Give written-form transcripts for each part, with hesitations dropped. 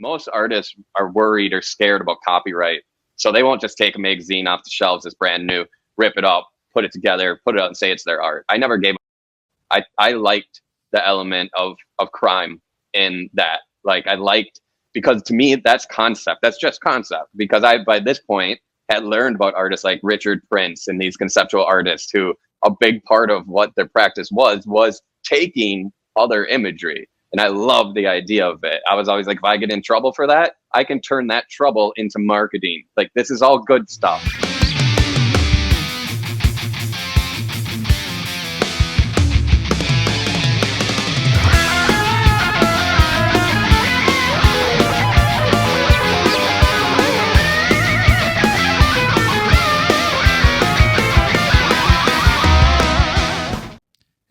most artists are worried or scared about copyright. So they won't just take a magazine off the shelves as brand new, rip it up, put it together, put it out and say it's their art. I never gave I liked the element of crime in that. Like I liked, because to me that's concept. That's just concept. Because I, by this point, had learned about artists like Richard Prince and these conceptual artists who a big part of what their practice was taking other imagery. And I love the idea of it. I was always like, if I get in trouble for that, I can turn that trouble into marketing. Like, this is all good stuff.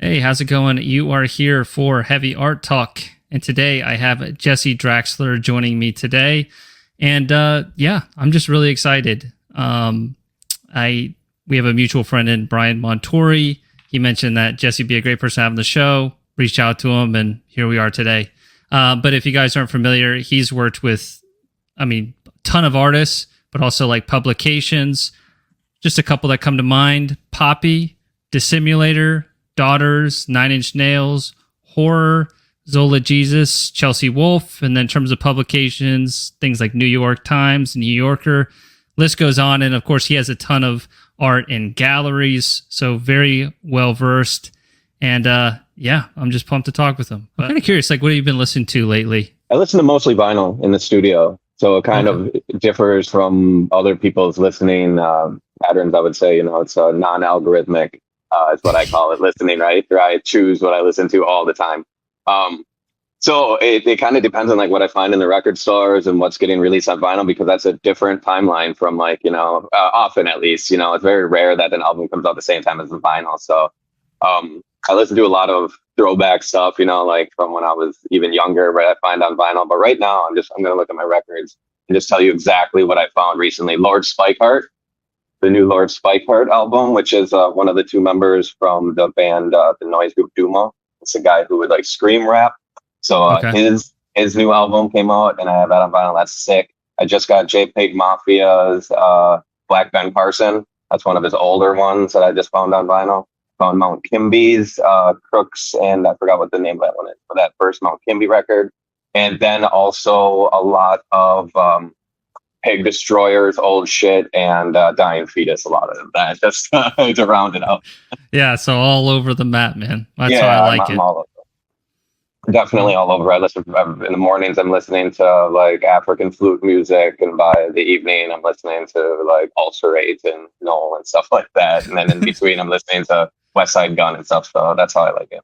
Hey, how's it going? You are here for Heavy Art Talk, and today I have Jesse Draxler joining me today, and yeah, I'm just really excited. We have a mutual friend in Brian Montori. He mentioned that Jesse would be a great person to have on the show. Reached out to him, and here we are today. But if you guys aren't familiar, he's worked with, a ton of artists, but also like publications. Just a couple that come to mind: Poppy, Dissimulator, Daughters, 9 Inch Nails, Horror, Zola Jesus, Chelsea Wolfe, and then in terms of publications, things like New York Times, New Yorker, list goes on. And of course, he has a ton of art in galleries, so very well versed. And yeah, I'm just pumped to talk with him. I'm kind of curious, like, what have you been listening to lately? I listen to mostly vinyl in the studio, so it kind of differs from other people's listening patterns. I would say, it's a non-algorithmic. Is what I call it, listening, right? Where I choose what I listen to all the time. So it kind of depends on like what I find in the record stores and what's getting released on vinyl, because that's a different timeline from like, often at least, it's very rare that an album comes out the same time as the vinyl. So I listen to a lot of throwback stuff, like from when I was even younger, right? I find on vinyl. But right now I'm going to look at my records and just tell you exactly what I found recently. Lord Spikeheart. The new Lord Spikeheart album, which is one of the two members from the band, the noise group Duma. It's a guy who would like scream rap. So his new album came out, and I have that on vinyl. That's sick. I just got JPEG Mafia's Black Ben Carson. That's one of his older ones that I just found on vinyl. Found Mount Kimbie's Crooks, and I forgot what the name of that one is, for that first Mount Kimbie record. And then also a lot of Pig Destroyer's old shit and Dying Fetus, a lot of that, just to round it out. Yeah, so all over the map, man. That's how I like it. All over. Definitely all over. I listen in the mornings. I'm listening to like African flute music, and by the evening, I'm listening to like Ulcerate and Null and stuff like that. And then in between, I'm listening to West Side Gun and stuff. So that's how I like it.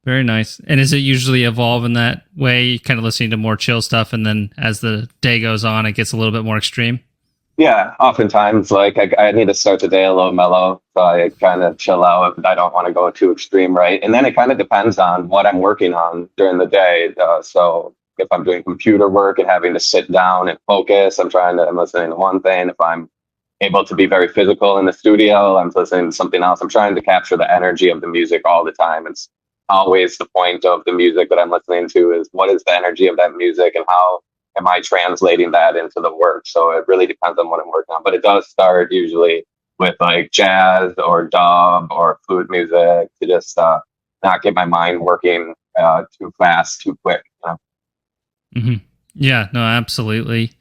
Very nice. And is it usually evolve in that way, kind of listening to more chill stuff, and then as the day goes on, it gets a little bit more extreme? Yeah, oftentimes, like I need to start the day a little mellow, so I kind of chill out if I don't want to go too extreme, right? And then it kind of depends on what I'm working on during the day. So if I'm doing computer work and having to sit down and focus, I'm listening to one thing. If I'm able to be very physical in the studio, I'm listening to something else. I'm trying to capture the energy of the music all the time. It's always the point of the music that I'm listening to is what is the energy of that music and how am I translating that into the work. So it really depends on what I'm working on, but it does start usually with like jazz or dub or flute music to just not get my mind working too fast, too quick. Mm-hmm. Yeah, no, absolutely.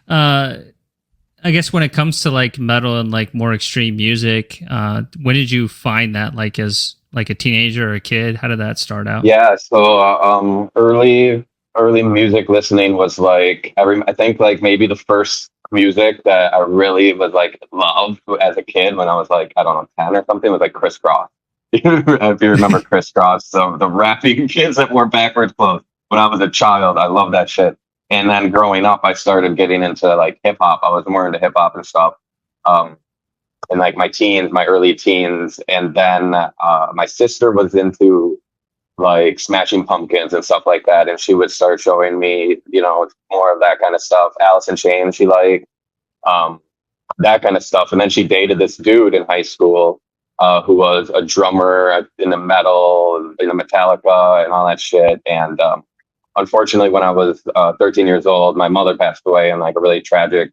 I guess when it comes to like metal and like more extreme music, when did you find that, like as like a teenager or a kid? How did that start out? Yeah, so early music listening was like I think like maybe the first music that I really was like loved as a kid when I was like, I don't know, 10 or something, was like Criss Cross. If you remember Criss Cross, so the rapping kids that wore backwards clothes. When I was a child, I loved that shit. And then growing up, I started getting into like hip hop. I was more into hip hop and stuff. In like my early teens. And then my sister was into like Smashing Pumpkins and stuff like that. And she would start showing me, more of that kind of stuff. Alice in Chains, she liked that kind of stuff. And then she dated this dude in high school who was a drummer in the metal, in the Metallica and all that shit. And unfortunately, when I was 13 years old, my mother passed away in like a really tragic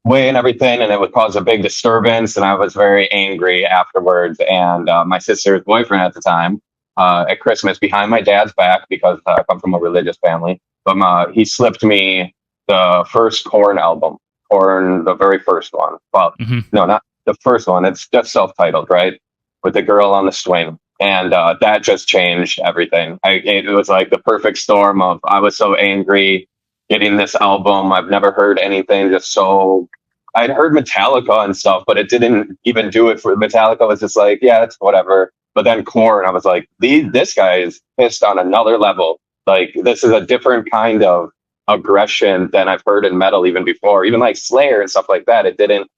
way and everything, and it would cause a big disturbance, and I was very angry afterwards. And my sister's boyfriend at the time, at Christmas, behind my dad's back, because I come from a religious family, but he slipped me the first Korn album, Korn, the very first one. Well, no, not the first one. It's just self-titled, right? With the girl on the swing. And that just changed everything. It was like the perfect storm of, I was so angry getting this album. I've never heard anything just so. I'd heard Metallica and stuff, but it didn't even do it for Metallica. Was just like, yeah, it's whatever. But then Korn, I was like, this guy is pissed on another level. Like, this is a different kind of aggression than I've heard in metal even before. Even like Slayer and stuff like that. It didn't.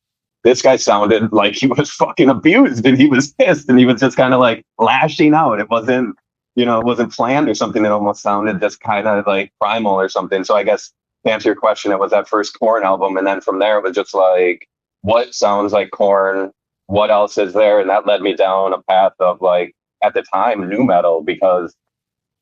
This guy sounded like he was fucking abused, and he was pissed, and he was just kind of like lashing out. It wasn't, it wasn't planned or something. It almost sounded just kind of like primal or something. So I guess, to answer your question, it was that first Korn album, and then from there it was just like, what sounds like Korn? What else is there? And that led me down a path of, like, at the time, nu metal, because,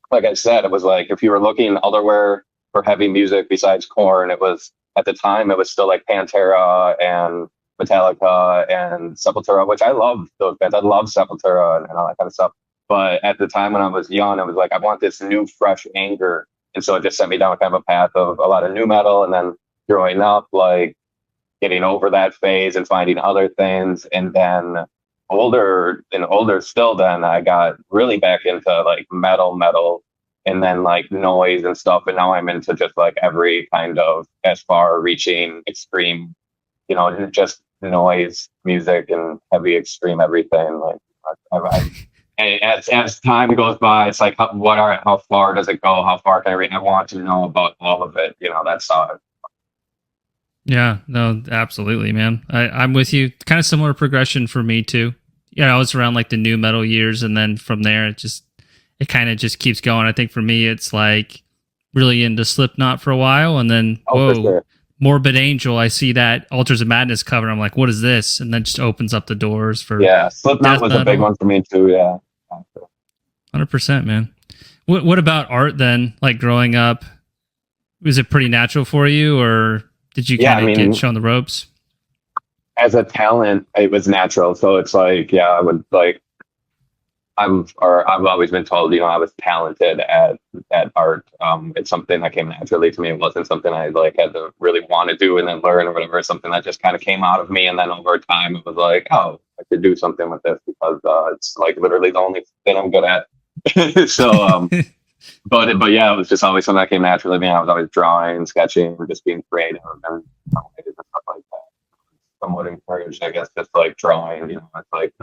like I said, it was like, if you were looking elsewhere for heavy music besides Korn, it was, at the time, it was still like Pantera and Metallica and Sepultura, which I love those bands. I love Sepultura and all that kind of stuff. But at the time when I was young, I was like, I want this new, fresh anger. And so it just sent me down kind of a path of a lot of nu metal. And then growing up, like, getting over that phase and finding other things. And then older still, then I got really back into like metal, and then like noise and stuff. And now I'm into just like every kind of as far reaching extreme, just noise music and heavy extreme everything. Like and as time goes by, it's like, how far does it go? How far can I read? I want to know about all of it. That's how. Yeah, no, absolutely, man. I'm with you. Kind of similar progression for me too. I was around like the new metal years, and then from there, it kind of just keeps going. I think for me, it's like really into Slipknot for a while, and then Sure. Morbid Angel. I see that Altars of Madness cover. I'm like, what is this? And then just opens up the doors for Slipknot was a big one for me too. Yeah, 100%, man. What about art then? Like growing up, was it pretty natural for you, or did you kind of get shown the ropes? As a talent, it was natural. So it's like, yeah, I would like. I've always been told, I was talented at art. It's something that came naturally to me. It wasn't something I like had to really want to do and then learn or whatever. It's something that just kind of came out of me. And then over time, it was like, oh, I could do something with this, because it's like literally the only thing I'm good at. So, but yeah, it was just always something that came naturally to me. I was always drawing, sketching, just being creative, and stuff like that. Somewhat encouraged, I guess, just like drawing. It's like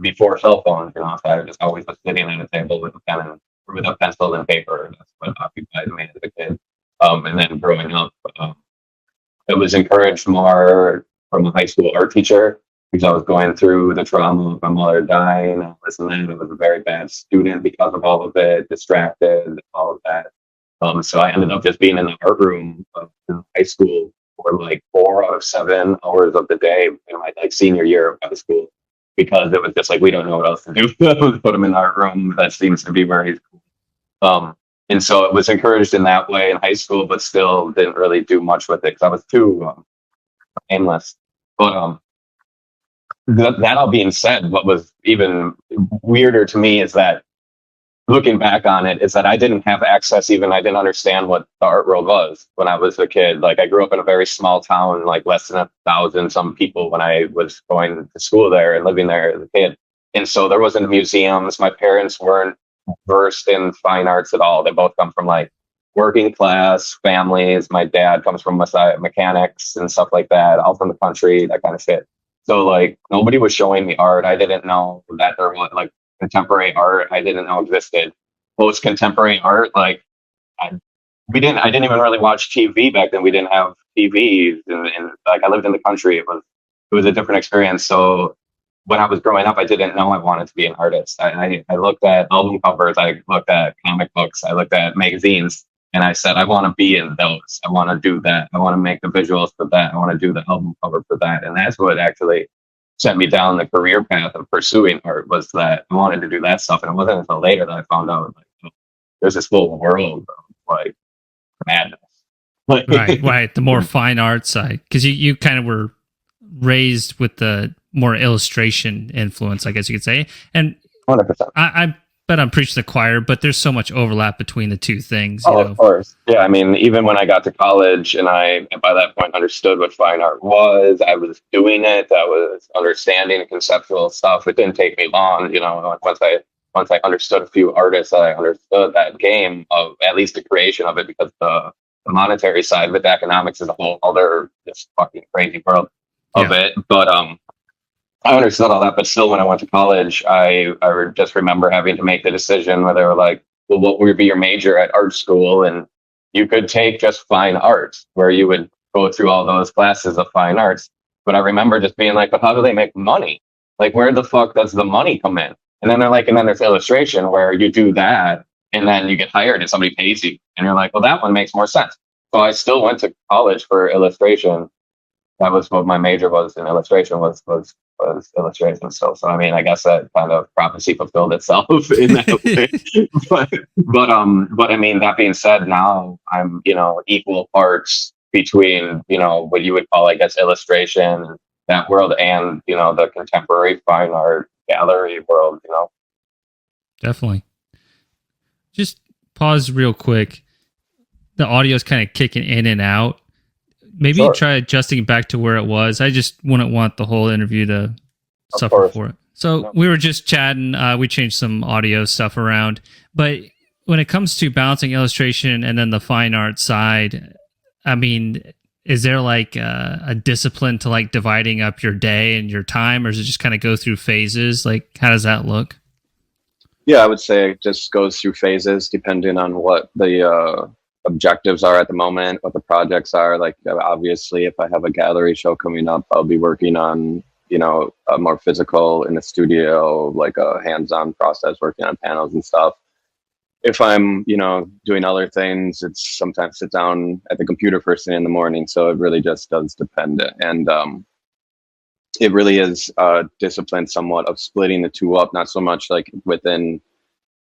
before cell phones. So I just always was sitting at a table with a pen and with a pencil and paper. That's what occupied me as a kid. And then growing up, it was encouraged more from a high school art teacher, because I was going through the trauma of my mother dying. I was a very bad student because of all of it, distracted, all of that. So I ended up just being in the art room in high school for like 4 out of 7 hours of the day in my like senior year of high school, because it was just like, we don't know what else to do. Put him in our room. That seems to be where he's cool. And so it was encouraged in that way in high school, but still didn't really do much with it because I was too aimless. But that all being said, what was even weirder to me is that, looking back on it, is that I didn't have access. Even I didn't understand what the art world was when I was a kid. Like, I grew up in a very small town, like less than 1,000 some people when I was going to school there and living there as a kid. And so there wasn't museums. My parents weren't versed in fine arts at all. They both come from like working class families. My dad comes from mechanics and stuff like that, all from the country, that kind of shit. So like, nobody was showing me art. I didn't know that there was like contemporary art. I didn't know existed. Post contemporary art, like I didn't even really watch TV back then. We didn't have TVs, and like I lived in the country. It was a different experience. So when I was growing up, I didn't know I wanted to be an artist. I looked at album covers. I looked at comic books. I looked at magazines, and I said, I want to be in those. I want to do that. I want to make the visuals for that. I want to do the album cover for that. And that's what actually sent me down the career path of pursuing art, was that I wanted to do that stuff. And it wasn't until later that I found out, like, there's this whole world of like madness. Right. The more fine art side, because you kind of were raised with the more illustration influence, I guess you could say. And 100%. I bet I'm preaching to the choir, but there's so much overlap between the two things. Oh, of course. Yeah, I mean, even when I got to college and I, by that point, understood what fine art was, I was doing it. I was understanding the conceptual stuff. It didn't take me long, once I understood a few artists, I understood that game of at least the creation of it, because the monetary side of it, the economics is a whole other just fucking crazy world of it. But I understood all that, but still, when I went to college, I just remember having to make the decision where they were like, well, what would be your major at art school? And you could take just fine arts, where you would go through all those classes of fine arts. But I remember just being like, but how do they make money? Like, where the fuck does the money come in? And then they're like, and then there's illustration, where you do that and then you get hired and somebody pays you. And you're like, well, that one makes more sense. So I still went to college for illustration. That was what my major was in illustration, was illustration still. So I mean, I guess that kind of prophecy fulfilled itself in that way. But I mean, that being said, now I'm, equal parts between, what you would call, I guess, illustration, that world, and, the contemporary fine art gallery world, Definitely. Just pause real quick. The audio is kind of kicking in and out. Maybe try adjusting back to where it was. I just wouldn't want the whole interview to suffer for it. So we were just chatting. We changed some audio stuff around. But when it comes to balancing illustration and then the fine art side, I mean, is there like a discipline to like dividing up your day and your time, or does it just kind of go through phases? Like, how does that look? Yeah, I would say it just goes through phases depending on what the objectives are at the moment, what the projects are. Like, obviously, if I have a gallery show coming up, I'll be working on, a more physical in the studio, like a hands-on process, working on panels and stuff. If I'm, doing other things, it's sometimes sit down at the computer first thing in the morning. So it really just does depend. And it really is discipline somewhat of splitting the two up, not so much like within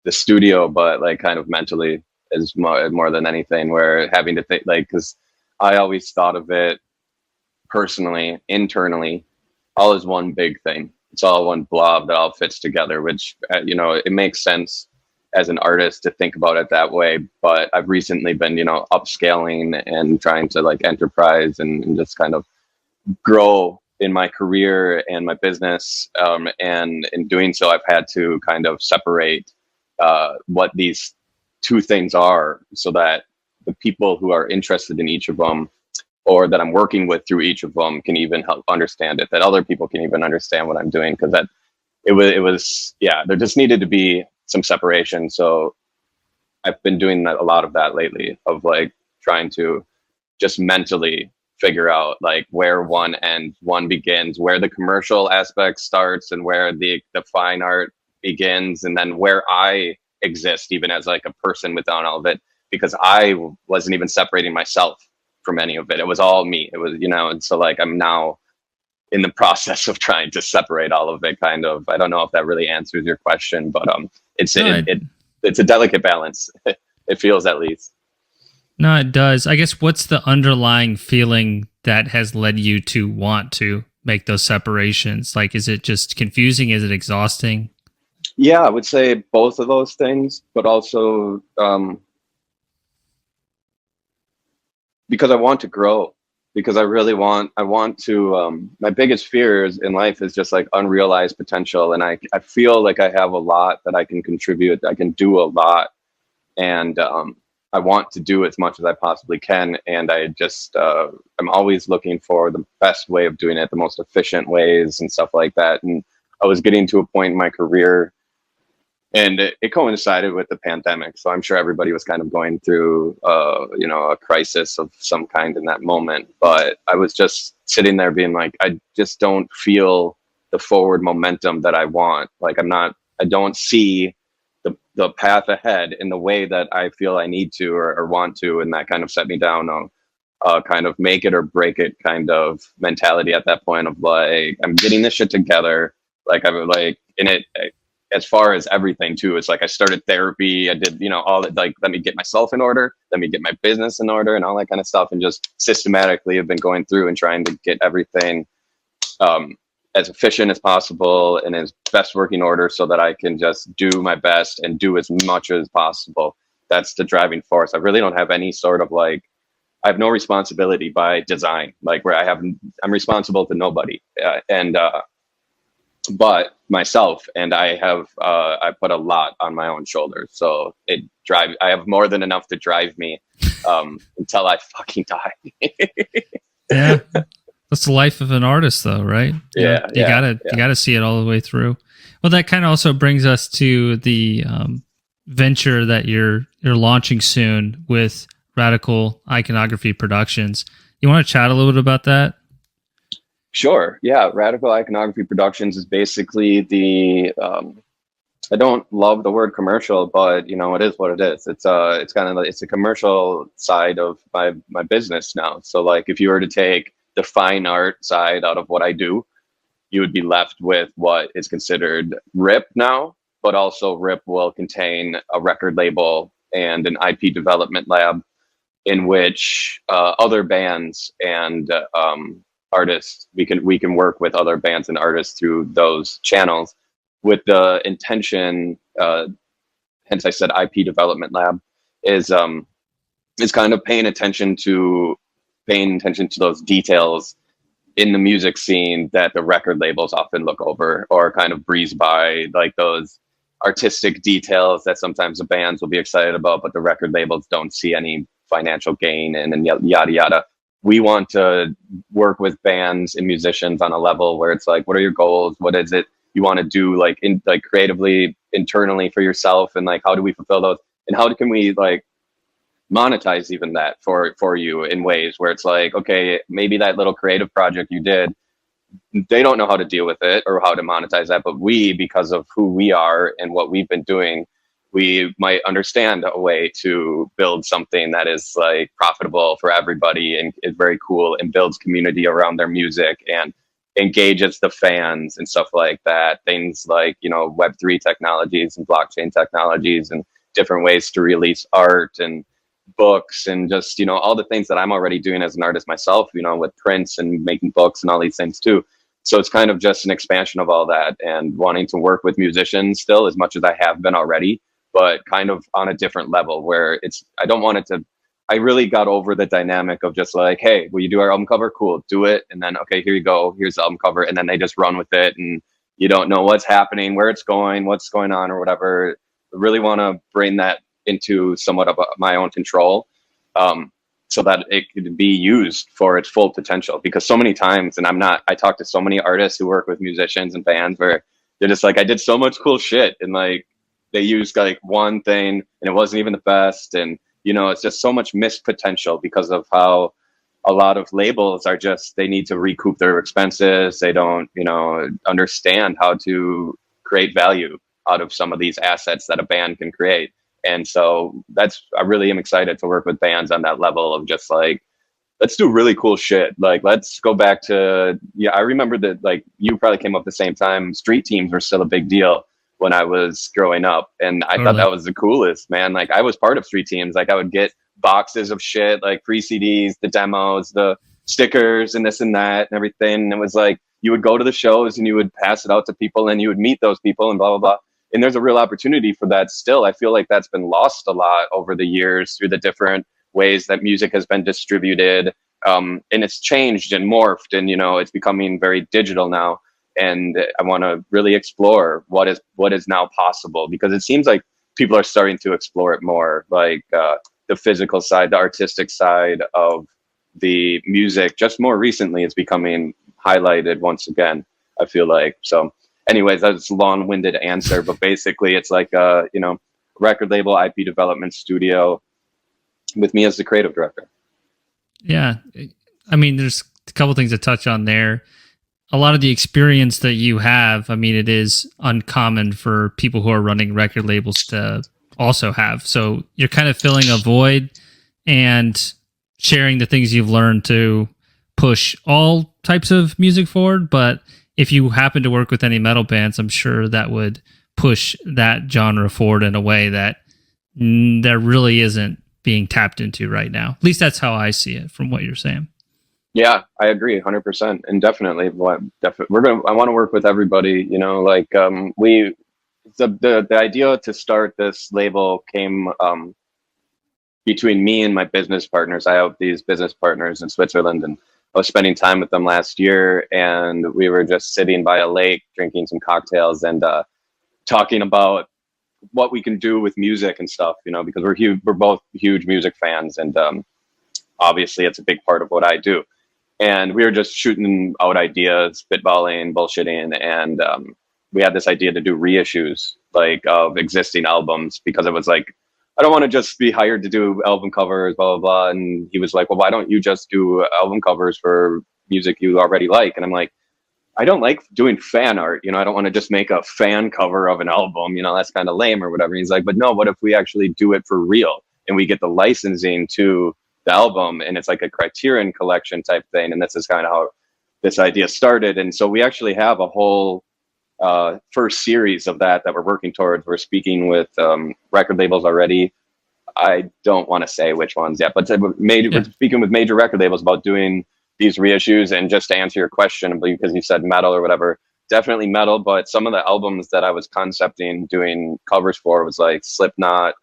the studio, but like kind of mentally is more than anything, where having to think, like, because I always thought of it personally, internally, all as one big thing. It's all one blob that all fits together, which, it makes sense as an artist to think about it that way. But I've recently been, upscaling and trying to like enterprise and just kind of grow in my career and my business. And in doing so, I've had to kind of separate what these two things are, so that the people who are interested in each of them, or that I'm working with through each of them, can even help understand it, that other people can even understand what I'm doing. Because that it was there just needed to be some separation. So I've been doing a lot of that lately, of like trying to just mentally figure out like where one ends, one begins, where the commercial aspect starts, and where the fine art begins, and then where I exist even as like a person without all of it, because I wasn't even separating myself from any of it. It was all me. It was, and so like I'm now in the process of trying to separate all of it, kind of. I don't know if that really answers your question, but it's a delicate balance. It feels, at least. No, it does. I guess, what's the underlying feeling that has led you to want to make those separations? Like, is it just confusing? Is it exhausting? Yeah, I would say both of those things, but also because I want to grow, because I want to, my biggest fears in life is just like unrealized potential. And I feel like I have a lot that I can contribute. I can do a lot. And I want to do as much as I possibly can. And I just, I'm always looking for the best way of doing it, the most efficient ways and stuff like that. And I was getting to a point in my career, and it coincided with the pandemic. So I'm sure everybody was kind of going through, a crisis of some kind in that moment. But I was just sitting there being like, I just don't feel the forward momentum that I want. Like, I don't see the path ahead in the way that I feel I need to or want to. And that kind of set me down on kind of make it or break it kind of mentality at that point of like, I'm getting this shit together. Like, I would like, and as far as everything too. It's like I started therapy. I did, all that, like, let me get myself in order, let me get my business in order and all that kind of stuff. And just systematically have been going through and trying to get everything as efficient as possible and as best working order so that I can just do my best and do as much as possible. That's the driving force. I really don't have any sort of I have no responsibility by design, like where I'm responsible to nobody. But myself, and I put a lot on my own shoulders. So I have more than enough to drive me until I fucking die. Yeah. That's the life of an artist though, right? You gotta see it all the way through. Well, that kind of also brings us to the venture that you're launching soon with Radical Iconography Productions. You want to chat a little bit about that? Sure. Yeah. Radical Iconography Productions is basically I don't love the word commercial, but it is what it is. It's a commercial side of my business now. So like if you were to take the fine art side out of what I do, you would be left with what is considered RIP now, but also RIP will contain a record label and an IP development lab in which other bands and artists, we can work with other bands and artists through those channels with the intention, hence I said IP development lab, is kind of paying attention to those details in the music scene that the record labels often look over or kind of breeze by, like those artistic details that sometimes the bands will be excited about, but the record labels don't see any financial gain in, and yada yada. We want to work with bands and musicians on a level where it's like, what are your goals? What is it you want to do, like creatively, internally for yourself, and like how do we fulfill those, and how can we like monetize even that for you in ways where it's like, okay, maybe that little creative project you did, they don't know how to deal with it or how to monetize that, but we, because of who we are and what we've been doing, we might understand a way to build something that is like profitable for everybody and is very cool and builds community around their music and engages the fans and stuff like that. Things like, Web3 technologies and blockchain technologies and different ways to release art and books and just, all the things that I'm already doing as an artist myself, with prints and making books and all these things too. So it's kind of just an expansion of all that and wanting to work with musicians still as much as I have been already, but kind of on a different level where I really got over the dynamic of just like, hey, will you do our album cover? Cool, do it. And then, okay, here you go. Here's the album cover. And then they just run with it and you don't know what's happening, where it's going, what's going on or whatever. I really want to bring that into somewhat of my own control, so that it could be used for its full potential. Because so many times, and I talk to so many artists who work with musicians and bands where they're just like, I did so much cool shit, and like they used like one thing and it wasn't even the best, and it's just so much missed potential because of how a lot of labels are just, they need to recoup their expenses. They don't understand how to create value out of some of these assets that a band can create. And so I really am excited to work with bands on that level of just like, let's do really cool shit. Like, let's go back to, I remember that, like, you probably came up at the same time. Street teams were still a big deal when I was growing up. And I thought that was the coolest, man. Like, I was part of street teams. Like, I would get boxes of shit, like free CDs, the demos, the stickers, and this and that and everything. And it was like, you would go to the shows and you would pass it out to people and you would meet those people and blah, blah, blah. And there's a real opportunity for that still. I feel like that's been lost a lot over the years through the different ways that music has been distributed. And it's changed and morphed, and it's becoming very digital now. And I want to really explore what is now possible, because it seems like people are starting to explore it more, like the physical side, the artistic side of the music. Just more recently, it's becoming highlighted once again, I feel like. So anyways, that's a long-winded answer, but basically it's like a, record label, IP development studio with me as the creative director. Yeah. I mean, there's a couple things to touch on there. A lot of the experience that you have, I mean, it is uncommon for people who are running record labels to also have. So you're kind of filling a void and sharing the things you've learned to push all types of music forward. But if you happen to work with any metal bands, I'm sure that would push that genre forward in a way that there really isn't being tapped into right now. At least that's how I see it from what you're saying. Yeah, I agree 100%. And definitely, I want to work with everybody, you know, like, the idea to start this label came, between me and my business partners. I have these business partners in Switzerland, and I was spending time with them last year, and we were just sitting by a lake drinking some cocktails and talking about what we can do with music and stuff, you know, because we're both huge music fans, and obviously it's a big part of what I do. And we were just shooting out ideas, spitballing, bullshitting, and we had this idea to do reissues, like, of existing albums, because it was like, I don't want to just be hired to do album covers, blah, blah, blah. And he was like, well, why don't you just do album covers for music you already like? And I'm like, I don't like doing fan art. You know, I don't want to just make a fan cover of an album. You know, that's kind of lame or whatever. And he's like, but no, what if we actually do it for real and we get the licensing to the album, and it's like a Criterion collection type thing. And this is kind of how this idea started. And so we actually have a whole first series of that we're working towards. We're speaking with record labels already. I don't want to say which ones yet, but we're speaking with major record labels about doing these reissues. And just to answer your question, because you said metal or whatever, definitely metal, but some of the albums that I was concepting doing covers for was like Slipknot,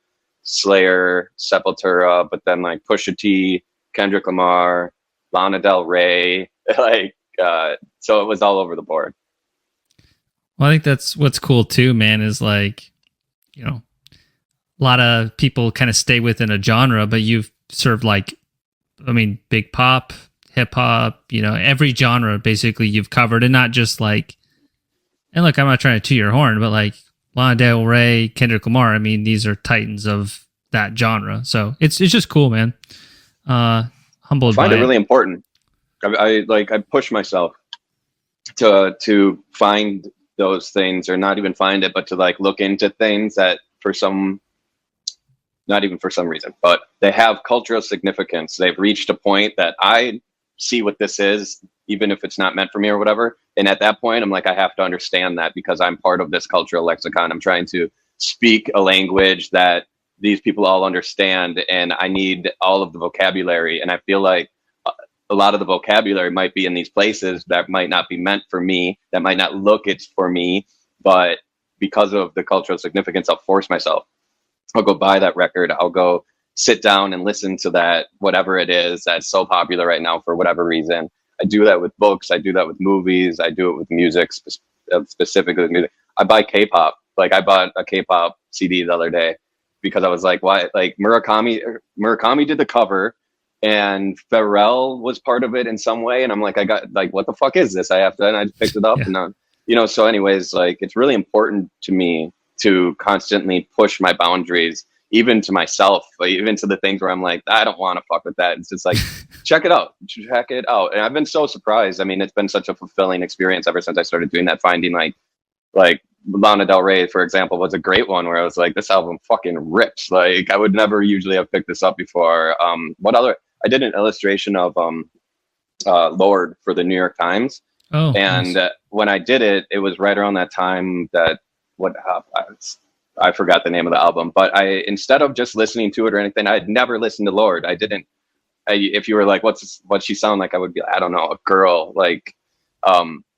Slayer, Sepultura, but then like Pusha T, Kendrick Lamar, Lana Del Rey, like, so it was all over the board. Well, I think that's what's cool too, man, is like, you know, a lot of people kind of stay within a genre, but you've served like, I mean, big pop, hip hop, you know, every genre basically you've covered, and not just like, and look, I'm not trying to toot your horn, but like Lana Del Rey, Kendrick Lamar, I mean, these are titans of that genre. So it's just cool, man. Humbled by it. I find it really important. I push myself to find those things, or not even find it, but to like look into things that not even for some reason, but they have cultural significance. They've reached a point that I see what this is, even if it's not meant for me or whatever. And at that point, I'm like, I have to understand that, because I'm part of this cultural lexicon. I'm trying to speak a language that these people all understand, and I need all of the vocabulary. And I feel like a lot of the vocabulary might be in these places that might not be meant for me, that might not look it's for me, but because of the cultural significance, I'll force myself. I'll go buy that record. I'll go sit down and listen to that, whatever it is that's so popular right now for whatever reason. I do that with books. I do that with movies. I do it with music, specifically with music. I buy K-pop. Like, I bought a K-pop CD the other day because I was like, why? Like, Murakami did the cover, and Pharrell was part of it in some way. And I'm like, I got like, what the fuck is this? And I just picked it up, and you know, so anyways, like, it's really important to me to constantly push my boundaries, even to myself, like, even to the things where I'm like, I don't want to fuck with that. It's just like, check it out. And I've been so surprised. I mean, it's been such a fulfilling experience ever since I started doing that, finding like Lana Del Rey, for example, was a great one where I was like, this album fucking rips. Like, I would never usually have picked this up before. I did an illustration of Lord for the New York Times. Oh, and nice. When I did it, it was right around that time that I forgot the name of the album, but instead of just listening to it or anything, I'd never listened to Lord. If you were like, what's she sound like? I would be, I don't know, a girl, like,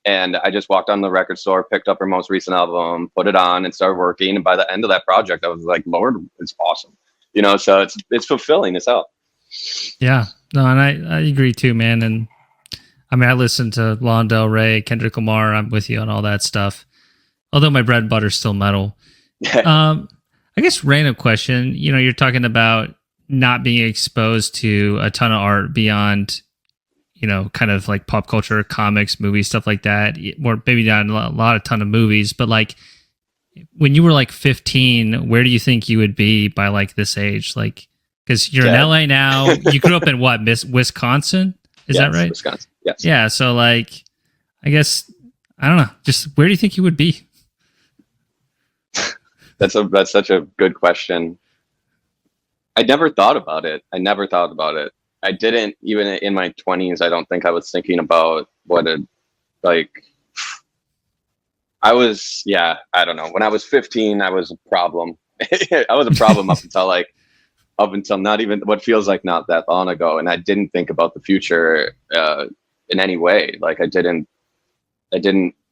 and I just walked on the record store, picked up her most recent album, put it on, and started working. And by the end of that project, I was like, Lord is awesome, you know. So it's fulfilling as hell. Yeah, no, and I agree too, man. And I mean, I listened to Lana Del Rey, Kendrick Lamar. I'm with you on all that stuff. Although my bread and butter's still metal. I guess random question. You know, you're talking about not being exposed to a ton of art beyond, you know, kind of like pop culture, comics, movies, stuff like that. Or maybe not a ton of movies, but like when you were like 15, where do you think you would be by like this age? Like, because you're in LA now. You grew up in what, Wisconsin? Is that right? Wisconsin. Yes. Yeah. So like, I guess, I don't know. Just where do you think you would be? That's such a good question. I never thought about it. I didn't, even in my 20s. I don't think I was thinking about what I was, yeah, I don't know. When I was 15, I was a problem. I was a problem up until not even what feels like not that long ago. And I didn't think about the future in any way. Like I didn't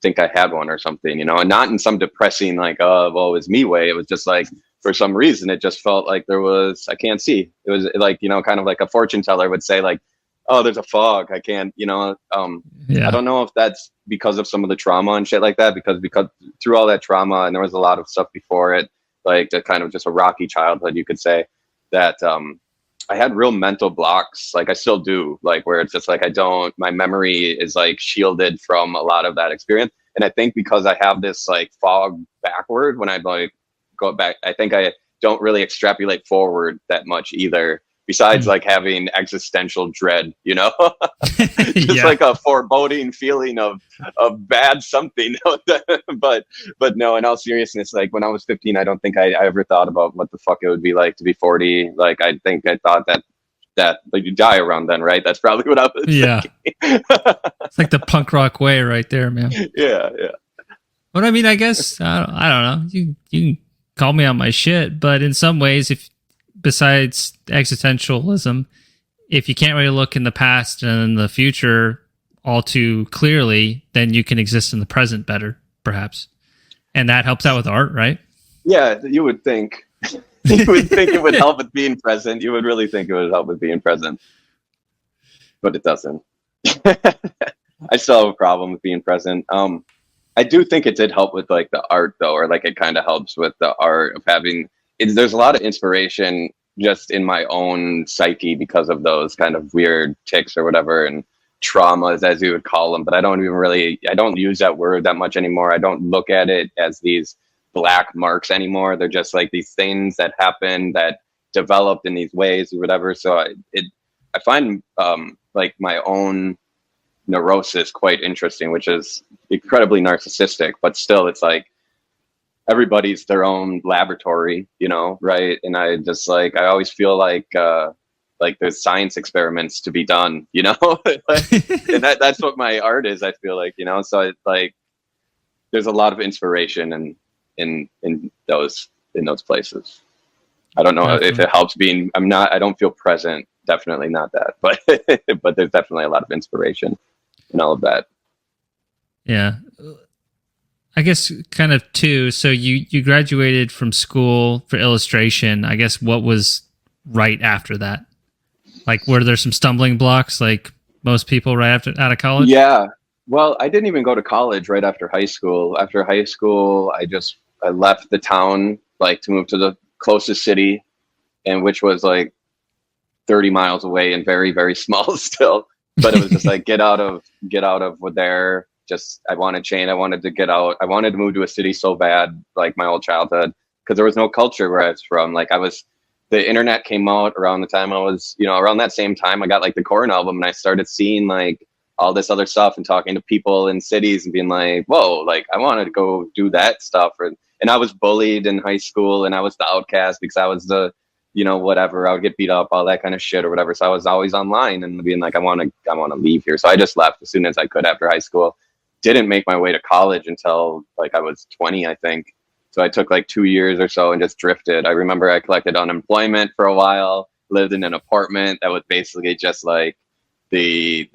think I had one or something, you know, and not in some depressing, like, oh, well, it was me way. It was just like, for some reason, it just felt like there was, I can't see. It was like, you know, kind of like a fortune teller would say, like, oh, there's a fog. I can't, you know, I don't know if that's because of some of the trauma and shit like that, because through all that trauma, and there was a lot of stuff before it, like the kind of just a rocky childhood, you could say, that I had real mental blocks. Like I still do, like where it's just like my memory is like shielded from a lot of that experience. And I think because I have this like fog backward when I like go back, I think I don't really extrapolate forward that much either. Besides like having existential dread, you know, just like a foreboding feeling of bad something. but no, in all seriousness, like when I was 15, I don't think I ever thought about what the fuck it would be like to be 40. Like I think I thought that like you die around then, right? That's probably what I was thinking. It's like the punk rock way right there, man. Yeah. But I mean, I guess I don't know. You can call me on my shit, but in some ways, besides existentialism, if you can't really look in the past and in the future all too clearly, then you can exist in the present better, perhaps. And that helps out with art, right? Yeah, you would think. You would think it would help with being present. You would really think it would help with being present. But it doesn't. I still have a problem with being present. I do think it did help with like the art though, or like it kind of helps with the art of having there's a lot of inspiration just in my own psyche because of those kind of weird tics or whatever, and traumas, as you would call them. But I don't use that word that much anymore. I don't look at it as these black marks anymore. They're just like these things that happen that developed in these ways or whatever. So I find like my own neurosis quite interesting, which is incredibly narcissistic, but still it's like, everybody's their own laboratory, you know, right? And I just like, I always feel like there's science experiments to be done, you know? And that's what my art is, I feel like, you know? So it's like, there's a lot of inspiration in those places. I don't know if it helps being, I don't feel present, definitely not that, but there's definitely a lot of inspiration in all of that. Yeah. I guess kind of too. So you graduated from school for illustration. I guess what was right after that? Like, were there some stumbling blocks like most people right after out of college? Yeah. Well, I didn't even go to college right after high school. After high school, I left the town like to move to the closest city, and which was like 30 miles away and very, very small still. But it was just like get out of there. Just I wanted to get out. I wanted to move to a city so bad, like my old childhood, because there was no culture where I was from. Like the internet came out around the time I was, you know, around that same time I got like the Korn album, and I started seeing like all this other stuff and talking to people in cities and being like, whoa, like I wanted to go do that stuff. And I was bullied in high school, and I was the outcast because I was the, you know, whatever, I would get beat up, all that kind of shit or whatever. So I was always online and being like, I want to leave here. So I just left as soon as I could after high school. Didn't make my way to college until like I was 20, I think. So I took like 2 years or so and just drifted. I remember I collected unemployment for a while, lived in an apartment that was basically just like the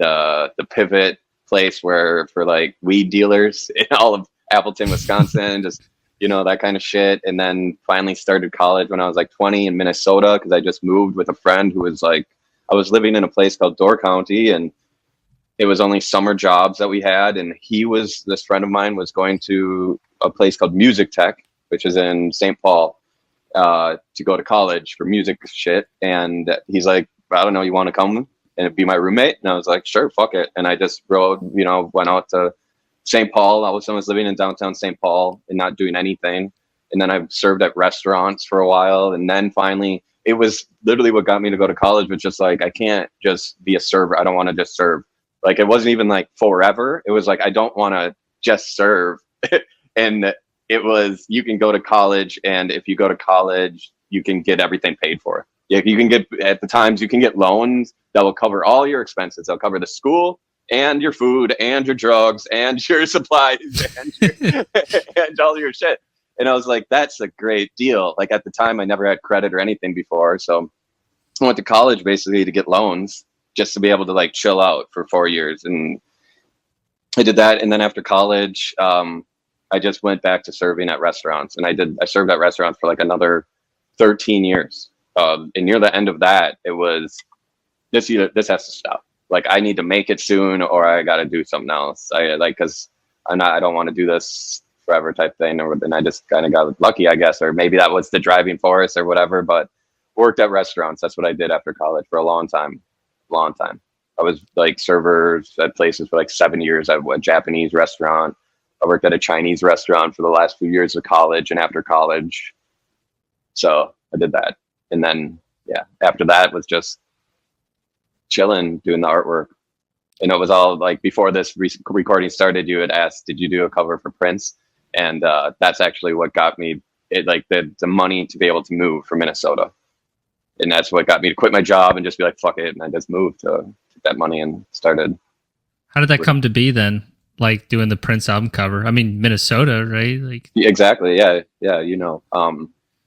pivot place for like weed dealers in all of Appleton, Wisconsin, just, you know, that kind of shit. And then finally started college when I was like 20 in Minnesota, because I just moved with a friend who was like, I was living in a place called Door County, and it was only summer jobs that we had. And this friend of mine was going to a place called Music Tech, which is in St. Paul, to go to college for music shit. And he's like, I don't know, you want to come and be my roommate? And I was like, sure, fuck it. And I just went out to St. Paul. I was living in downtown St. Paul and not doing anything. And then I served at restaurants for a while. And then finally, it was literally what got me to go to college, was just like, I can't just be a server. I don't want to just serve. Like, it wasn't even like forever. It was like, I don't want to just serve. And it was, you can go to college, and if you go to college, you can get everything paid for. If you can get, at the times, you can get loans that will cover all your expenses. They'll cover the school, and your food and your drugs and your supplies and all your shit. And I was like, that's a great deal. Like at the time, I never had credit or anything before. So I went to college basically to get loans just to be able to like chill out for 4 years. And I did that. And then after college, I just went back to serving at restaurants, and I served at restaurants for like another 13 years. And near the end of that, it was this has to stop. Like I need to make it soon, or I got to do something else. Cause I don't want to do this forever type thing. Or then I just kind of got lucky, I guess, or maybe that was the driving force or whatever, but worked at restaurants. That's what I did after college for a long time. I was like servers at places for like 7 years. I went Japanese restaurant. I worked at a Chinese restaurant for the last few years of college and after college. So I did that. And then, yeah, after that was just chilling, doing the artwork. And it was all like before this recording started, you had asked, did you do a cover for Prince? And that's actually what got me it, like the money to be able to move from Minnesota. And that's what got me to quit my job and just be like, fuck it. And I just moved to get that money and started. How did that come to be then? Like doing the Prince album cover? I mean, Minnesota, right? Like yeah, exactly. Yeah. Yeah. You know,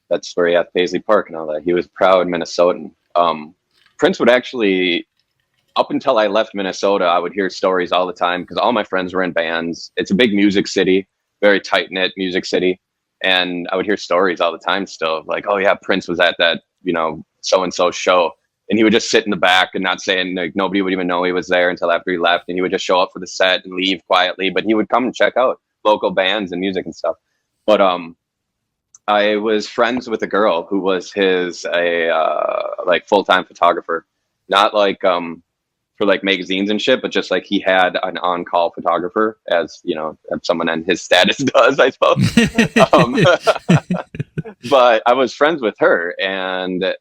that's where he had Paisley Park and all that. He was proud Minnesotan. Prince would actually, up until I left Minnesota, I would hear stories all the time because all my friends were in bands. It's a big music city, very tight knit music city. And I would hear stories all the time still like, oh yeah, Prince was at that, you know, so-and-so show. And he would just sit in the back and not saying, like, nobody would even know he was there until after he left. And he would just show up for the set and leave quietly. But he would come and check out local bands and music and stuff. But I was friends with a girl who was his like full-time photographer, not like for like magazines and shit, but just like he had an on-call photographer, as you know, as someone in his status does, I suppose. But I was friends with her, and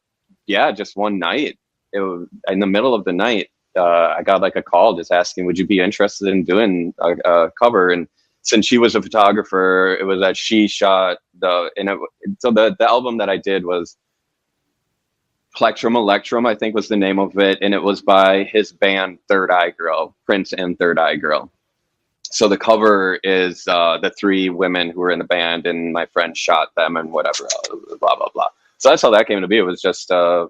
yeah, just one night, it was in the middle of the night, I got like a call just asking, would you be interested in doing a cover? And since she was a photographer, it was that she shot so the album that I did was Plectrum Electrum, I think was the name of it. And it was by his band, Third Eye Girl, Prince and Third Eye Girl. So the cover is the three women who were in the band, and my friend shot them and whatever, blah, blah, blah. So that's how that came to be. It was just a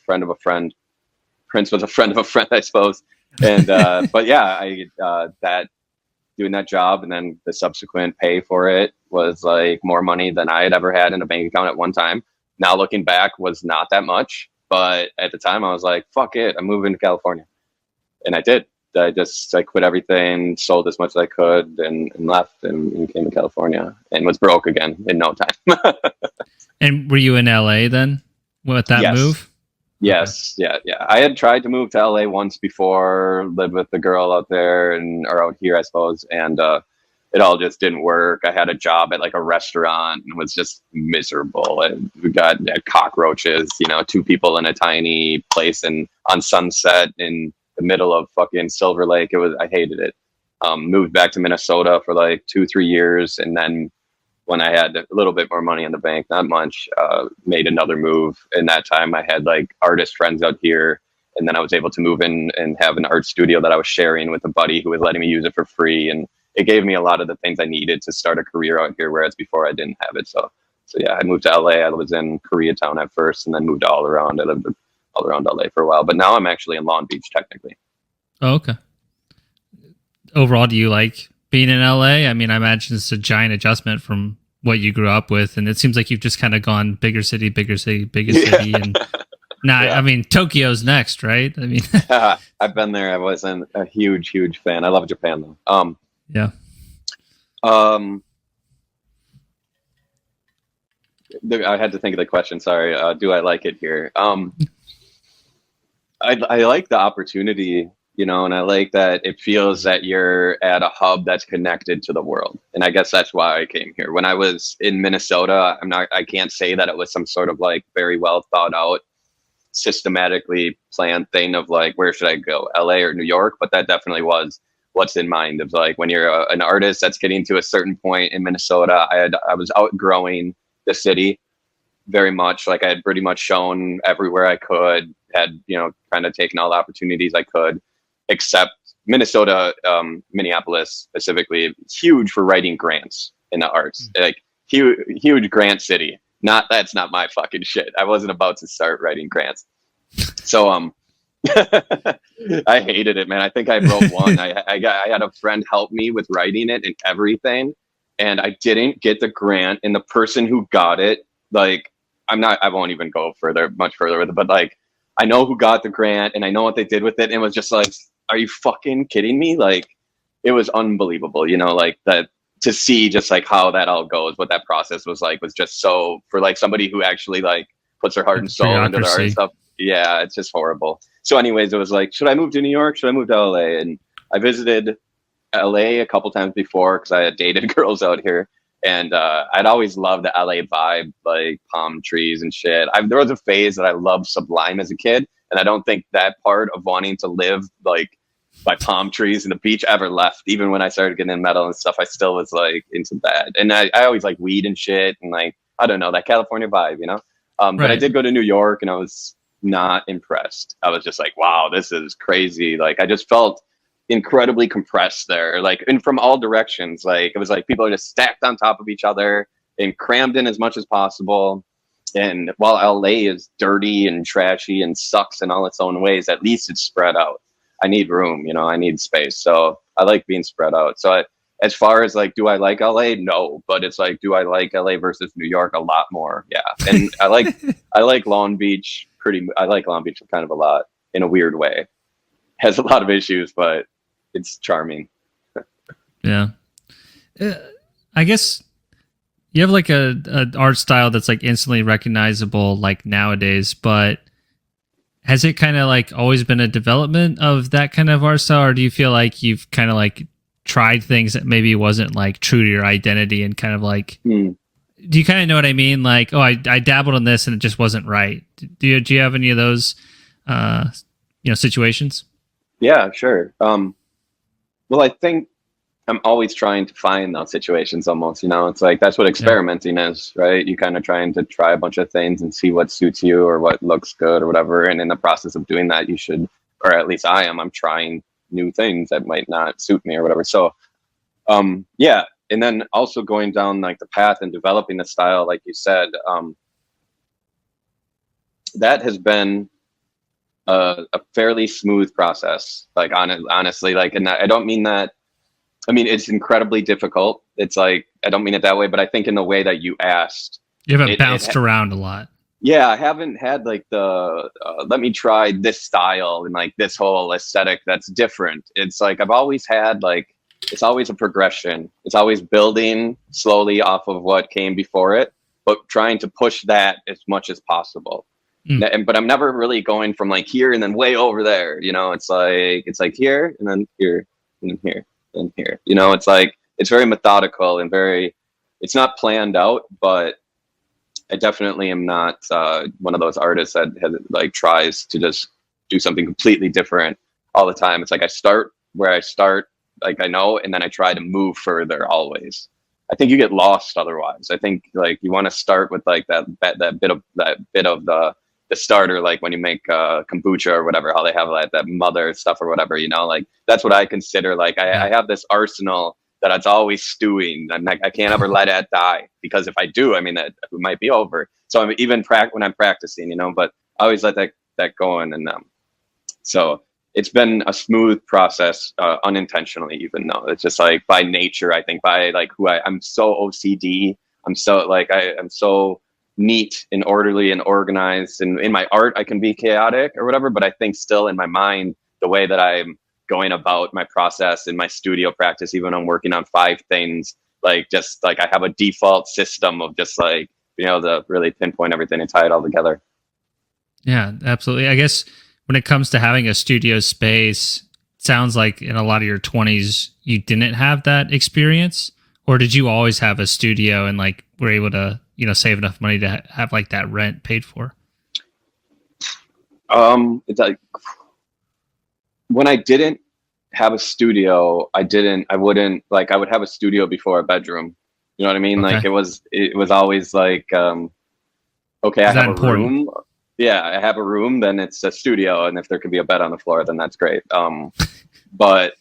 friend of a friend. Prince was a friend of a friend, I suppose. And but yeah, that doing that job and then the subsequent pay for it was like more money than I had ever had in a bank account at one time. Now looking back, was not that much, but at the time I was like, fuck it, I'm moving to California. And I did. I quit everything, sold as much as I could, and left and came to California and was broke again in no time. And were you in LA then with that move? Yes. Okay. Yeah. I had tried to move to LA once before, lived with the girl out there or out here, I suppose. And it all just didn't work. I had a job at like a restaurant and was just miserable. And we got cockroaches, you know, two people in a tiny place and on Sunset in the middle of fucking Silver Lake. I hated it. Moved back to Minnesota for like 2-3 years. And then when I had a little bit more money in the bank, not much, made another move. In that time I had like artist friends out here. And then I was able to move in and have an art studio that I was sharing with a buddy who was letting me use it for free. And it gave me a lot of the things I needed to start a career out here, whereas before I didn't have it. So yeah, I moved to LA. I was in Koreatown at first and then moved all around. I lived all around LA for a while, but now I'm actually in Long Beach technically. Oh, okay. Overall, do you like being in LA? I mean, I imagine it's a giant adjustment from what you grew up with, and it seems like you've just kind of gone bigger city, city, and now, I mean, Tokyo's next, right? I mean, I've been there. I wasn't a huge fan. I love Japan though. Yeah. I had to think of the question. Sorry. Do I like it here? I like the opportunity, you know, and I like that it feels that you're at a hub that's connected to the world. And I guess that's why I came here. When I was in Minnesota, I can't say that it was some sort of like very well thought out, systematically planned thing of like, where should I go, LA or New York? But that definitely was what's in mind of like, when you're an artist that's getting to a certain point in Minnesota, I was outgrowing the city very much. Like I had pretty much shown everywhere I could, had, you know, kind of taken all the opportunities I could, except Minnesota, Minneapolis specifically, huge for writing grants in the arts. Like huge grant city. That's not my fucking shit. I wasn't about to start writing grants. So I hated it, man. I think I wrote one. I had a friend help me with writing it and everything, and I didn't get the grant. And the person who got it, like, I won't even go much further with it, but like, I know who got the grant and I know what they did with it. And it was just like, are you fucking kidding me? Like, it was unbelievable, like that, to see just like how that all goes, what that process was like, was just so, for like somebody who actually like puts their heart and soul into their art and stuff. Yeah, it's just horrible. So anyways, it was like, should I move to New York? Should I move to LA? And I visited LA a couple times before because I had dated girls out here. And I'd always loved the LA vibe, like palm trees and shit. There was a phase that I loved Sublime as a kid. And I don't think that part of wanting to live like by palm trees and the beach ever left. Even when I started getting in metal and stuff, I still was like into that. And I always like weed and shit. And like, I don't know, that California vibe, But I did go to New York and I was not impressed. I was just like, wow, this is crazy. Like, I just felt incredibly compressed there, like, and from all directions. Like, it was like people are just stacked on top of each other and crammed in as much as possible. And while LA is dirty and trashy and sucks in all its own ways, at least it's spread out. I need room, I need space. So I like being spread out. So as far as like, do I like LA? No, but it's like, do I like LA versus New York? A lot more. Yeah. And I like Long Beach I like Long Beach kind of a lot in a weird way. Has a lot of issues, but it's charming. Yeah. I guess you have like a art style that's like instantly recognizable like nowadays, but has it kind of like always been a development of that kind of art style, or do you feel like you've kind of like tried things that maybe wasn't like true to your identity and kind of like, do you kind of know what I mean? Like, oh, I dabbled in this and it just wasn't right. Do you have any of those, situations? Yeah, sure. Well, I think I'm always trying to find those situations almost, it's like, that's what experimenting is, right? You kind of trying to try a bunch of things and see what suits you or what looks good or whatever. And in the process of doing that, you should, or at least I'm trying new things that might not suit me or whatever. So, yeah. And then also going down like the path and developing the style, like you said, that has been a fairly smooth process. Like honestly, like, and I don't mean that. I mean, it's incredibly difficult. It's like, I don't mean it that way, but I think in the way that you asked, you haven't bounced around a lot. Yeah, I haven't had like the let me try this style and like this whole aesthetic that's different. It's like I've always had like, it's always a progression. It's always building slowly off of what came before it, but trying to push that as much as possible. But I'm never really going from like here and then way over there. It's like here and then here and then here and here. It's like, it's very methodical and it's not planned out, but I definitely am not one of those artists that like tries to just do something completely different all the time. It's like I start where I start, like I know, and then I try to move further always. I think you get lost otherwise. I think like you want to start with like that bit of the starter, like when you make kombucha or whatever, how they have like that mother stuff or whatever, like that's what I consider. Like I have this arsenal that it's always stewing, and I can't ever let it die, because if I do, I mean, that it might be over. So I'm even when I'm practicing, but I always let that go in, and so it's been a smooth process, unintentionally, even though it's just like by nature. I think by like who I'm so OCD. I'm so like I'm so neat and orderly and organized, and in my art I can be chaotic or whatever, but I think still in my mind, the way that I'm going about my process in my studio practice, even when I'm working on 5 things, like just like I have a default system of just like being able to really pinpoint everything and tie it all together. Yeah, absolutely. I guess when it comes to having a studio space, it sounds like in a lot of your 20s you didn't have that experience, or did you always have a studio and like were able to save enough money to have like that rent paid for? It's like when I didn't have a studio, I wouldn't like, I would have a studio before a bedroom. You know what I mean? Okay. Like it was always like, okay, I have a room. yeah, I have a room, then it's a studio, and if there could be a bed on the floor, then that's great. But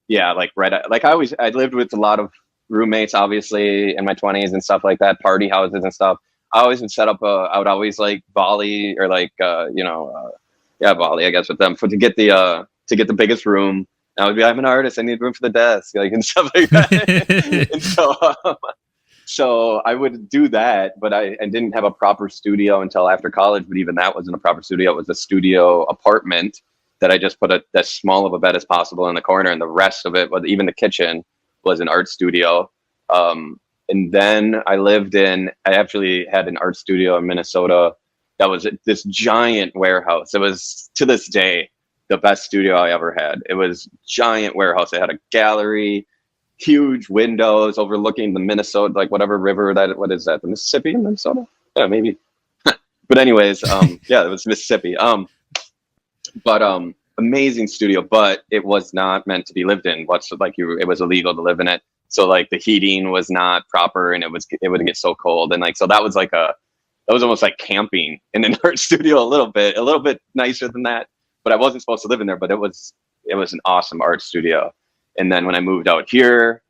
yeah, like like I lived with a lot of roommates, obviously, in my 20s and stuff like that, party houses and stuff. I always would set up I would always like volley or like yeah, volley, I guess, with them to get the biggest room. And I would be, I'm an artist, I need room for the desk, like, and stuff like that. And so I would do that, but I didn't have a proper studio until after college. But even that wasn't a proper studio; it was a studio apartment that I just put as small of a bed as possible in the corner, and the rest of it, even the kitchen, was an art studio. And then I actually had an art studio in Minnesota that was this giant warehouse. It was, to this day, the best studio I ever had. It was giant warehouse. It had a gallery, huge windows overlooking the Minnesota, like whatever river what is that? The Mississippi in Minnesota? Yeah, maybe. But anyways, yeah, it was Mississippi. But amazing studio, but it was not meant to be lived in. It was illegal to live in it. So like the heating was not proper, and it would get so cold, and like so that was almost like camping in an art studio, a little bit nicer than that. But I wasn't supposed to live in there. But it was an awesome art studio. And then when I moved out here,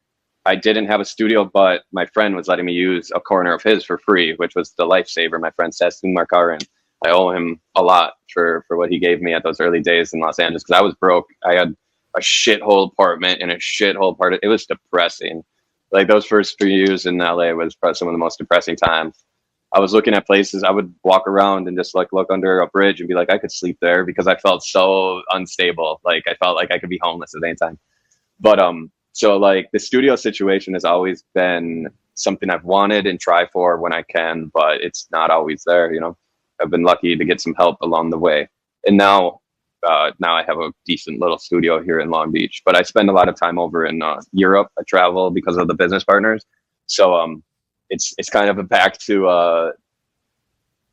I didn't have a studio, but my friend was letting me use a corner of his for free, which was the lifesaver. My friend Sassoon Markarin. I owe him a lot for what he gave me at those early days in Los Angeles, because I was broke. I had a shithole apartment in a shithole part. It was depressing. Like those first 3 years in LA was probably some of the most depressing times. I was looking at places. I would walk around and just like look under a bridge and be like, I could sleep there, because I felt so unstable. Like I felt like I could be homeless at any time. But so like the studio situation has always been something I've wanted and try for when I can, but it's not always there. I've been lucky to get some help along the way, and now I have a decent little studio here in Long Beach. But I spend a lot of time over in Europe. I travel because of the business partners, so it's kind of a back to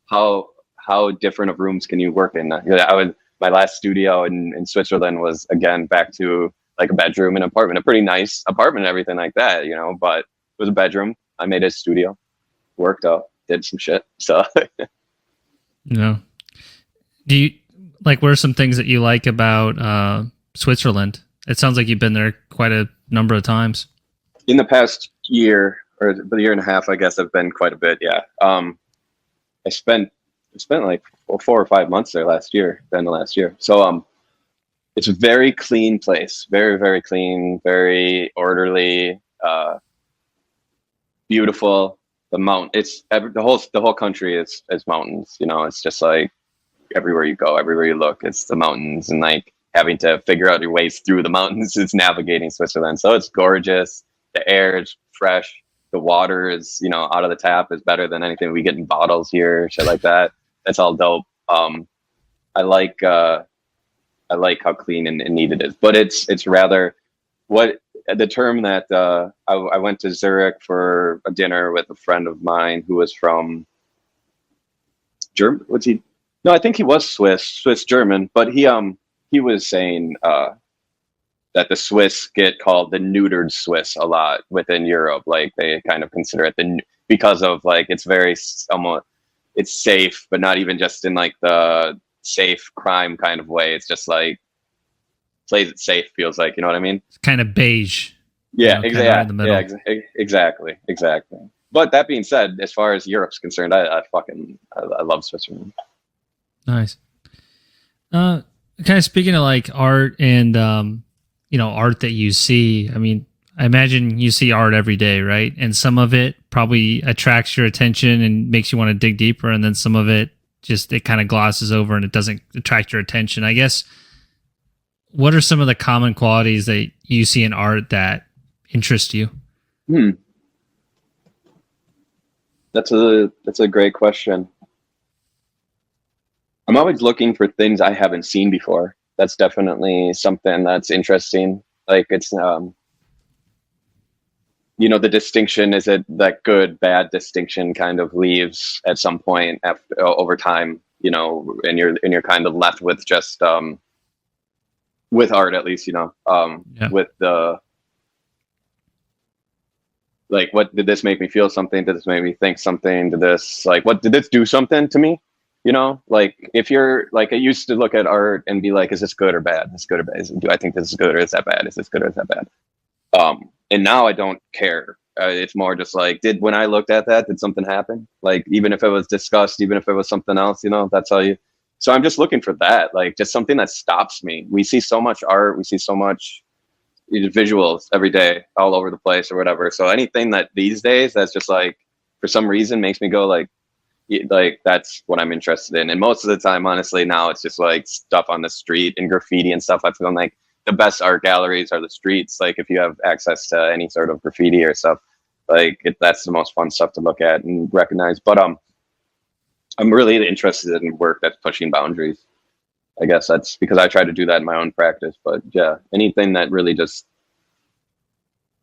how different of rooms can you work in. My last studio in Switzerland was again back to like a bedroom and apartment, a pretty nice apartment and everything like that, but it was a bedroom. I made a studio, worked out, did some shit. So No. Do you what are some things that you like about Switzerland? It sounds like you've been there quite a number of times. In the past year or the year and a half, I guess I've been quite a bit. Yeah. I spent like 4 or 5 months there last year. So it's a very clean place, very, very clean, very orderly, beautiful. The whole country is mountains. It's just like everywhere you go, everywhere you look, it's the mountains, and like having to figure out your ways through the mountains is navigating Switzerland. So it's gorgeous. The air is fresh. The water is, out of the tap is better than anything we get in bottles here, shit like that. That's all dope. I like how clean and neat it is, but it's rather what the term that I went to Zurich for a dinner with a friend of mine who was from German. Was he? No, I think he was Swiss German, but he was saying that the Swiss get called the neutered Swiss a lot within Europe. Like they kind of consider it because of like it's very somewhat, it's safe, but not even just in like the safe crime kind of way. It's just like plays it safe, feels like, you know what I mean? It's kind of beige. Yeah, exactly. Yeah, exactly. But that being said, as far as Europe's concerned, I love Switzerland. Nice. Kind of speaking of like art and art that you see. I mean, I imagine you see art every day, right? And some of it probably attracts your attention and makes you want to dig deeper, and then some of it it kind of glosses over and it doesn't attract your attention. I guess, what are some of the common qualities that you see in art that interest you? That's a great question. I'm always looking for things I haven't seen before. That's definitely something that's interesting. Like it's, the distinction, is it that good, bad distinction kind of leaves at some point over time, and you're kind of left with just, with art at least, with the, like, what did this make me feel something? Did this make me think something? Did this do something to me? You know, like if you're like, I used to look at art and be like, is this good or bad? Is this good or bad? Do I think this is good or is that bad? Is this good or is that bad? And now I don't care. It's more just like, when I looked at that, did something happen? Like, even if it was disgust, even if it was something else, you know, that's how you. So I'm just looking for that, like just something that stops me. We see so much art, we see so much visuals every day, all over the place or whatever. So anything that these days that's just like, for some reason, makes me go like that's what I'm interested in. And most of the time, honestly, now it's just like stuff on the street and graffiti and stuff. I feel like the best art galleries are the streets. Like if you have access to any sort of graffiti or stuff, like that's the most fun stuff to look at and recognize. But I'm really interested in work that's pushing boundaries. I guess that's because I try to do that in my own practice. But yeah, anything that really just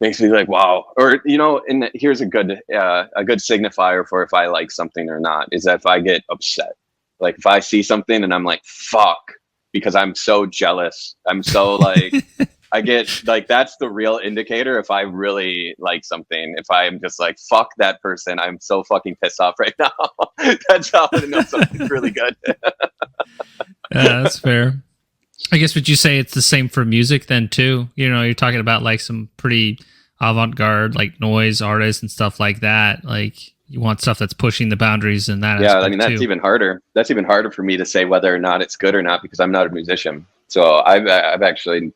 makes me like, wow. Or, you know, and here's a good signifier for if I like something or not, is that if I get upset, like if I see something and I'm like, fuck, because I'm so jealous. I'm so like, I get like, that's the real indicator if I really like something. If I'm just like, fuck that person, I'm so fucking pissed off right now. That's how I know something's really good. Yeah, that's fair. I guess would you say it's the same for music then too? You know, you're talking about like some pretty avant-garde like noise artists and stuff like that. Like you want stuff that's pushing the boundaries in that. Yeah, I mean that's even harder. That's even harder for me to say whether or not it's good or not because I'm not a musician. So I've actually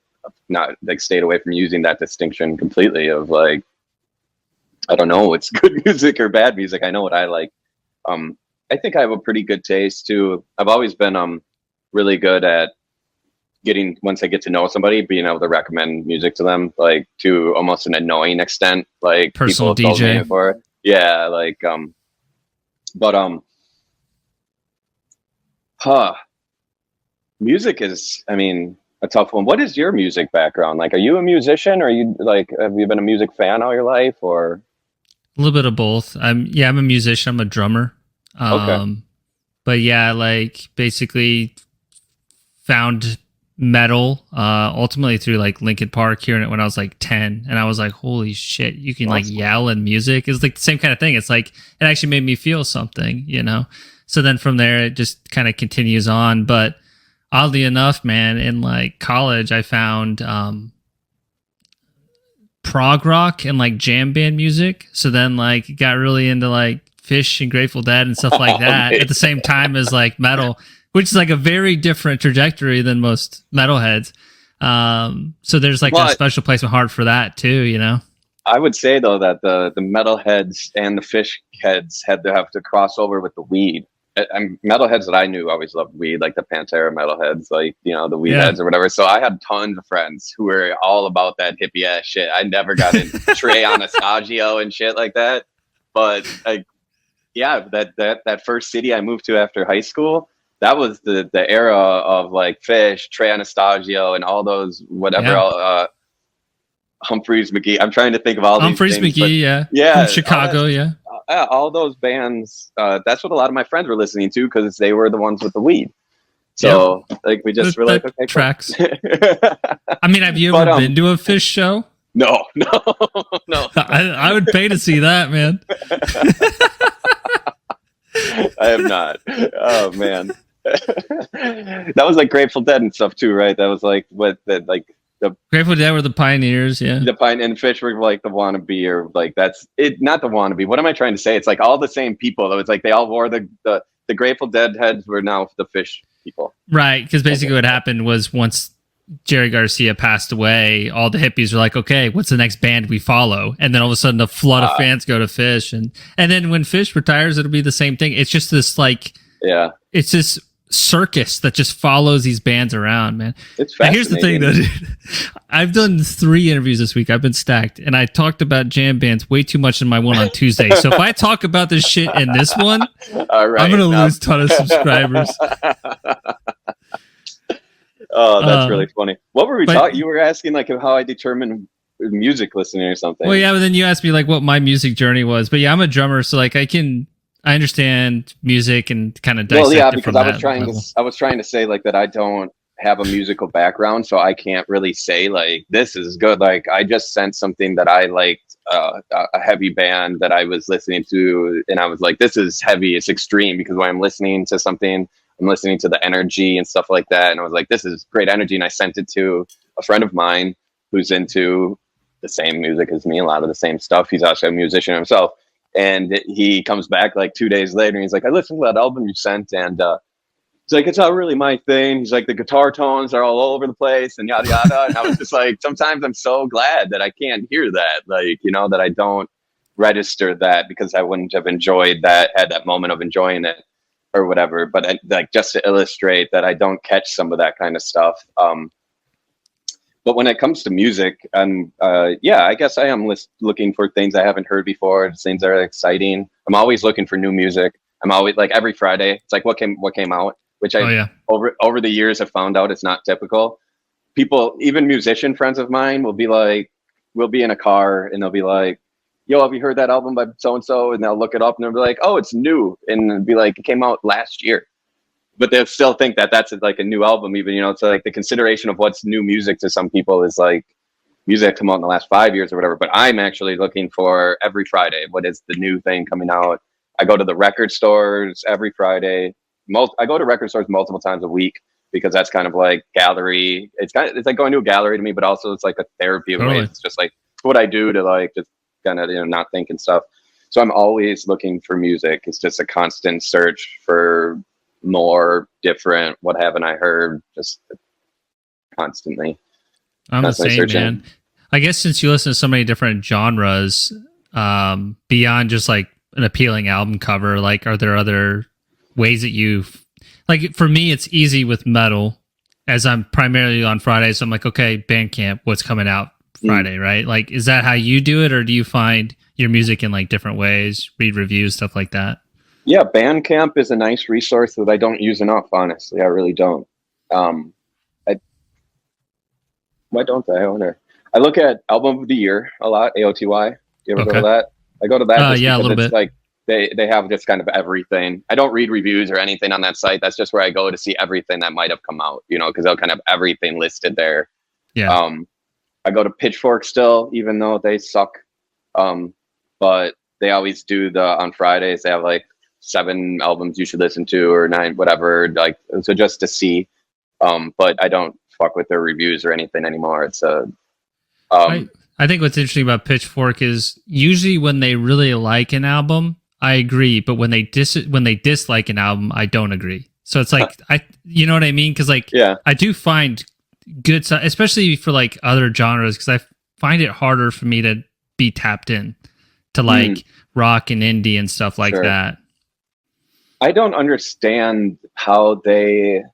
not like stayed away from using that distinction completely of like, I don't know what's good music or bad music. I know what I like. I think I have a pretty good taste too. I've always been really good at once I get to know somebody, being able to recommend music to them, like to almost an annoying extent, like personal people have told DJ me before. Yeah, like music is, I mean, a tough one. What is your music background? Like, are you a musician, or are you like, have you been a music fan all your life, or a little bit of both? I'm a musician. I'm a drummer. Okay. But yeah, like basically found metal ultimately through like Linkin Park, hearing it when I was like 10, and I was like, holy shit, you can like yell in music. It's like the same kind of thing. It's like it actually made me feel something, you know. So then from there it just kind of continues on. But oddly enough, man, in like college I found prog rock and like jam band music. So then like got really into like Fish and Grateful Dead and stuff like that at the same time as like metal, which is like a very different trajectory than most metalheads. So there's like a special place in my heart for that too, you know? I would say though that the metalheads and the Fish heads had to have to cross over with the weed. Metalheads that I knew always loved weed, like the Pantera metalheads, like, you know, the weed heads or whatever. So I had tons of friends who were all about that hippie ass shit. I never got into Trey Anastasio and shit like that. But like, yeah, that first city I moved to after high school, that was the era of like Fish, Trey Anastasio, and all those whatever. Humphreys McGee. I'm trying to think of all Humphreys these things, McGee, yeah, from Chicago, all those bands. That's what a lot of my friends were listening to because they were the ones with the weed. So like we just were like, okay, tracks. I mean, have you ever been to a Fish show? No. I would pay to see that, man. I have not. Oh man, that was like Grateful Dead and stuff too, right? That was like what the Grateful Dead were the pioneers, yeah. The Pine and Fish were like the wannabe, or like that's it. Not the wannabe. What am I trying to say? It's like all the same people. It was like they all wore the Grateful Dead heads were now the Fish people, right? Because basically what happened was once Jerry Garcia passed away, all the hippies were like, okay, what's the next band we follow? And then all of a sudden a flood of fans go to Fish, and then when Fish retires, it'll be the same thing. It's just this like, it's this circus that just follows these bands around, man. It's fascinating. And here's the thing though, dude. I've done 3 interviews this week. I've been stacked, and I talked about jam bands way too much in my one on Tuesday. So if I talk about this shit in this one, I'm gonna lose a ton of subscribers. Oh, that's really funny. What were we talking? You were asking like how I determine music listening or something. Well, yeah, but then you asked me like what my music journey was. But yeah, I'm a drummer, so like I understand music and kind of dissect it because from I was trying to say like that I don't have a musical background, so I can't really say like this is good. Like I just sent something that I liked a heavy band that I was listening to, and I was like, this is heavy, it's extreme, because when I'm listening to something, I'm listening to the energy and stuff like that, and I was like, this is great energy, and I sent it to a friend of mine who's into the same music as me, a lot of the same stuff. He's also a musician himself, and he comes back like 2 days later, and he's like, I listened to that album you sent, and he's like, it's not really my thing. He's like, the guitar tones are all over the place and yada yada. And I was just like, sometimes I'm so glad that I can't hear that, like, you know, that I don't register that, because I wouldn't have enjoyed that, had that moment of enjoying it or whatever. But like, just to illustrate that I don't catch some of that kind of stuff. But when it comes to music, and yeah, I guess I am looking for things I haven't heard before, things that are exciting. I'm always looking for new music. I'm always like, every Friday, it's like, what came out, which I over the years have found out it's not typical. People, even musician friends of mine, will be like, we'll be in a car and they'll be like, yo, have you heard that album by so and so? And they'll look it up and they'll be like, oh, it's new, and be like, it came out last year. But they'll still think that that's like a new album, even, you know. It's like the consideration of what's new music to some people is like music come out in the last 5 years or whatever. But I'm actually looking for every Friday, what is the new thing coming out? I go to the record stores every Friday. I go to record stores multiple times a week, because that's kind of like gallery. It's like going to a gallery to me, but also it's like a therapy of ways. It's just like, it's what I do to like just kind of, you know, not think and stuff. So I'm always looking for music. It's just a constant search for more different, what haven't I heard, just constantly. I'm the same, searching. Man. I guess since you listen to so many different genres, beyond just like an appealing album cover, like, are there other ways that you like? For me, it's easy with metal, as I'm primarily on Fridays. So I'm like, okay, Bandcamp, what's coming out Friday, right? Like, is that how you do it, or do you find your music in like different ways, read reviews, stuff like that? Yeah, Bandcamp is a nice resource that I don't use enough, honestly. I really don't. Why don't I wonder? I look at Album of the Year a lot, AOTY. You ever go to that? I go to that yeah, a little bit. Like they have just kind of everything. I don't read reviews or anything on that site. That's just where I go to see everything that might have come out, you know, because they'll kind of have everything listed there. Yeah. I go to Pitchfork still, even though they suck. But they always do on Fridays, they have like 7 albums you should listen to, or 9, whatever, like, so just to see. But I don't fuck with their reviews or anything anymore. It's I think what's interesting about Pitchfork is usually when they really like an album, I agree, but when they dislike an album, I don't agree. So it's like, you know what I mean? Because like, yeah, I do find good stuff, especially for like other genres, because I find it harder for me to be tapped in to like rock and indie and stuff like that. I don't understand how they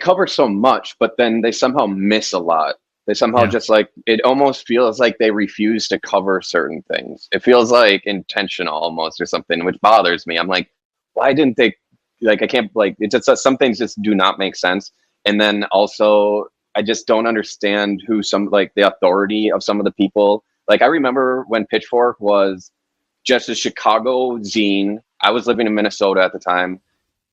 cover so much, but then they somehow miss a lot. They somehow just like, it almost feels like they refuse to cover certain things. It feels like intentional almost, or something, which bothers me. I'm like, why didn't they, like, I can't, like, it just, some things just do not make sense. And then also, I just don't understand who like the authority of some of the people. Like, I remember when Pitchfork was just a Chicago zine. I was living in Minnesota at the time,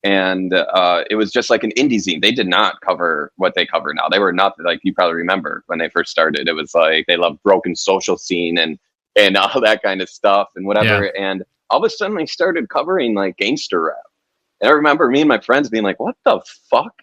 and it was just like an indie zine. They did not cover what they cover now. They were not, like, you probably remember when they first started. It was like they loved broken social scene and all that kind of stuff and whatever. Yeah. And all of a sudden they started covering like gangster rap. And I remember me and my friends being like, what the fuck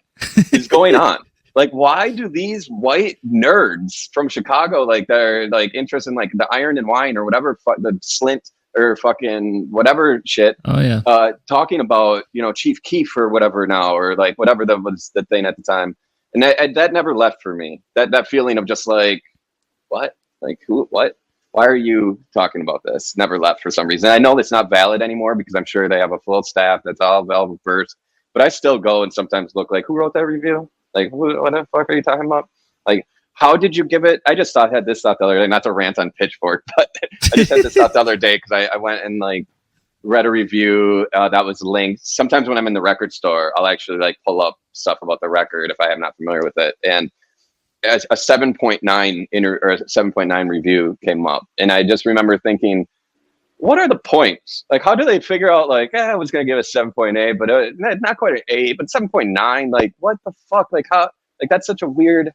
is going on? Like, why do these white nerds from Chicago, like, they're like interested in like the Iron and Wine or whatever, the Slint or fucking whatever shit. Oh yeah. Talking about, you know, Chief Keef or whatever now, or like whatever that was the thing at the time. And that never left for me. That feeling of just like, what? Like, who, what? Why are you talking about this? Never left for some reason. I know it's not valid anymore, because I'm sure they have a full staff that's all well versed, but I still go and sometimes look like, who wrote that review? Like, what the fuck are you talking about? Like, how did you give it? I just had this thought the other day, not to rant on Pitchfork, but I just had this thought the other day, because I went and like read a review that was linked. Sometimes when I'm in the record store, I'll actually like pull up stuff about the record if I am not familiar with it. And a 7.9 or a 7.9 review came up. And I just remember thinking, what are the points? Like, how do they figure out, like, I was going to give a 7.8, but not quite an 8, but 7.9? Like, what the fuck? Like, how? Like, that's such a weird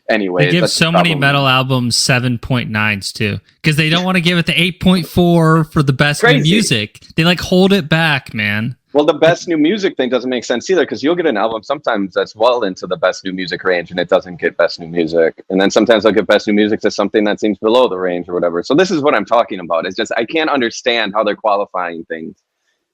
Anyways, They give that's so the many problem. metal albums 7.9s too, because they don't want to give it the 8.4 for the best new Crazy. music. They like hold it back, man. Well, the best new music thing doesn't make sense either, because you'll get an album sometimes that's well into the best new music range and it doesn't get best new music. And then sometimes they'll get best new music to something that seems below the range or whatever. So this is what I'm talking about. It's just I can't understand how they're qualifying things.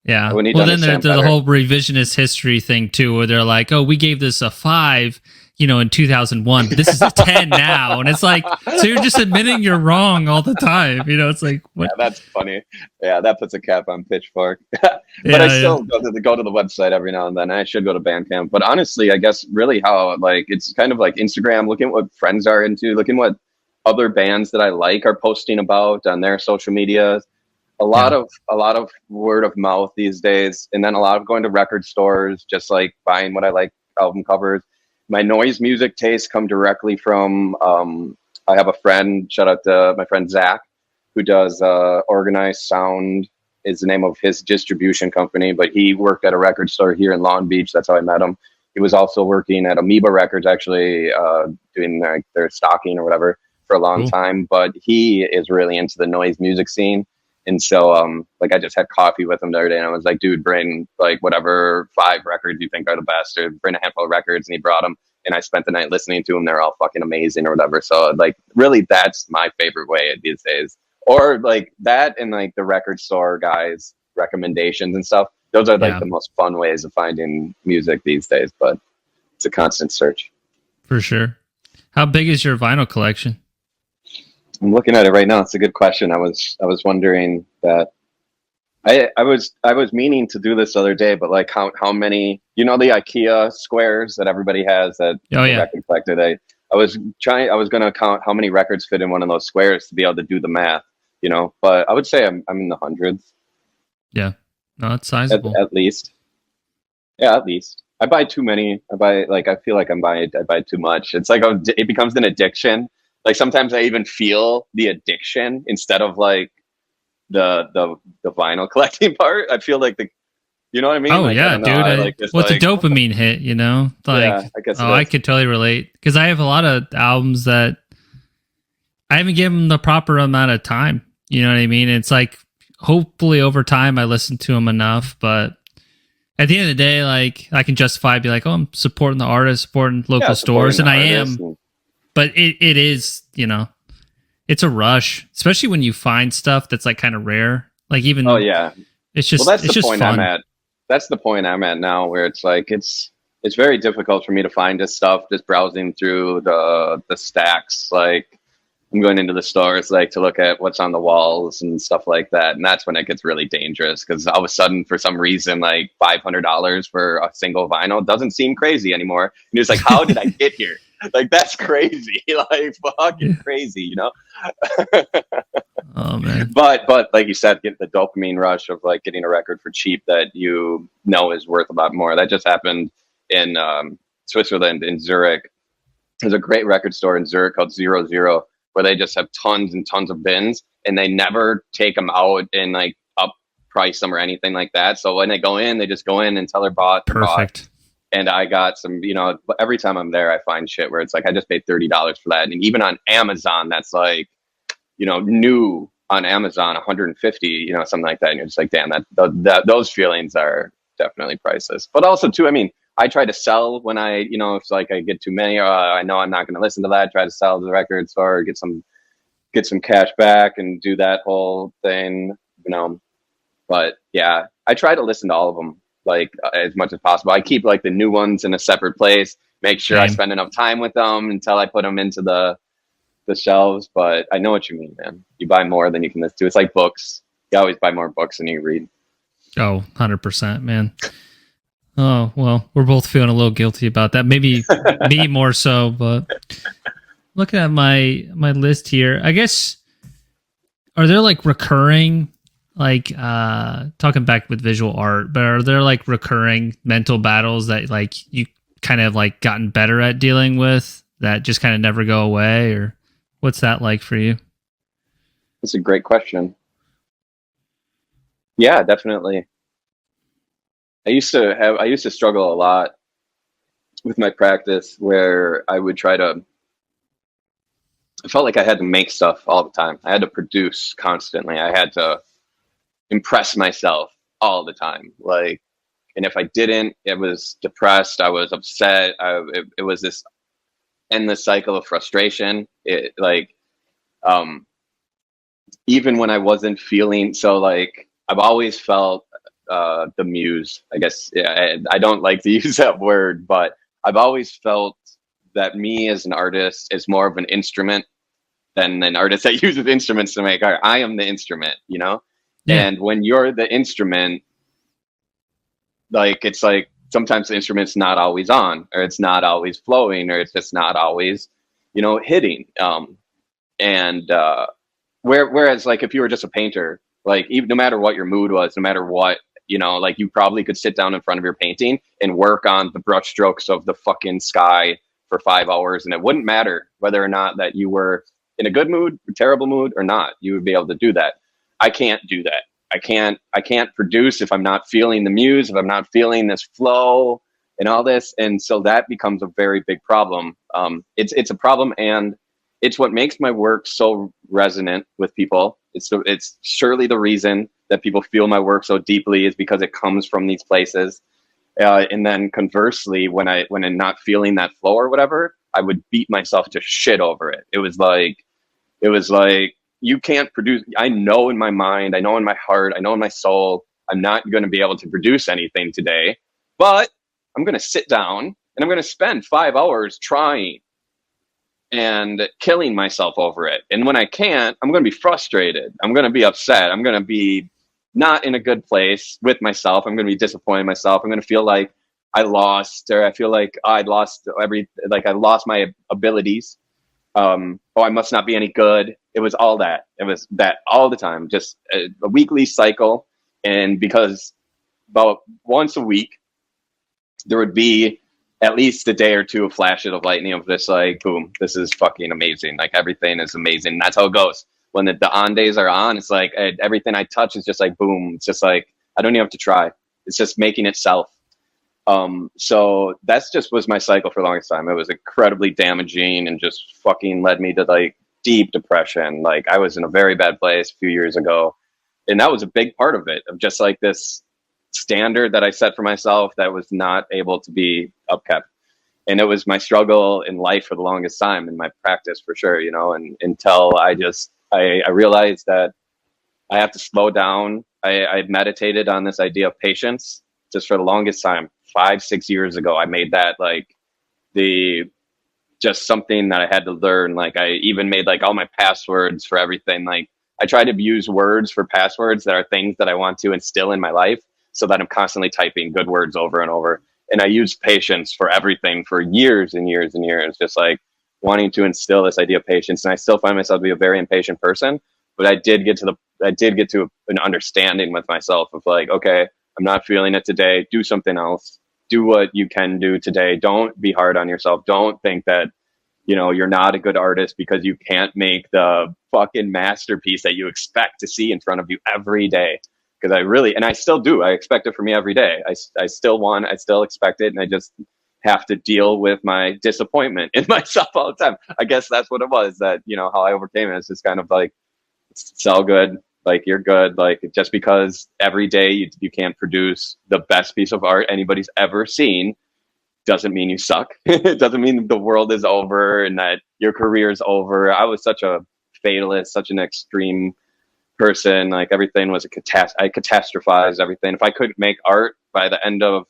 Yeah. We need Well, to then there's understand the better. whole revisionist history thing too, where they're like, "Oh, we gave this a 5, in 2001, but this is a 10 now," and it's like, so you're just admitting you're wrong all the time. It's like, what? Yeah, that's funny. Yeah, that puts a cap on Pitchfork. But Yeah, I still go to the website every now and then. I should go to Bandcamp. But honestly, I guess really how like it's kind of like Instagram, looking at what friends are into, looking what other bands that I like are posting about on their social media. A lot of word of mouth these days, and then a lot of going to record stores, just like buying what I like, album covers. My noise music tastes come directly from I have a friend, shout out to my friend Zach, who does Organized Sound is the name of his distribution company, but he worked at a record store here in Long Beach. That's how I met him. He was also working at Amoeba Records, actually doing their stocking or whatever for a long time, but he is really into the noise music scene. And so, like, I just had coffee with him the other day, and I was like, dude, bring, like, whatever 5 records you think are the best, or bring a handful of records, and he brought them, and I spent the night listening to them. They're all fucking amazing or whatever. So, like, really, that's my favorite way these days. Or, like, that and, like, the record store guys' recommendations and stuff. Those are, like, the most fun ways of finding music these days, but it's a constant search. For sure. How big is your vinyl collection? I'm looking at it right now. It's a good question. I was wondering that. I was meaning to do this the other day, but like how many, the IKEA squares that everybody has that record collector. I was going to count how many records fit in one of those squares to be able to do the math, But I would say I'm in the hundreds. Yeah, no, that's sizable. At least. Yeah, at least. I buy too many. I feel like I buy too much. It's like it becomes an addiction. Like sometimes I even feel the addiction instead of like the vinyl collecting part. I feel like you know what I mean? Oh like, yeah, dude. It's a dopamine hit, Like, yeah, I guess I could totally relate because I have a lot of albums that I haven't given them the proper amount of time. You know what I mean? It's like hopefully over time I listen to them enough, but at the end of the day, like I can justify be like, oh, I'm supporting the artist, supporting local stores, and I am. But it is, it's a rush, especially when you find stuff that's like kind of rare. Like even it's just that's it's the just point fun. I'm at. That's the point I'm at now, where it's like it's very difficult for me to find this stuff. Just browsing through the stacks, like I'm going into the stores like to look at what's on the walls and stuff like that, and that's when it gets really dangerous because all of a sudden, for some reason, like $500 for a single vinyl doesn't seem crazy anymore. And you're just like, how did I get here? Like that's crazy, like fucking crazy, Oh man! But like you said, get the dopamine rush of like getting a record for cheap that is worth a lot more. That just happened in Switzerland, in Zurich. There's a great record store in Zurich called 00, where they just have tons and tons of bins, and they never take them out and like up price them or anything like that. So when they go in, they just go in until they're bought. Perfect. And I got some, every time I'm there, I find shit where it's like, I just paid $30 for that. And even on Amazon, that's like, new on Amazon, 150, something like that. And you're just like, damn, that those feelings are definitely priceless. But also too, I mean, I try to sell when I, it's like I get too many, I know I'm not going to listen to that. I try to sell to the record store, get some cash back and do that whole thing, But yeah, I try to listen to all of them. Like as much as possible. I keep like the new ones in a separate place, make sure I spend enough time with them until I put them into the shelves. But I know what you mean, man. You buy more than you can listen to. It's like books. You always buy more books than you read. Oh, 100%, man. Oh, well, we're both feeling a little guilty about that. Maybe me more so, but looking at my list here, I guess, are there like recurring, like talking back with visual art, but are there like recurring mental battles that like you kind of like gotten better at dealing with that just kind of never go away, or what's that like for you? That's a great question. Yeah, definitely. I used to struggle a lot with my practice where I would try to I felt like I had to make stuff all the time. I had to produce constantly. I had to impress myself all the time. Like, and if I didn't, it was depressed. I was upset. It was this endless cycle of frustration. It like, um, even when I wasn't feeling so, like, I've always felt the muse. I guess, yeah, I don't like to use that word, but I've always felt that me as an artist is more of an instrument than an artist that uses instruments to make art. I am the instrument, you know? Yeah. And when you're the instrument, like, it's like sometimes the instrument's not always on, or it's not always flowing, or it's just not always, hitting. And whereas, like, if you were just a painter, like, even no matter what your mood was, no matter what, like, you probably could sit down in front of your painting and work on the brush strokes of the fucking sky for 5 hours, and it wouldn't matter whether or not that you were in a good mood, a terrible mood, or not. You would be able to do that. I can't do that. I can't produce if I'm not feeling the muse, if I'm not feeling this flow and all this. And so that becomes a very big problem. It's a problem, and it's what makes my work so resonant with people. It's surely the reason that people feel my work so deeply, is because it comes from these places. And then conversely, when I'm not feeling that flow or whatever, I would beat myself to shit over it. It was like, you can't produce. I know in my mind, I know in my heart, I know in my soul, I'm not going to be able to produce anything today, but I'm going to sit down and I'm going to spend 5 hours trying and killing myself over it. And when I can't, I'm going to be frustrated. I'm going to be upset. I'm going to be not in a good place with myself. I'm going to be disappointed in myself. I'm going to feel like I lost, or I feel like I lost I lost my abilities. I must not be any good. It was all that. It was that all the time, just a weekly cycle. And because about once a week, there would be at least a day or two of flashes of lightning of this, like, boom, this is fucking amazing. Like, everything is amazing. And that's how it goes. When the on days are on, it's like everything I touch is just like, boom. It's just like, I don't even have to try. It's just making itself. So that's just was my cycle for the longest time. It was incredibly damaging and just fucking led me to, like, deep depression. Like, I was in a very bad place a few years ago. And that was a big part of it, of just like this standard that I set for myself that was not able to be upkept. And it was my struggle in life for the longest time, in my practice for sure, and until I realized that I have to slow down. I meditated on this idea of patience just for the longest time. 5-6 years ago, I made that like just something that I had to learn. Like, I even made like all my passwords for everything. Like, I try to use words for passwords that are things that I want to instill in my life, so that I'm constantly typing good words over and over. And I used patience for everything for years and years and years, just like wanting to instill this idea of patience. And I still find myself to be a very impatient person, but I did get to an understanding with myself of like, okay, I'm not feeling it today. Do something else. Do what you can do today. Don't be hard on yourself. Don't think that, you're not a good artist because you can't make the fucking masterpiece that you expect to see in front of you every day. Because I still do. I expect it for me every day. I still expect it. And I just have to deal with my disappointment in myself all the time. I guess that's what it was, that, how I overcame it. It's just kind of like, it's all good. Like, you're good. Like, just because every day you can't produce the best piece of art anybody's ever seen doesn't mean you suck. It doesn't mean the world is over and that your career is over. I was such a fatalist, such an extreme person. Like, everything was a I catastrophized everything. If I couldn't make art by the end of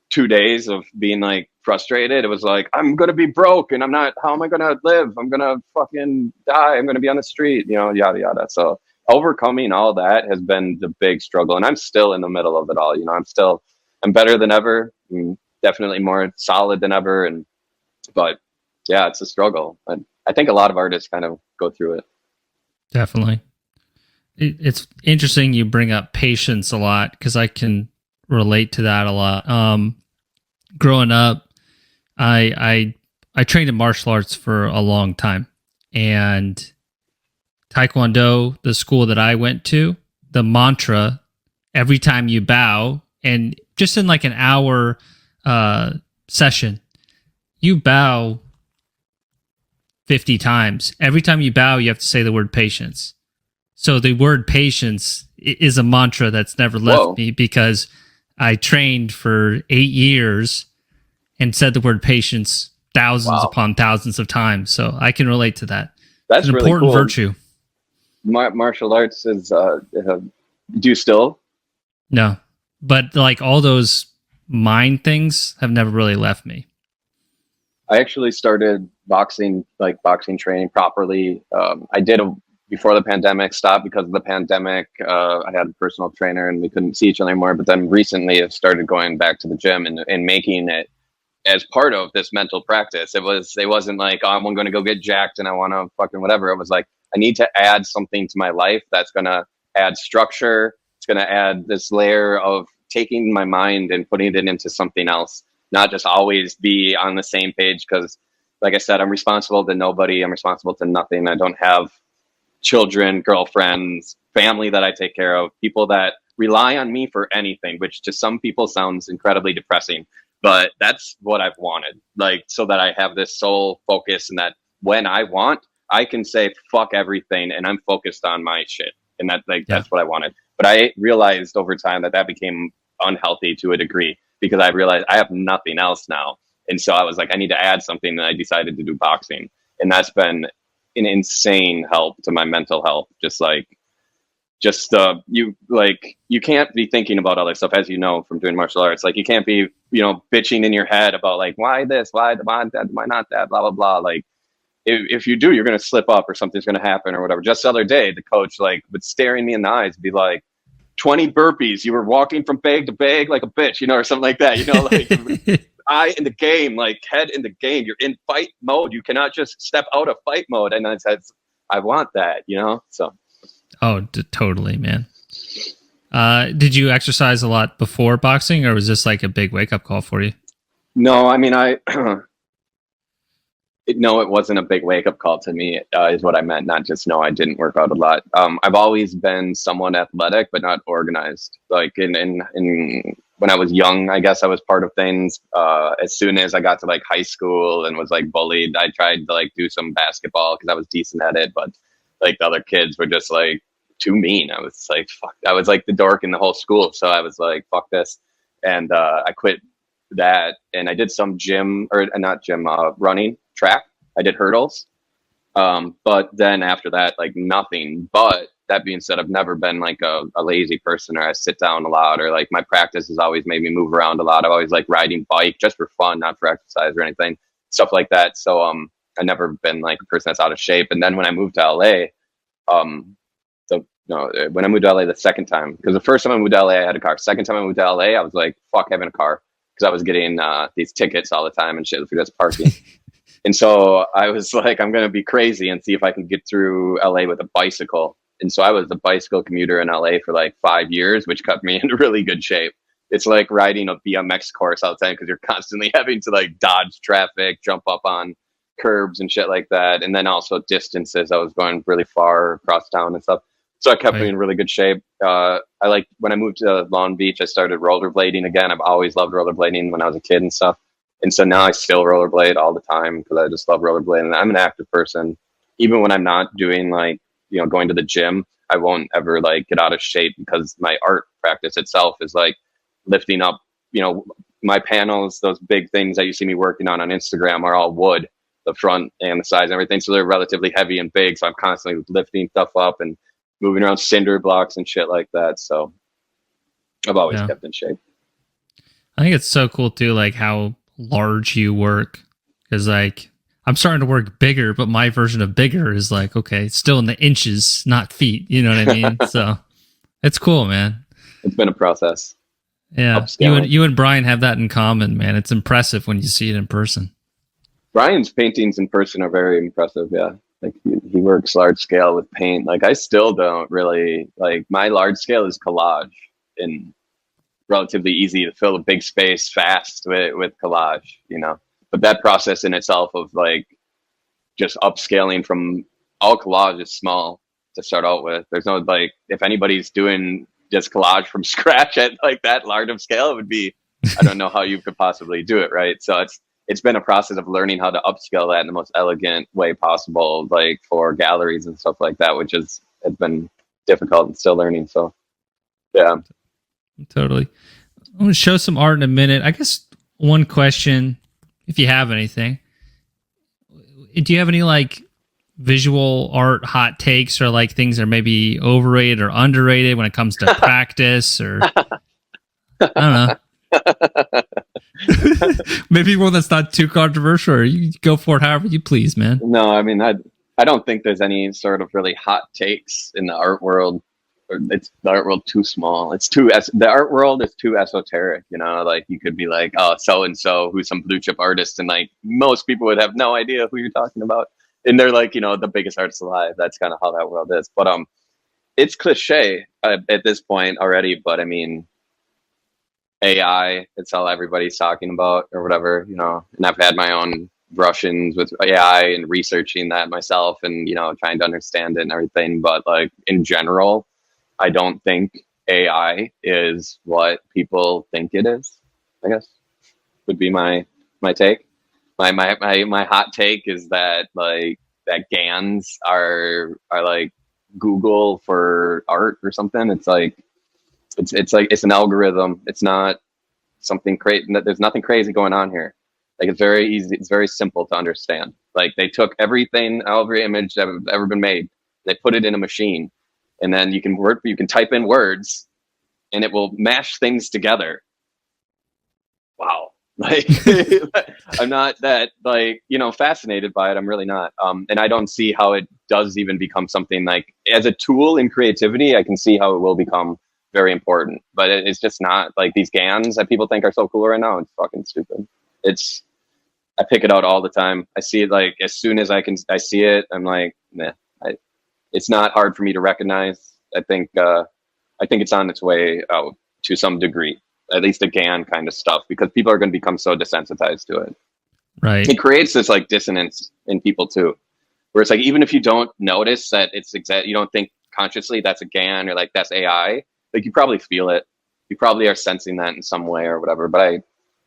2 days of being like frustrated, it was like, I'm gonna be broke and how am I gonna live? I'm gonna fucking die. I'm gonna be on the street, yada yada. So overcoming all that has been the big struggle, and I'm still in the middle of it all. I'm better than ever. I'm definitely more solid than ever, but yeah, it's a struggle. And I think a lot of artists kind of go through it. Definitely. It's interesting you bring up patience a lot, because I can relate to that a lot. Growing up, I trained in martial arts for a long time, and Taekwondo, the school that I went to, the mantra, every time you bow, and just in like an hour session, you bow 50 times. Every time you bow, you have to say the word patience. So the word patience is a mantra that's never left me because I trained for 8 years and said the word patience thousands upon thousands of times. So I can relate to that. That's it's an really important cool. virtue. Martial arts is, do you still? No, but like all those mind things have never really left me. I actually started boxing training properly. I did before the pandemic, stopped because of the pandemic. I had a personal trainer and we couldn't see each other anymore. But then recently I started going back to the gym and making it as part of this mental practice. It wasn't like, oh, I'm going to go get jacked and I want to fucking whatever. It was like, I need to add something to my life that's going to add structure. It's going to add this layer of taking my mind and putting it into something else, not just always be on the same page. Because like I said, I'm responsible to nobody. I'm responsible to nothing. I don't have children, girlfriends, family that I take care of, people that rely on me for anything, which to some people sounds incredibly depressing. But that's what I've wanted, like, so that I have this sole focus and that when I want, I can say, fuck everything. And I'm focused on my shit. And that's what I wanted. But I realized over time that became unhealthy to a degree because I realized I have nothing else now. And so I was like, I need to add something. And I decided to do boxing. And that's been an insane help to my mental health. You can't be thinking about other stuff, as you know, from doing martial arts. Like you can't be, bitching in your head about like, why this, why that, why not that, blah, blah, blah. Like if you do, you're going to slip up or something's going to happen or whatever. Just the other day, the coach like would staring me in the eyes, be like, 20 burpees. You were walking from bag to bag like a bitch, or something like that, like eye in the game, like head in the game. You're in fight mode. You cannot just step out of fight mode. And I said, I want that, so. Oh, totally, man. Did you exercise a lot before boxing or was this like a big wake up call for you? No, I mean, no, it wasn't a big wake up call to me, is what I meant. Not just, no, I didn't work out a lot. I've always been somewhat athletic, but not organized. Like in when I was young, I guess I was part of things. As soon as I got to like high school and was like bullied, I tried to like do some basketball because I was decent at it. But like the other kids were just like too mean. I was like, fuck. I was like the dork in the whole school. So I was like, fuck this. And I quit that. And I did some running, track. I did hurdles. But then after that, like nothing. But that being said, I've never been like a lazy person or I sit down a lot or like my practice has always made me move around a lot. I've always like riding bike just for fun, not for exercise or anything, stuff like that. So I've never been like a person that's out of shape. And then when I moved to LA, when I moved to LA the second time, because the first time I moved to LA, I had a car. Second time I moved to LA, I was like, fuck having a car because I was getting these tickets all the time and shit for just parking. And so I was like, I'm going to be crazy and see if I can get through LA with a bicycle. And so I was a bicycle commuter in LA for like 5 years, which kept me in really good shape. It's like riding a BMX course all the time because you're constantly having to like dodge traffic, jump up on curbs and shit like that. And then also distances. I was going really far across town and stuff. So it kept me in really good shape. I like when I moved to Long Beach, I started rollerblading again. I've always loved rollerblading when I was a kid and stuff. And so now I still rollerblade all the time because I just love rollerblading. And I'm an active person. Even when I'm not doing like, going to the gym, I won't ever like get out of shape because my art practice itself is like lifting up, my panels, those big things that you see me working on Instagram are all wood, the front and the sides and everything. So they're relatively heavy and big. So I'm constantly lifting stuff up and moving around cinder blocks and shit like that. So I've always kept in shape. I think it's so cool too, like how large you work. Because like I'm starting to work bigger, but my version of bigger is like, okay, it's still in the inches, not feet. You know what I mean? So it's cool, man. It's been a process. Yeah. You and Brian have that in common, man. It's impressive when you see it in person. Brian's paintings in person are very impressive. Yeah. Like he works large scale with paint. Like I still don't really like my large scale is collage and relatively easy to fill a big space fast with collage, but that process in itself of like just upscaling from all collage is small to start out with. There's no like, if anybody's doing just collage from scratch at like that large of scale, it would be, I don't know how you could possibly do it. Right. So it's been a process of learning how to upscale that in the most elegant way possible, like for galleries and stuff like that, which has been difficult and still learning. So yeah. Totally. I'm going to show some art in a minute. I guess one question, if you have anything, do you have any like visual art hot takes or like things that are maybe overrated or underrated when it comes to practice, or I don't know. Maybe one that's not too controversial, or you go for it however you please, man. No, I mean, I don't think there's any sort of really hot takes in the art world. It's the art world too small. The art world is too esoteric, you know, like you could be like, oh, so and so who's some blue chip artist, and like most people would have no idea who you're talking about, and they're like, you know, the biggest artists alive. That's kind of how that world is. But it's cliche at this point already. But I mean, AI, it's all everybody's talking about or whatever, you know. And I've had my own brush-ins with AI and researching that myself, and you know, trying to understand it and everything. But like in general, I don't think AI is what people think it is, I guess, would be my take. My hot take is that like that GANs are like Google for art or something. It's like it's an algorithm. It's not something crazy. There's nothing crazy going on here. Like it's very easy. It's very simple to understand. Like they took everything, every image that have ever been made, they put it in a machine. And then you can type in words and it will mash things together. Wow. Like I'm not that like, you know, fascinated by it. I'm really not. And I don't see how it does even become something like as a tool in creativity. I can see how it will become very important, but it's just not like these GANs that people think are so cool right now. It's fucking stupid. I pick it out all the time. I see it like as soon as I see it, I'm like, nah. It's not hard for me to recognize. I think it's on its way out to some degree, at least the GAN kind of stuff, because people are going to become so desensitized to it. Right. It creates this like dissonance in people too, where it's like even if you don't notice that it's you don't think consciously that's a GAN or like that's AI, like you probably feel it. You probably are sensing that in some way or whatever. But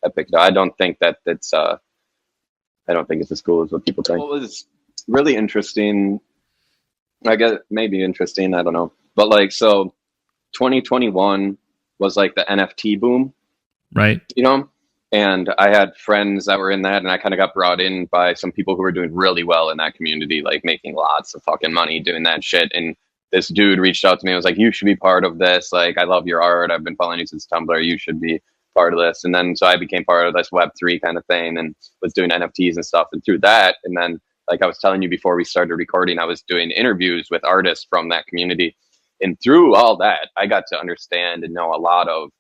I picked it. I don't think that it's I don't think it's as cool as what people think. What was really interesting, I guess maybe interesting, I don't know. But like, so 2021 was like the NFT boom. Right. You know? And I had friends that were in that, and I kind of got brought in by some people who were doing really well in that community, like making lots of fucking money doing that shit. And this dude reached out to me and was like, you should be part of this. Like, I love your art. I've been following you since Tumblr. You should be part of this. And then, so I became part of this Web3 kind of thing and was doing NFTs and stuff. And through that, and then, like I was telling you before we started recording, I was doing interviews with artists from that community. And through all that, I got to understand and know a lot of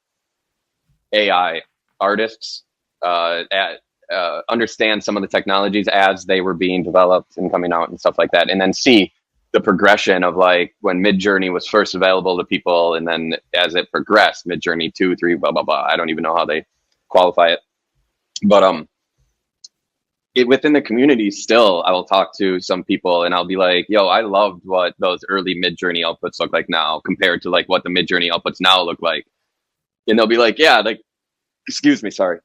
AI artists, understand some of the technologies as they were being developed and coming out and stuff like that. And then see the progression of like when Midjourney was first available to people. And then as it progressed, Midjourney 2, 3, blah, blah, blah. I don't even know how they qualify it. But, within the community still, I will talk to some people and I'll be like, yo, I loved what those early Midjourney outputs look like now compared to like what the Midjourney outputs now look like. And they'll be like, yeah, like, excuse me, sorry.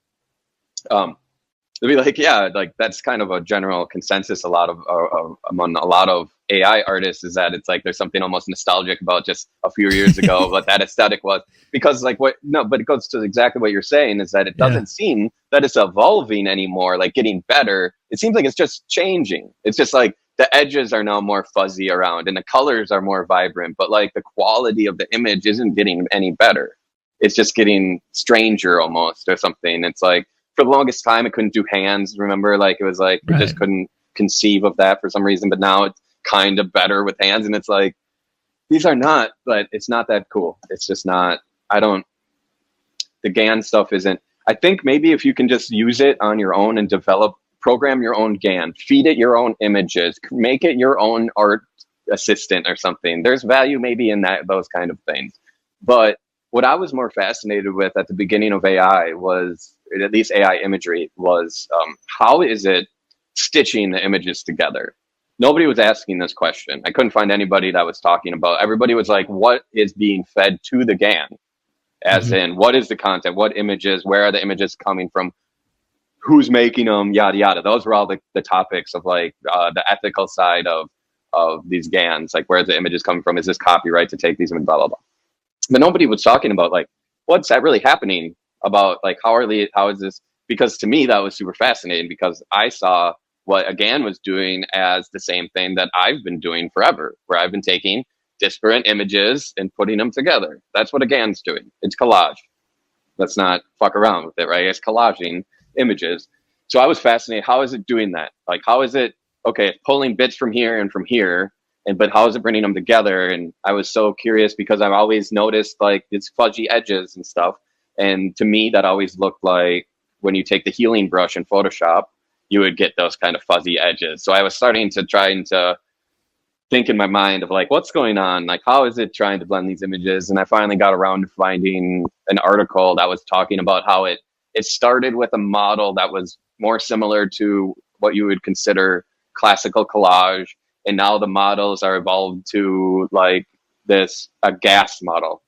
They'll be like, yeah, like that's kind of a general consensus among a lot of AI artists is that it's like there's something almost nostalgic about just a few years ago what that aesthetic was. Because like but it goes to exactly what you're saying is that it doesn't seem that it's evolving anymore, like getting better. It seems like it's just changing. It's just like the edges are now more fuzzy around and the colors are more vibrant, but like the quality of the image isn't getting any better. It's just getting stranger almost or something. It's like for the longest time it couldn't do hands, remember? Like it was like you just couldn't conceive of that for some reason, but now it's kind of better with hands, and it's like these are not, but it's not that cool. It's just not. The GAN stuff isn't. I think maybe if you can just use it on your own and program your own GAN, feed it your own images, make it your own art assistant or something. There's value maybe in those kind of things. But what I was more fascinated with at the beginning of AI was, at least AI imagery, was how is it stitching the images together? Nobody was asking this question. I couldn't find anybody that was talking about. Everybody was like, what is being fed to the GAN? As in, what is the content? What images? Where are the images coming from? who's making them, yada yada. Those were all the topics of like the ethical side of these GANs, like where the image is coming from. Is this copyright to take these and blah blah blah. But nobody was talking about like what's that really happening about, like how is this? Because to me that was super fascinating, because I saw what a GAN was doing as the same thing that I've been doing forever, where I've been taking disparate images and putting them together. That's what a GAN's doing. It's collage. Let's not fuck around with it, right? It's collaging images. So I was fascinated. How is it doing that? Like, how is it, okay, it's pulling bits from here and from here, but how is it bringing them together? And I was so curious because I've always noticed like it's fudgy edges and stuff. And to me, that always looked like when you take the healing brush in Photoshop, you would get those kind of fuzzy edges. So I was starting to think in my mind of like, what's going on? Like, how is it trying to blend these images? And I finally got around to finding an article that was talking about how it started with a model that was more similar to what you would consider classical collage. And now the models are evolved to like a gas model,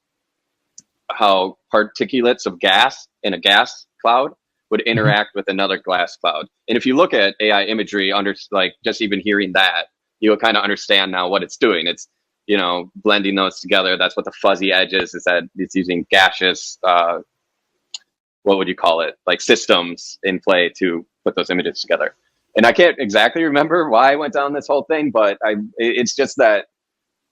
how particulates of gas in a gas cloud would interact with another glass cloud. And if you look at AI imagery under like just even hearing that, you'll kind of understand now what it's doing. It's, you know, blending those together. That's what the fuzzy edges is, that it's using gaseous, what would you call it? Like systems in play to put those images together. And I can't exactly remember why I went down this whole thing, but it's just that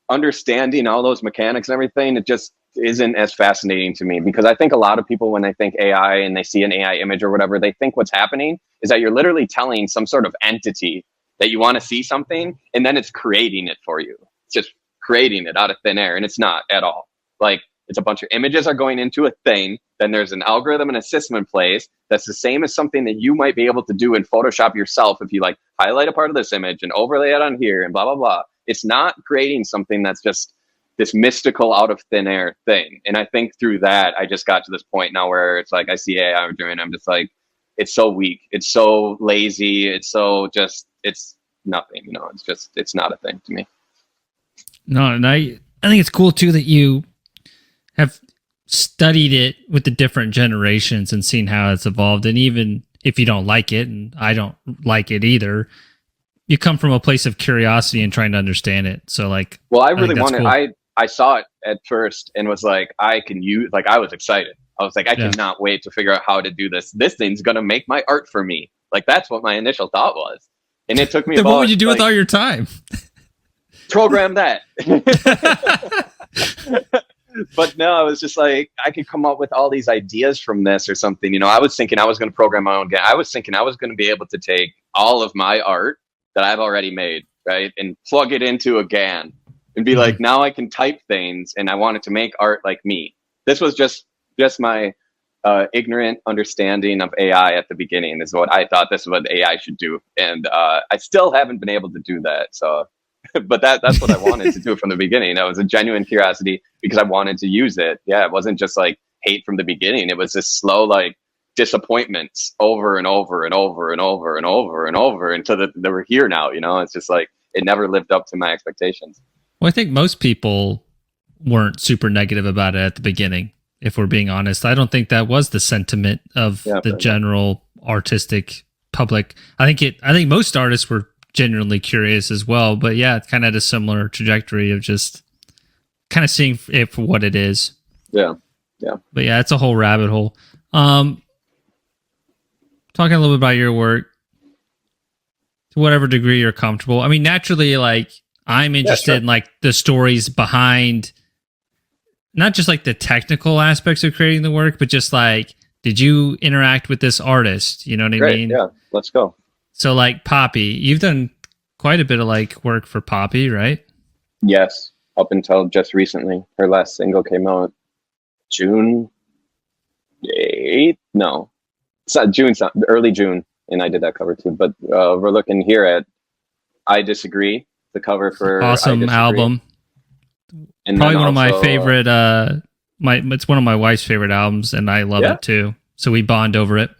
understanding all those mechanics and everything, it just isn't as fascinating to me, because I think a lot of people, when they think AI and they see an AI image or whatever, they think what's happening is that you're literally telling some sort of entity that you want to see something, and then it's creating it for you. It's just creating it out of thin air, and it's not at all. Like, it's a bunch of images are going into a thing, then there's an algorithm and a system in place that's the same as something that you might be able to do in Photoshop yourself if you like highlight a part of this image and overlay it on here and blah, blah, blah. It's not creating something that's just this mystical out of thin air thing. And I think through that, I just got to this point now where it's like, I see AI doing, I'm just like, it's so weak. It's so lazy. It's so just, it's nothing, you know, it's just, it's not a thing to me. No, and I think it's cool too that you have studied it with the different generations and seen how it's evolved. And even if you don't like it, and I don't like it either, you come from a place of curiosity and trying to understand it. So like, well, I really wanted, cool. I saw it at first and was like, I was excited. I was like, I cannot wait to figure out how to do this. This thing's going to make my art for me. Like, that's what my initial thought was. And it took me then what would you do with all your time? Program that. But no, I was just like, I could come up with all these ideas from this or something. You know, I was thinking I was going to program my own GAN. I was thinking I was going to be able to take all of my art that I've already made, right, and plug it into a GAN and be like, now I can type things, and I wanted to make art like me. This was just my ignorant understanding of AI at the beginning is what I thought this is what AI should do. And I still haven't been able to do that. So, but that's what I wanted to do from the beginning. That was a genuine curiosity because I wanted to use it. Yeah, it wasn't just like hate from the beginning. It was this slow, like, disappointments over and over and over and over and over and over until they were here now. You know, it's just like it never lived up to my expectations. Well, I think most people weren't super negative about it at the beginning. If we're being honest, I don't think that was the sentiment of the general artistic public. I think most artists were genuinely curious as well, but yeah, it kind of had a similar trajectory of just kind of seeing it for what it is. Yeah. But yeah, it's a whole rabbit hole. Talking a little bit about your work, to whatever degree you're comfortable. I mean, naturally, like, I'm interested in like the stories behind not just like the technical aspects of creating the work, but just like, did you interact with this artist? You know what I mean? Yeah, let's go. So like Poppy, you've done quite a bit of like work for Poppy, right? Yes, up until just recently. Her last single came out June 8th? No, it's not June, early June, and I did that cover too. But we're looking here at I Disagree, the cover for awesome album. And probably one of my favorite. It's one of my wife's favorite albums, and I love it too. So we bond over it.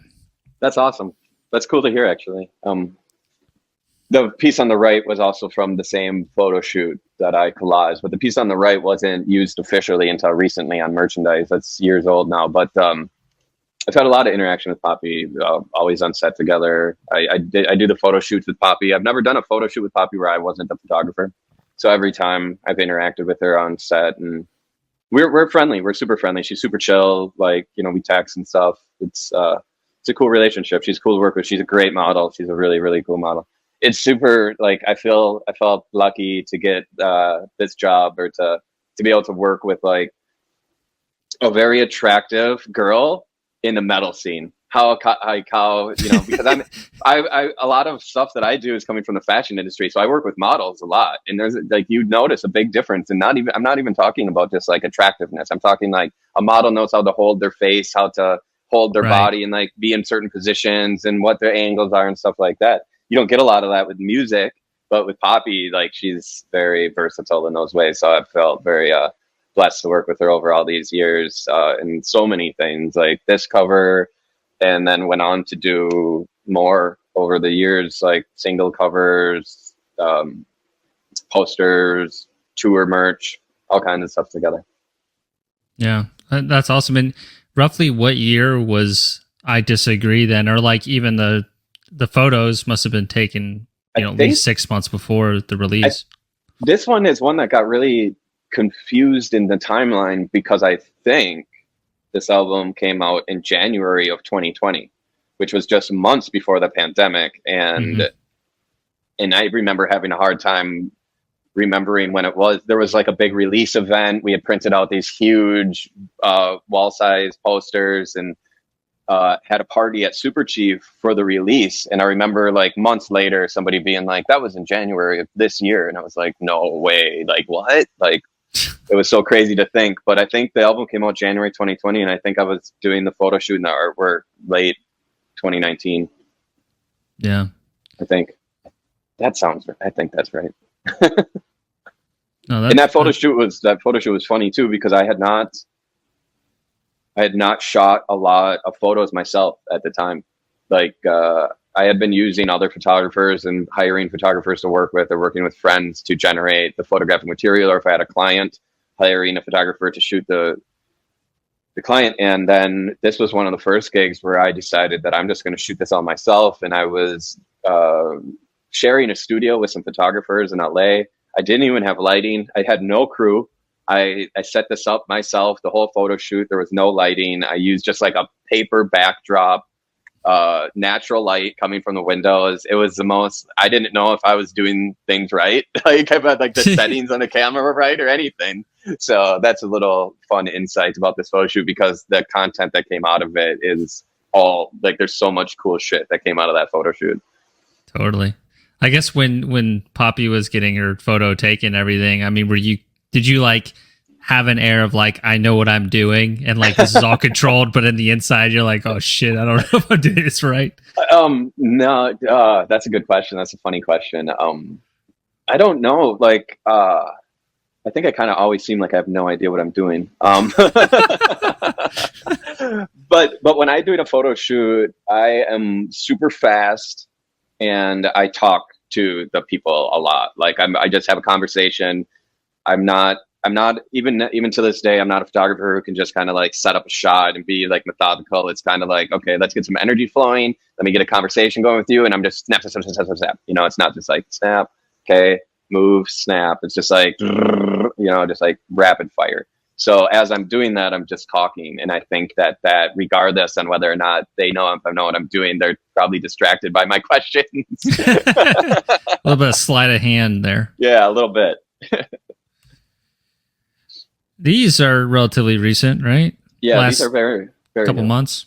That's awesome. That's cool to hear, actually. The piece on the right was also from the same photo shoot that I collaged, but the piece on the right wasn't used officially until recently on merchandise. That's years old now. But I've had a lot of interaction with Poppy, always on set together. I do the photo shoots with Poppy. I've never done a photo shoot with Poppy where I wasn't the photographer. So every time I've interacted with her on set, and we're friendly. We're super friendly. She's super chill. Like, you know, we text and stuff. It's a cool relationship. She's cool to work with. She's a great model. She's a really, really cool model. It's super, like, I felt lucky to get this job, or to be able to work with like a very attractive girl in the metal scene. How you know, because I a lot of stuff that I do is coming from the fashion industry, so I work with models a lot, and there's like, you notice a big difference. And I'm not even talking about just like attractiveness. I'm talking like a model knows how to hold their face, how to hold their body, and like be in certain positions, and what their angles are and stuff like that. You don't get a lot of that with music, but with Poppy, like, she's very versatile in those ways. So I felt very blessed to work with her over all these years, and so many things like this cover, and then went on to do more over the years, like single covers, posters, tour merch, all kinds of stuff together. Yeah, that's awesome. And roughly what year was I Disagree then? Or like, even the photos must have been taken, you know, at least 6 months before the release. This one is one that got really confused in the timeline, because I think this album came out in January of 2020, which was just months before the pandemic. And and I remember having a hard time remembering when it was. There was like a big release event. We had printed out these huge wall size posters, and had a party at Super Chief for the release. And I remember like months later somebody being like, that was in January of this year. And I was like, no way, like, what? Like, it was so crazy to think. But I think the album came out January 2020, and I think I was doing the photo shoot and the artwork late 2019. Yeah, I think I think that's right. No, and that photo shoot was funny too, because I had not shot a lot of photos myself at the time. Like, I had been using other photographers and hiring photographers to work with, or working with friends to generate the photographic material, or if I had a client, hiring a photographer to shoot the client. And then this was one of the first gigs where I decided that I'm just going to shoot this all myself. And I was sharing a studio with some photographers in LA. I didn't even have lighting. I had no crew. I set this up myself, the whole photo shoot. There was no lighting. I used just like a paper backdrop, natural light coming from the windows. It was the most, I didn't know if I was doing things right. Like, I've had like the settings on the camera right or anything. So that's a little fun insight about this photo shoot, because the content that came out of it is all like, there's so much cool shit that came out of that photo shoot. Totally. I guess when Poppy was getting her photo taken and everything, I mean, did you like have an air of like, I know what I'm doing, and like, this is all controlled, but in the inside you're like, oh shit, I don't know if I'm doing this right? No, that's a good question. That's a funny question. I don't know. Like, I think I kind of always seem like I have no idea what I'm doing. But when I do a photo shoot, I am super fast, and I talk to the people a lot. Like, I just have a conversation. I'm not even to this day, I'm not a photographer who can just kind of like set up a shot and be like methodical. It's kind of like, okay, let's get some energy flowing. Let me get a conversation going with you. And I'm just snap, snap, snap, snap, snap, snap. You know, it's not just like snap, okay, move, snap. It's just like, you know, just like rapid fire. So as I'm doing that, I'm just talking. And I think that regardless on whether or not they know if I know what I'm doing, they're probably distracted by my questions. A little bit of sleight of hand there. Yeah, a little bit. These are relatively recent, right? Yeah, these are very, very couple new. months.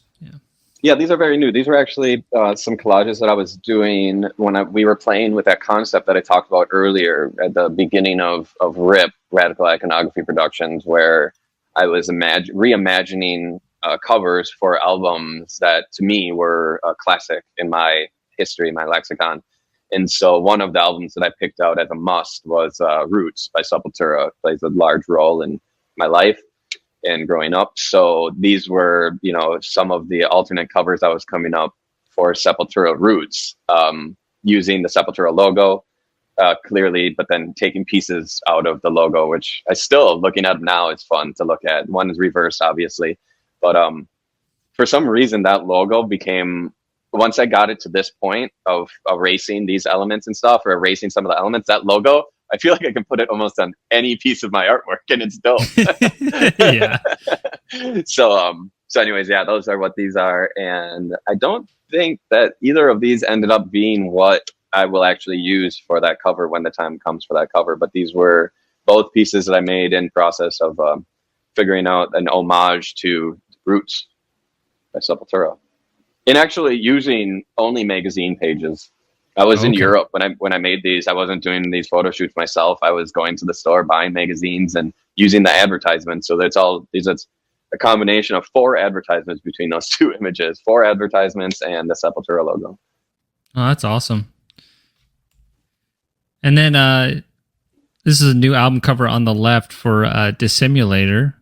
Yeah, these are very new. These were actually some collages that I was doing when we were playing with that concept that I talked about earlier at the beginning of RIP, Radical Iconography Productions, where I was reimagining covers for albums that to me were a classic in my history, my lexicon. And so one of the albums that I picked out as a must was Roots by Sepultura. It plays a large role in my life and growing up. So these were, you know, some of the alternate covers I was coming up for Sepultura Roots, using the Sepultura logo clearly, but then taking pieces out of the logo, which I still, looking at them now, is fun to look at. One is reversed, obviously, but for some reason that logo became, once I got it to this point of erasing these elements and stuff, or erasing some of the elements, that logo, I feel like I can put it almost on any piece of my artwork and it's dope. Yeah. So anyways, yeah, those are what these are. And I don't think that either of these ended up being what I will actually use for that cover when the time comes for that cover. But these were both pieces that I made in process of figuring out an homage to Roots by Sepultura. And actually using only magazine pages. I was in Europe when I made these. I wasn't doing these photo shoots myself. I was going to the store, buying magazines and using the advertisements. So that's all. It's a combination of 4 advertisements between those 2 images, 4 advertisements and the Sepultura logo. Oh, that's awesome. And then this is a new album cover on the left for Dissimulator,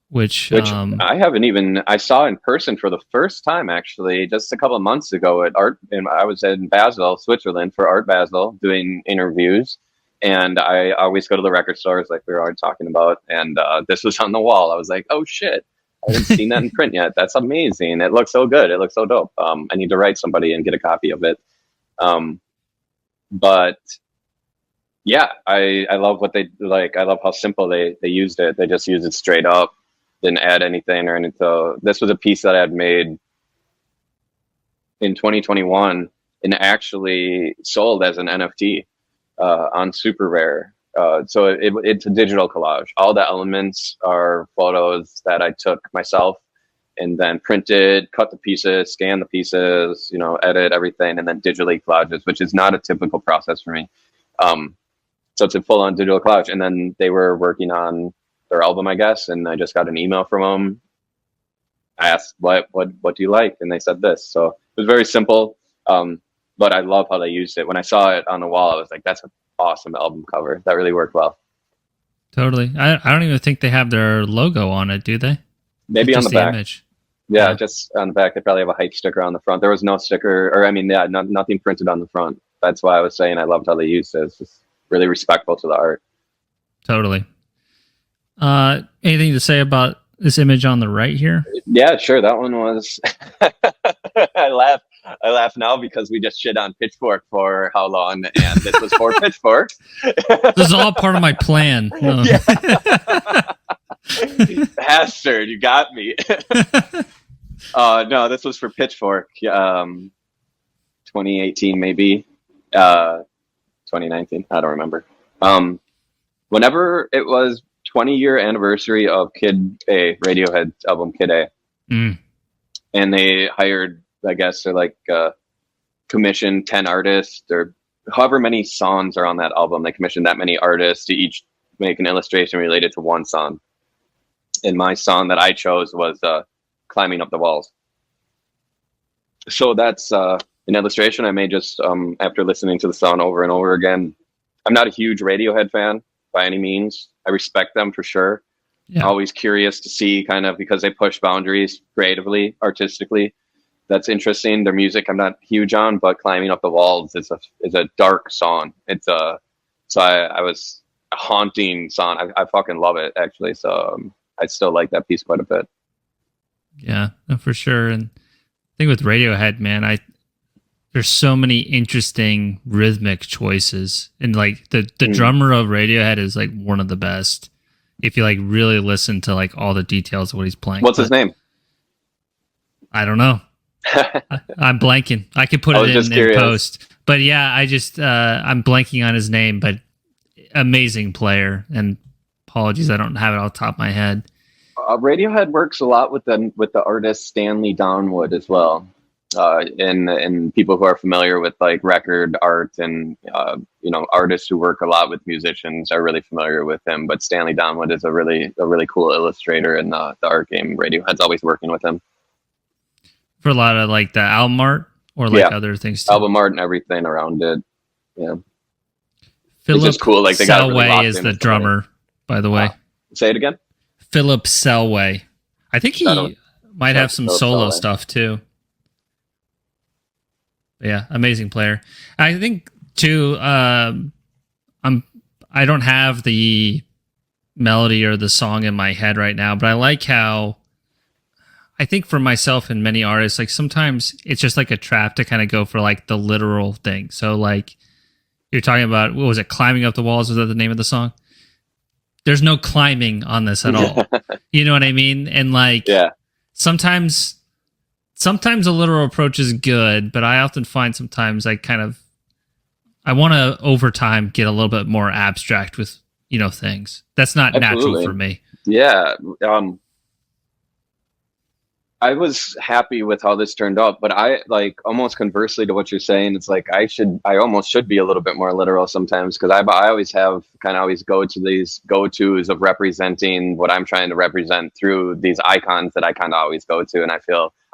which I haven't even, I saw in person for the first time actually just a couple of months ago at Art, and I was in Basel, Switzerland for Art Basel doing interviews, and I always go to the record stores like we were already talking about, and this was on the wall. I was like, oh shit, I haven't seen that in print yet. That's amazing. It looks so good. It looks so dope. I need to write somebody and get a copy of it. But yeah, I love what they like. I love how simple they used it. They just used it straight up, didn't add anything or anything. So this was a piece that I had made in 2021 and actually sold as an NFT on Super Rare. So it's a digital collage. All the elements are photos that I took myself and then printed, cut the pieces, scan the pieces, edit everything, and then digitally collages, which is not a typical process for me. So it's a full-on digital collage. And then they were working on their album, I guess, and I just got an email from them. I asked, what do you like? And they said this. So it was very simple, but I love how they used it. When I saw it on the wall, I was like, that's an awesome album cover. That really worked well. Totally. I don't even think they have their logo on it, do they? Maybe on the back. Image. Yeah, just on the back. They probably have a hype sticker on the front. There was no sticker, or nothing printed on the front. That's why I was saying I loved how they used it. It's just really respectful to the art. Totally. Anything to say about this image on the right here? Yeah, sure. That one was. I laugh now because we just shit on Pitchfork for how long, and this was for Pitchfork. This is all part of my plan. No. Bastard, you got me. No, this was for Pitchfork. 2018, maybe. 2019. I don't remember. Whenever it was 20-year anniversary of Kid A, Radiohead's album Kid A. And they hired, I guess, they're commissioned 10 artists, or however many songs are on that album. They commissioned that many artists to each make an illustration related to one song. And my song that I chose was Climbing Up the Walls. So that's an illustration I made just after listening to the song over and over again. I'm not a huge Radiohead fan by any means. I respect them for sure. Yeah. Always curious to see kind of, because they push boundaries creatively, artistically. That's interesting. Their music I'm not huge on, but Climbing Up the Walls is a dark song. It's I was a haunting song. I fucking love it actually. So I still like that piece quite a bit. Yeah, for sure. And I think with Radiohead, man, there's so many interesting rhythmic choices, and the drummer of Radiohead is one of the best. If you really listen to all the details of what he's playing. What's his name? I don't know. I'm blanking. I could put it in post, but yeah, I'm blanking on his name. But amazing player, and apologies, I don't have it off the top of my head. Radiohead works a lot with the artist Stanley Downwood as well. And people who are familiar with record art and artists who work a lot with musicians are really familiar with him. But Stanley Downwood is a really cool illustrator in the art game. Radiohead's always working with him for a lot of the album art or other things too. Album art and everything around it. Yeah, Philip it's just cool. They got really is the drummer, by the way. Say it again. Philip Selway. I think he might have some solo stuff too. Yeah, amazing player. I think too. I don't have the melody or the song in my head right now, but I like how I think for myself and many artists, like sometimes it's just like a trap to kind of go for like the literal thing. So like you're talking about, what was it? Climbing Up the Walls. Was that the name of the song? There's no climbing on this at all. You know what I mean? And like, Yeah. sometimes a literal approach is good, but I often find sometimes I want to over time get a little bit more abstract with, things. That's not Absolutely. natural for me. Yeah. I was happy with how this turned out, but I like almost conversely to what you're saying. It's like I almost should be a little bit more literal sometimes, because I always have kind of always go to these go-tos of representing what I'm trying to represent through these icons that I kind of always go to, and I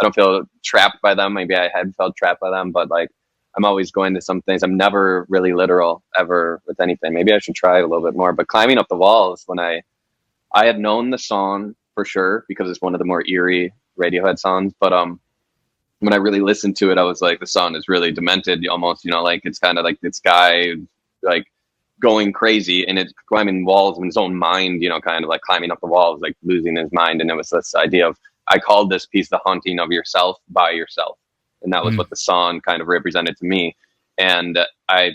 don't feel trapped by them. Maybe I had felt trapped by them, but like I'm always going to some things. I'm never really literal ever with anything. Maybe I should try a little bit more. But Climbing Up the Walls, when I had known the song for sure because it's one of the more eerie Radiohead songs, but when I really listened to it, I was like, the song is really demented, almost, like it's kind of like this guy like going crazy, and it's climbing walls in his own mind, kind of like climbing up the walls, like losing his mind. And it was this idea of, I called this piece The Haunting of Yourself by Yourself, and that was what the song kind of represented to me. And I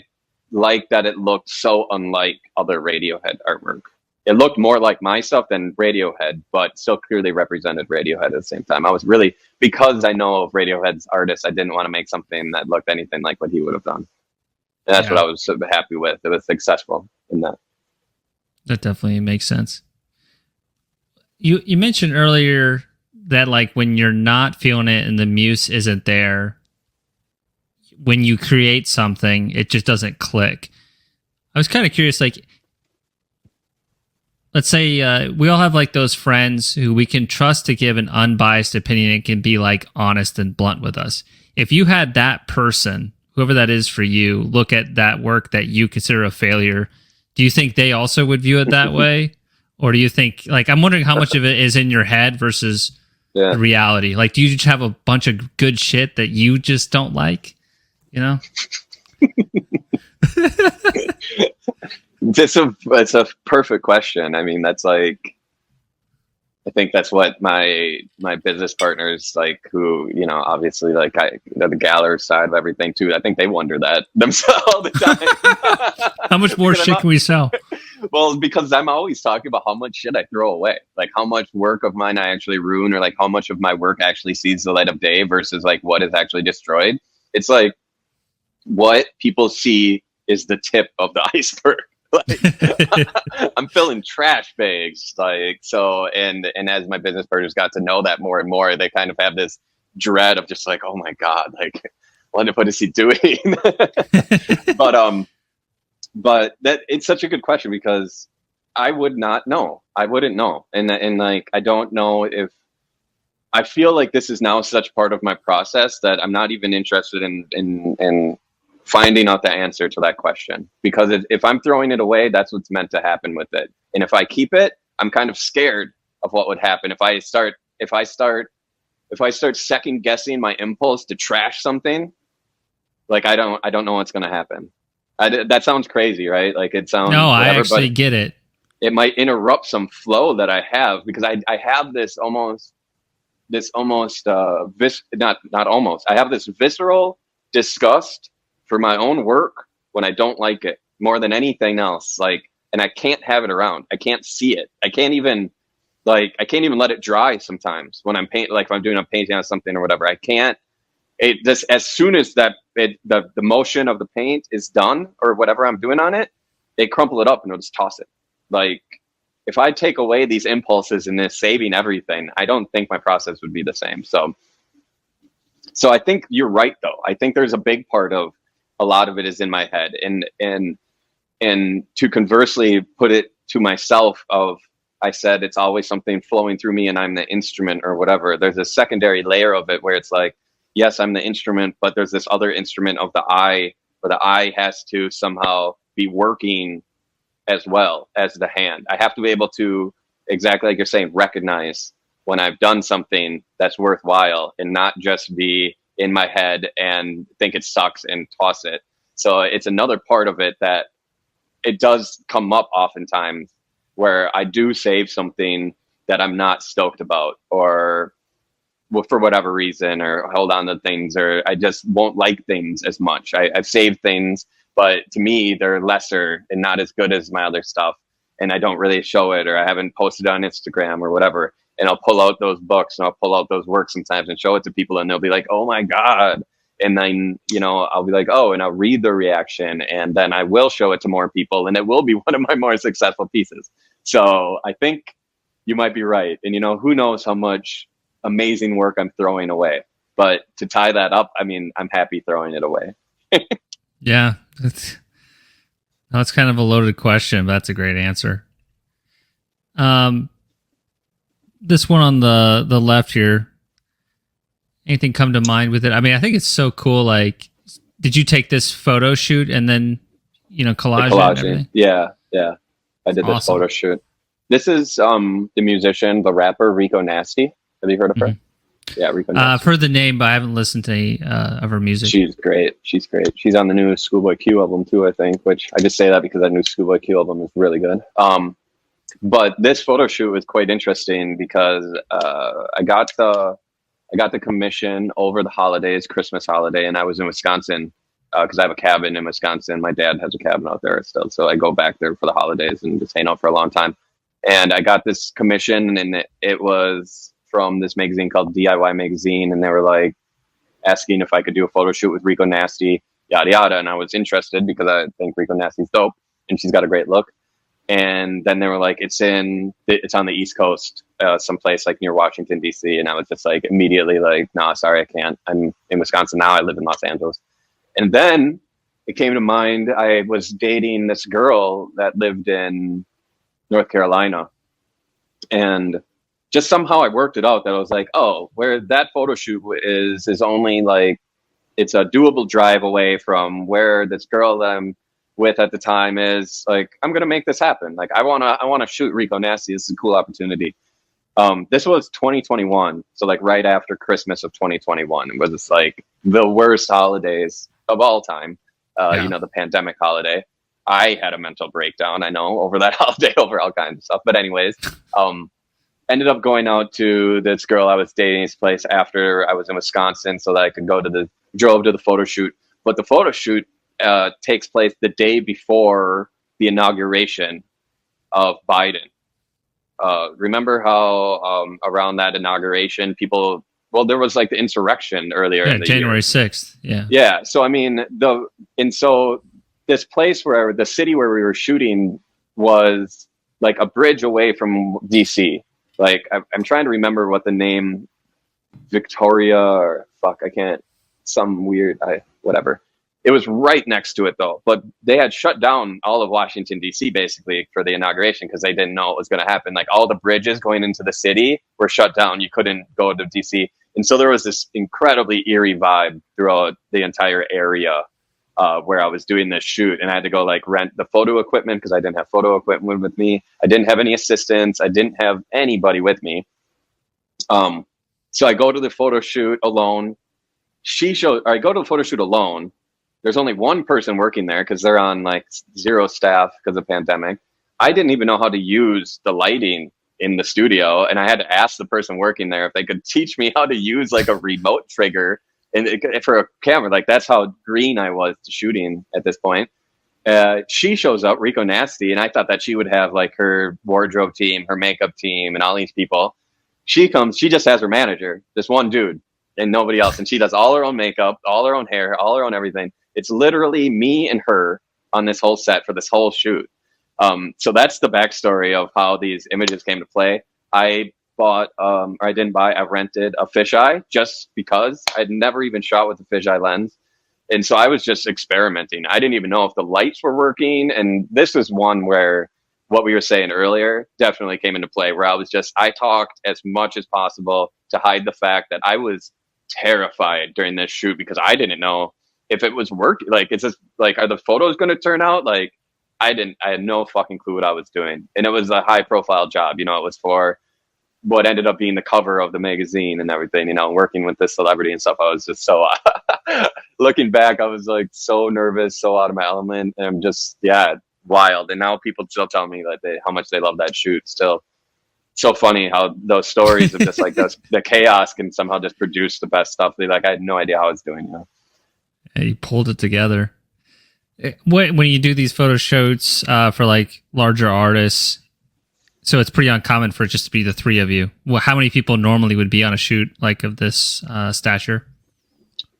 liked that it looked so unlike other Radiohead artwork. It looked more like my stuff than Radiohead, but still clearly represented Radiohead at the same time. I was really, because I know of Radiohead's artists, I didn't want to make something that looked anything like what he would have done. And that's what I was so happy with. It was successful in that. That definitely makes sense. You mentioned earlier that like when you're not feeling it and the muse isn't there, when you create something, it just doesn't click. I was kind of curious, like, let's say we all have like those friends who we can trust to give an unbiased opinion and can be like honest and blunt with us. If you had that person, whoever that is for you, look at that work that you consider a failure, do you think they also would view it that way? Or do you think, like, I'm wondering how much of it is in your head versus the reality? Like, do you just have a bunch of good shit that you just don't like? It's a perfect question. I mean, that's like, I think that's what my business partners, like, who, obviously, like, the Galler side of everything too. I think they wonder that themselves all the time. How much more shit can we sell? Well, because I'm always talking about how much shit I throw away, like how much work of mine I actually ruin, or like how much of my work actually sees the light of day versus like what is actually destroyed. It's like what people see is the tip of the iceberg. Like, I'm filling trash bags, like, so, and as my business partners got to know that more and more, they kind of have this dread of just like, oh my god, like, what is he doing? but that, it's such a good question, because I wouldn't know, and like, I don't know if, I feel like this is now such part of my process that I'm not even interested in finding out the answer to that question, because if I'm throwing it away, that's what's meant to happen with it. And if I keep it, I'm kind of scared of what would happen if I start second guessing my impulse to trash something. Like, I don't know what's going to happen. That sounds crazy, right? Like, it sounds, no, whatever, I actually get it. It might interrupt some flow that I have, because I have this almost I have this visceral disgust for my own work when I don't like it more than anything else. Like, and I can't have it around. I can't see it. I can't even let it dry sometimes when I'm painting, like if I'm doing a painting on something or whatever. I can't, it just, as soon as the motion of the paint is done or whatever I'm doing on it, they crumple it up and I'll just toss it. Like, if I take away these impulses and this saving everything, I don't think my process would be the same. So I think you're right, though. I think there's a big part of, a lot of it is in my head, and to conversely put it to myself of, I said it's always something flowing through me and I'm the instrument or whatever. There's a secondary layer of it where it's like, yes, I'm the instrument, but there's this other instrument of the eye, where the eye has to somehow be working as well as the hand. I have to be able to, exactly like you're saying, recognize when I've done something that's worthwhile and not just be in my head and think it sucks and toss it. So it's another part of it that it does come up oftentimes, where I do save something that I'm not stoked about, or for whatever reason, or hold on to things, or I just won't like things as much. I've saved things, but to me, they're lesser and not as good as my other stuff. And I don't really show it, or I haven't posted on Instagram or whatever. And I'll pull out those books and I'll pull out those works sometimes and show it to people, and they'll be like, oh my God. And then, I'll be like, oh, and I'll read the reaction, and then I will show it to more people, and it will be one of my more successful pieces. So I think you might be right. And, who knows how much amazing work I'm throwing away. But to tie that up, I mean, I'm happy throwing it away. Yeah. That's kind of a loaded question, but that's a great answer. This one on the left here, anything come to mind with it? I mean, I think it's so cool. Like, did you take this photo shoot and then, collage it and everything? Yeah. I did this photo shoot. This is the musician, the rapper Rico Nasty. Have you heard of her? Mm-hmm. Yeah, Rico Nasty. I've heard the name, but I haven't listened to any of her music. She's great. She's on the new Schoolboy Q album too, I think, which I just say that because that new Schoolboy Q album is really good. But this photo shoot was quite interesting because I got the commission over the holidays, Christmas holiday, and I was in Wisconsin because I have a cabin in Wisconsin. My dad has a cabin out there still, so I go back there for the holidays and just hang out for a long time. And I got this commission, and it was from this magazine called DIY Magazine, and they were like asking if I could do a photo shoot with Rico Nasty, yada yada. And I was interested because I think Rico Nasty's dope, and she's got a great look. And then they were like, it's on the East Coast, someplace like near Washington, D.C. And I was just like immediately like, nah, sorry, I can't. I'm in Wisconsin now. I live in Los Angeles. And then it came to mind, I was dating this girl that lived in North Carolina. And just somehow I worked it out that I was like, oh, where that photo shoot is only like, it's a doable drive away from where this girl that I'm with at the time is. Like, I'm going to make this happen. Like, I want to shoot Rico Nasty. This is a cool opportunity. This was 2021. So like right after Christmas of 2021, it was just like the worst holidays of all time. The pandemic holiday. I had a mental breakdown, I know, over that holiday, over all kinds of stuff. But anyways, ended up going out to this girl I was dating's place after I was in Wisconsin so that I could drove to the photo shoot. But the photo shoot takes place the day before the inauguration of Biden. Remember how around that inauguration, there was like the insurrection earlier in the January year. 6th. Yeah. Yeah. So, I mean, so this place the city where we were shooting was like a bridge away from DC. Like, I'm trying to remember what the name, Victoria, or I can't, some weird, whatever. It was right next to it though, but they had shut down all of Washington DC basically for the inauguration because they didn't know it was going to happen. Like, all the bridges going into the city were shut down. You couldn't go to DC. And so there was this incredibly eerie vibe throughout the entire area where I was doing this shoot, and I had to go like rent the photo equipment because I didn't have photo equipment with me. I didn't have any assistants. I didn't have anybody with me. So I go to the photo shoot alone. I go to the photo shoot alone. There's only one person working there because they're on like zero staff because of pandemic. I didn't even know how to use the lighting in the studio, and I had to ask the person working there if they could teach me how to use like a remote trigger for a camera. Like, that's how green I was to shooting at this point. She shows up, Rico Nasty, and I thought that she would have like her wardrobe team, her makeup team, and all these people. She comes, she just has her manager, this one dude, and nobody else. And she does all her own makeup, all her own hair, all her own everything. It's literally me and her on this whole set for this whole shoot. So that's the backstory of how these images came to play. I rented a fisheye just because I'd never even shot with a fisheye lens. And so I was just experimenting. I didn't even know if the lights were working. And this was one where what we were saying earlier definitely came into play, where I talked as much as possible to hide the fact that I was terrified during this shoot because I didn't know if it was working. Like, it's just like, are the photos going to turn out? Like, I had no fucking clue what I was doing. And it was a high profile job. It was for what ended up being the cover of the magazine and everything, working with this celebrity and stuff. I was just so, looking back, I was like so nervous, so out of my element, and just, wild. And now people still tell me that how much they love that shoot still. so funny how those stories of just like the chaos can somehow just produce the best stuff. They like, I had no idea how I was doing. You know? And you pulled it together. When you do these photo shoots for like larger artists, so it's pretty uncommon for it just to be the three of you. Well, how many people normally would be on a shoot like of this stature?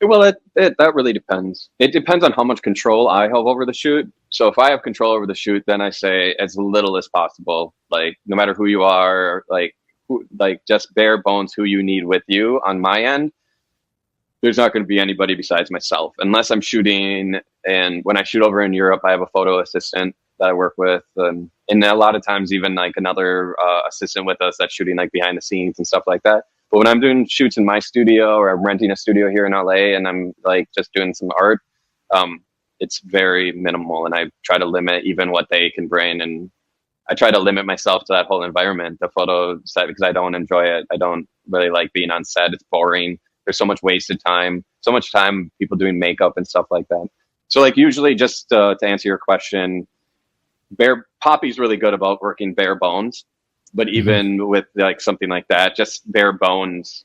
Well, that really depends. It depends on how much control I have over the shoot. So if I have control over the shoot, then I say as little as possible. Like no matter who you are, like just bare bones who you need with you on my end. There's not going to be anybody besides myself unless I'm shooting. And when I shoot over in Europe, I have a photo assistant that I work with, and a lot of times even like another assistant with us that's shooting like behind the scenes and stuff like that. But when I'm doing shoots in my studio or I'm renting a studio here in LA and I'm like just doing some art, it's very minimal, and I try to limit even what they can bring, and I try to limit myself to that whole environment, the photo set, because I don't enjoy it. I don't really like being on set. It's boring. There's so much wasted time, so much time people doing makeup and stuff like that. So like usually, just to answer your question, Poppy's really good about working bare bones, but even with like something like that, just bare bones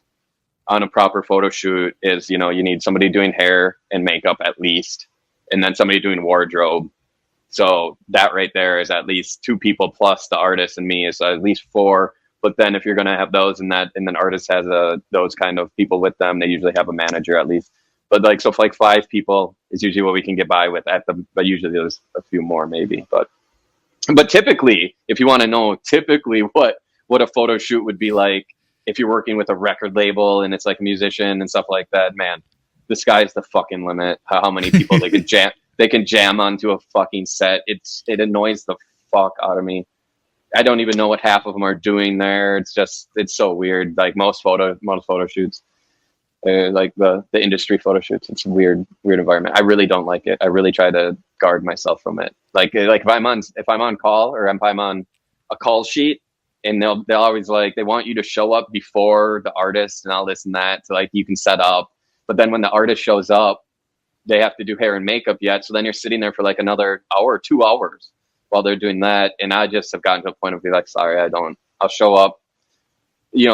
on a proper photo shoot is, you need somebody doing hair and makeup at least, and then somebody doing wardrobe. So that right there is at least 2 people plus the artist and me is at least 4. But then if you're going to have those and then artist has those kind of people with them, they usually have a manager at least. But like, so for like 5 people is usually what we can get by with but usually there's a few more maybe. But typically, if you want to know typically what a photo shoot would be like, if you're working with a record label and it's like a musician and stuff like that, man, the sky's the fucking limit. How many people they can jam onto a fucking set. It annoys the fuck out of me. I don't even know what half of them are doing there. It's so weird. Like most photo shoots, like the industry photo shoots, it's a weird environment. I really don't like it. I really try to guard myself from it. Like if I'm on call or if I'm on a call sheet, and they'll always like, they want you to show up before the artist and all this and that, so like you can set up. But then when the artist shows up, they have to do hair and makeup yet. So then you're sitting there for like another hour, 2 hours while they're doing that. And I just have gotten to a point of being like, sorry, I'll show up,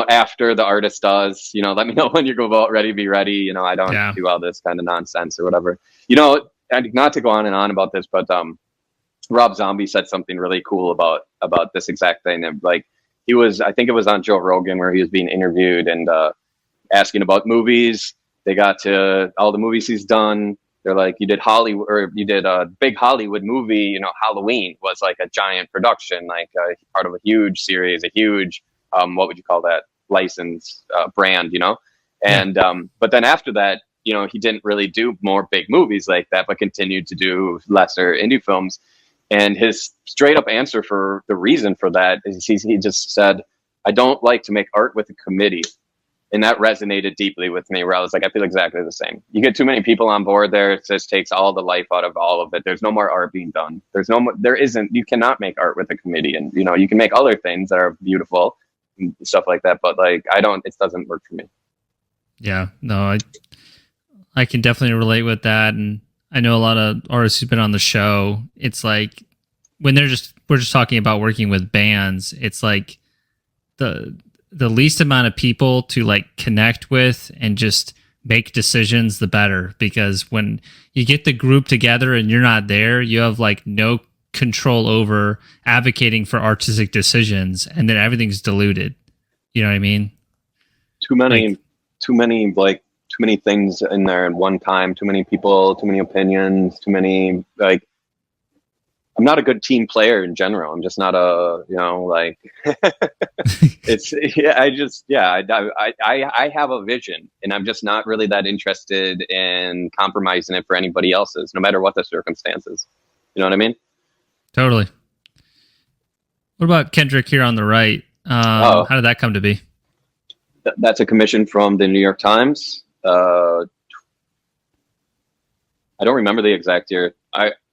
after the artist does, let me know when you're about ready, be ready. I don't do all this kind of nonsense or whatever, and not to go on and on about this, but Rob Zombie said something really cool about this exact thing. And like I think it was on Joe Rogan where he was being interviewed and asking about movies. They got to all the movies he's done. They're like, you did a big Hollywood movie, Halloween was like a giant production, like part of a huge series, a huge, what would you call that, license brand, And but then after that, he didn't really do more big movies like that, but continued to do lesser indie films. And his straight up answer for the reason for that is he just said, I don't like to make art with a committee. And that resonated deeply with me, where I was like, I feel exactly the same. You get too many people on board there, it just takes all the life out of all of it. There's no more art being done. You cannot make art with a committee. And, you can make other things that are beautiful and stuff like that. But like, it doesn't work for me. Yeah, no, I can definitely relate with that. And I know a lot of artists who've been on the show. It's like when we're just talking about working with bands, it's like the least amount of people to like connect with and just make decisions, the better. Because when you get the group together and you're not there, you have like no control over advocating for artistic decisions, and then everything's diluted. You know what I mean? Too many things in there at one time, too many people, too many opinions, too many, like, I'm not a good team player in general. I'm just not I have a vision, and I'm just not really that interested in compromising it for anybody else's, no matter what the circumstances. You know what I mean? Totally. What about Kendrick here on the right? How did that come to be? That's a commission from the New York Times. I don't remember the exact year.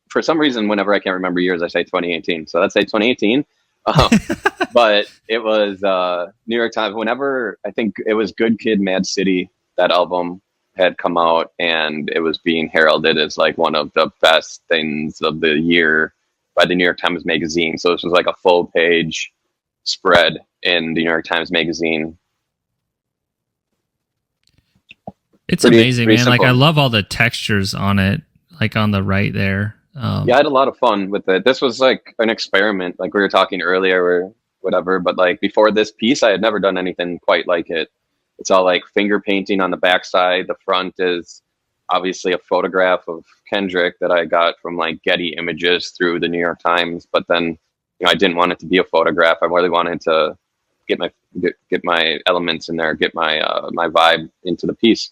For some reason, whenever I can't remember years, I say 2018. So let's say 2018. But it was New York Times. Whenever, I think it was Good Kid, Mad City, that album had come out, and it was being heralded as like one of the best things of the year by the New York Times Magazine. So this was like a full page spread in the New York Times Magazine. It's Pretty- amazing, pretty man. Like, I simple. love all the textures on it, like on the right there. Yeah, I had a lot of fun with it. This was like an experiment, like we were talking earlier or whatever. But like before this piece, I had never done anything quite like it. It's all like finger painting on the backside. The front is obviously a photograph of Kendrick that I got from like Getty Images through the New York Times. But then, I didn't want it to be a photograph. I really wanted to get my elements in there, get my my vibe into the piece.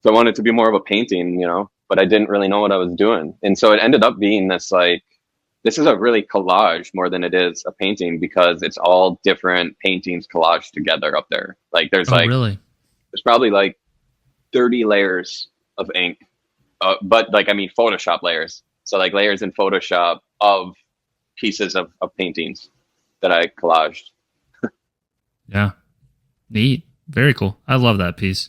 So I wanted it to be more of a painting, but I didn't really know what I was doing. And so it ended up being this is a really collage more than it is a painting, because it's all different paintings collaged together up there. Like there's Really? there's probably like 30 layers of ink, but Photoshop layers. So like layers in Photoshop of pieces of paintings that I collaged. Yeah. Neat. Very cool. I love that piece.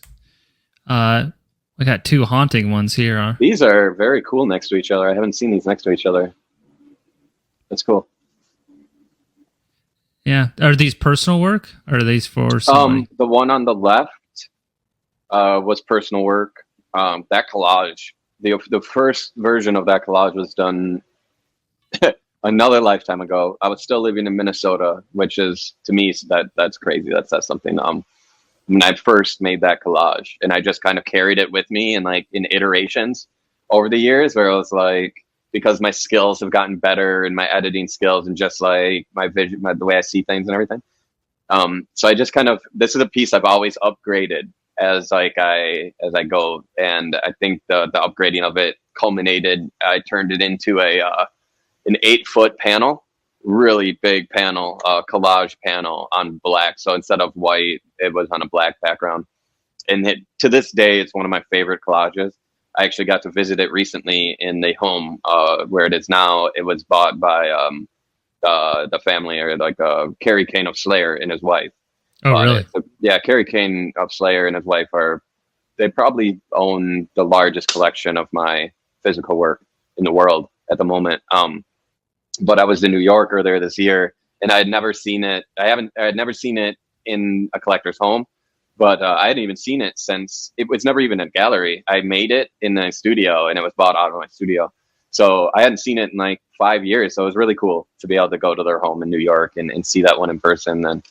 We got two haunting ones here. These are very cool next to each other. I haven't seen these next to each other. That's cool. Yeah. Are these personal work, or are these for somebody? The one on the left was personal work. That collage, the first version of that collage was done another lifetime ago. I was still living in Minnesota, which is, to me, that's crazy. That's something. When I first made that collage, and I just kind of carried it with me, and like in iterations over the years, where I was like, because my skills have gotten better, and my editing skills, and just like my vision, the way I see things and everything. So I just this is a piece I've always upgraded as I go, and I think the upgrading of it culminated. I turned it into an 8-foot panel, really big panel, collage panel on black. So instead of white, it was on a black background. And to this day, it's one of my favorite collages. I actually got to visit it recently in the home where it is now. It was bought by the family, or like Kerry Kane of Slayer and his wife. Oh, really? So, yeah, Kerry Kane of Slayer and his wife they probably own the largest collection of my physical work in the world at the moment. But I was in New York earlier this year, and I had never seen it. I had never seen it in a collector's home, but I hadn't even seen it since it was never even in a gallery. I made it in the studio, and it was bought out of my studio. So I hadn't seen it in like 5 years. So it was really cool to be able to go to their home in New York and see that one in person, and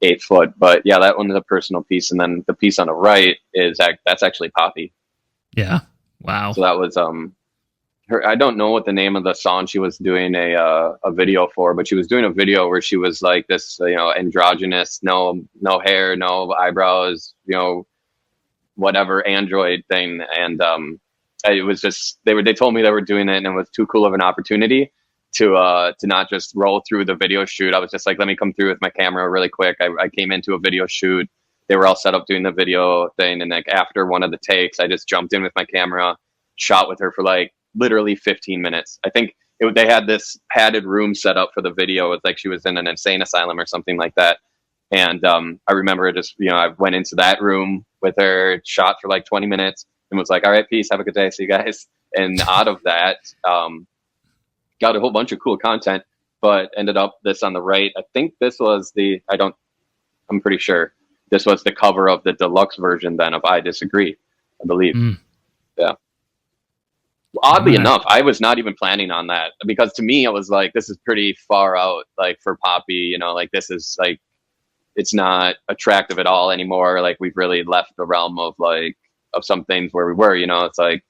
8 foot. But yeah, that one is a personal piece. And then the piece on the right that's actually Poppy. Yeah. Wow. So that was, I don't know what the name of the song she was doing a video for, but she was doing a video where she was like this, androgynous, no hair, no eyebrows, whatever android thing. And it was just they told me they were doing it, and it was too cool of an opportunity to not just roll through the video shoot. I was just like, let me come through with my camera really quick. I came into a video shoot. They were all set up doing the video thing, and like after one of the takes, I just jumped in with my camera, shot with her for like literally 15 minutes. I think they had this padded room set up for the video. It's like she was in an insane asylum or something like that. And I remember I went into that room with her, shot for like 20 minutes, and was like, all right, peace, have a good day, see you guys. And out of that, got a whole bunch of cool content, but ended up this on the right. I think this was I'm pretty sure this was the cover of the deluxe version then of I Disagree, I believe. Yeah. Oddly enough, I was not even planning on that, because to me, I was like, this is pretty far out, like for Poppy, like this is like, it's not attractive at all anymore. Like we've really left the realm of some things where we were, it's like,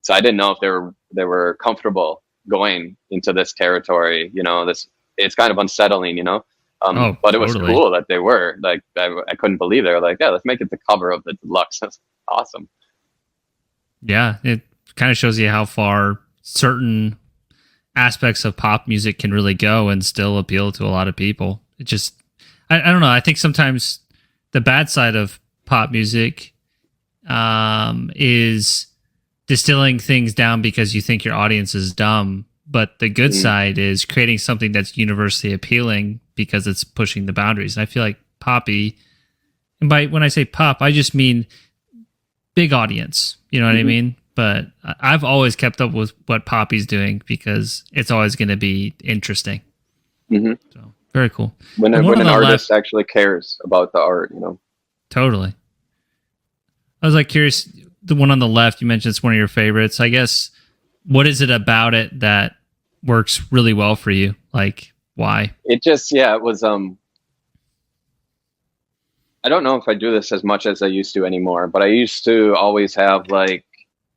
so I didn't know if they were comfortable going into this territory, it's kind of unsettling, but it was cool that they were like, I couldn't believe they were like, yeah, let's make it the cover of the deluxe. That's awesome. Yeah. It kind of shows you how far certain aspects of pop music can really go and still appeal to a lot of people. It just, I don't know. I think sometimes the bad side of pop music is distilling things down because you think your audience is dumb. But the good side is creating something that's universally appealing because it's pushing the boundaries. And I feel like Poppy, and when I say pop, I just mean big audience. You know what I mean? But I've always kept up with what Poppy's doing because it's always going to be interesting. So Very cool. When The one when on an the artist left, actually cares about the art, totally. I was like curious. The one on the left, you mentioned it's one of your favorites. I guess what is it about it that works really well for you? Like why? It just, yeah, it was. I don't know if I do this as much as I used to anymore, but I used to always have like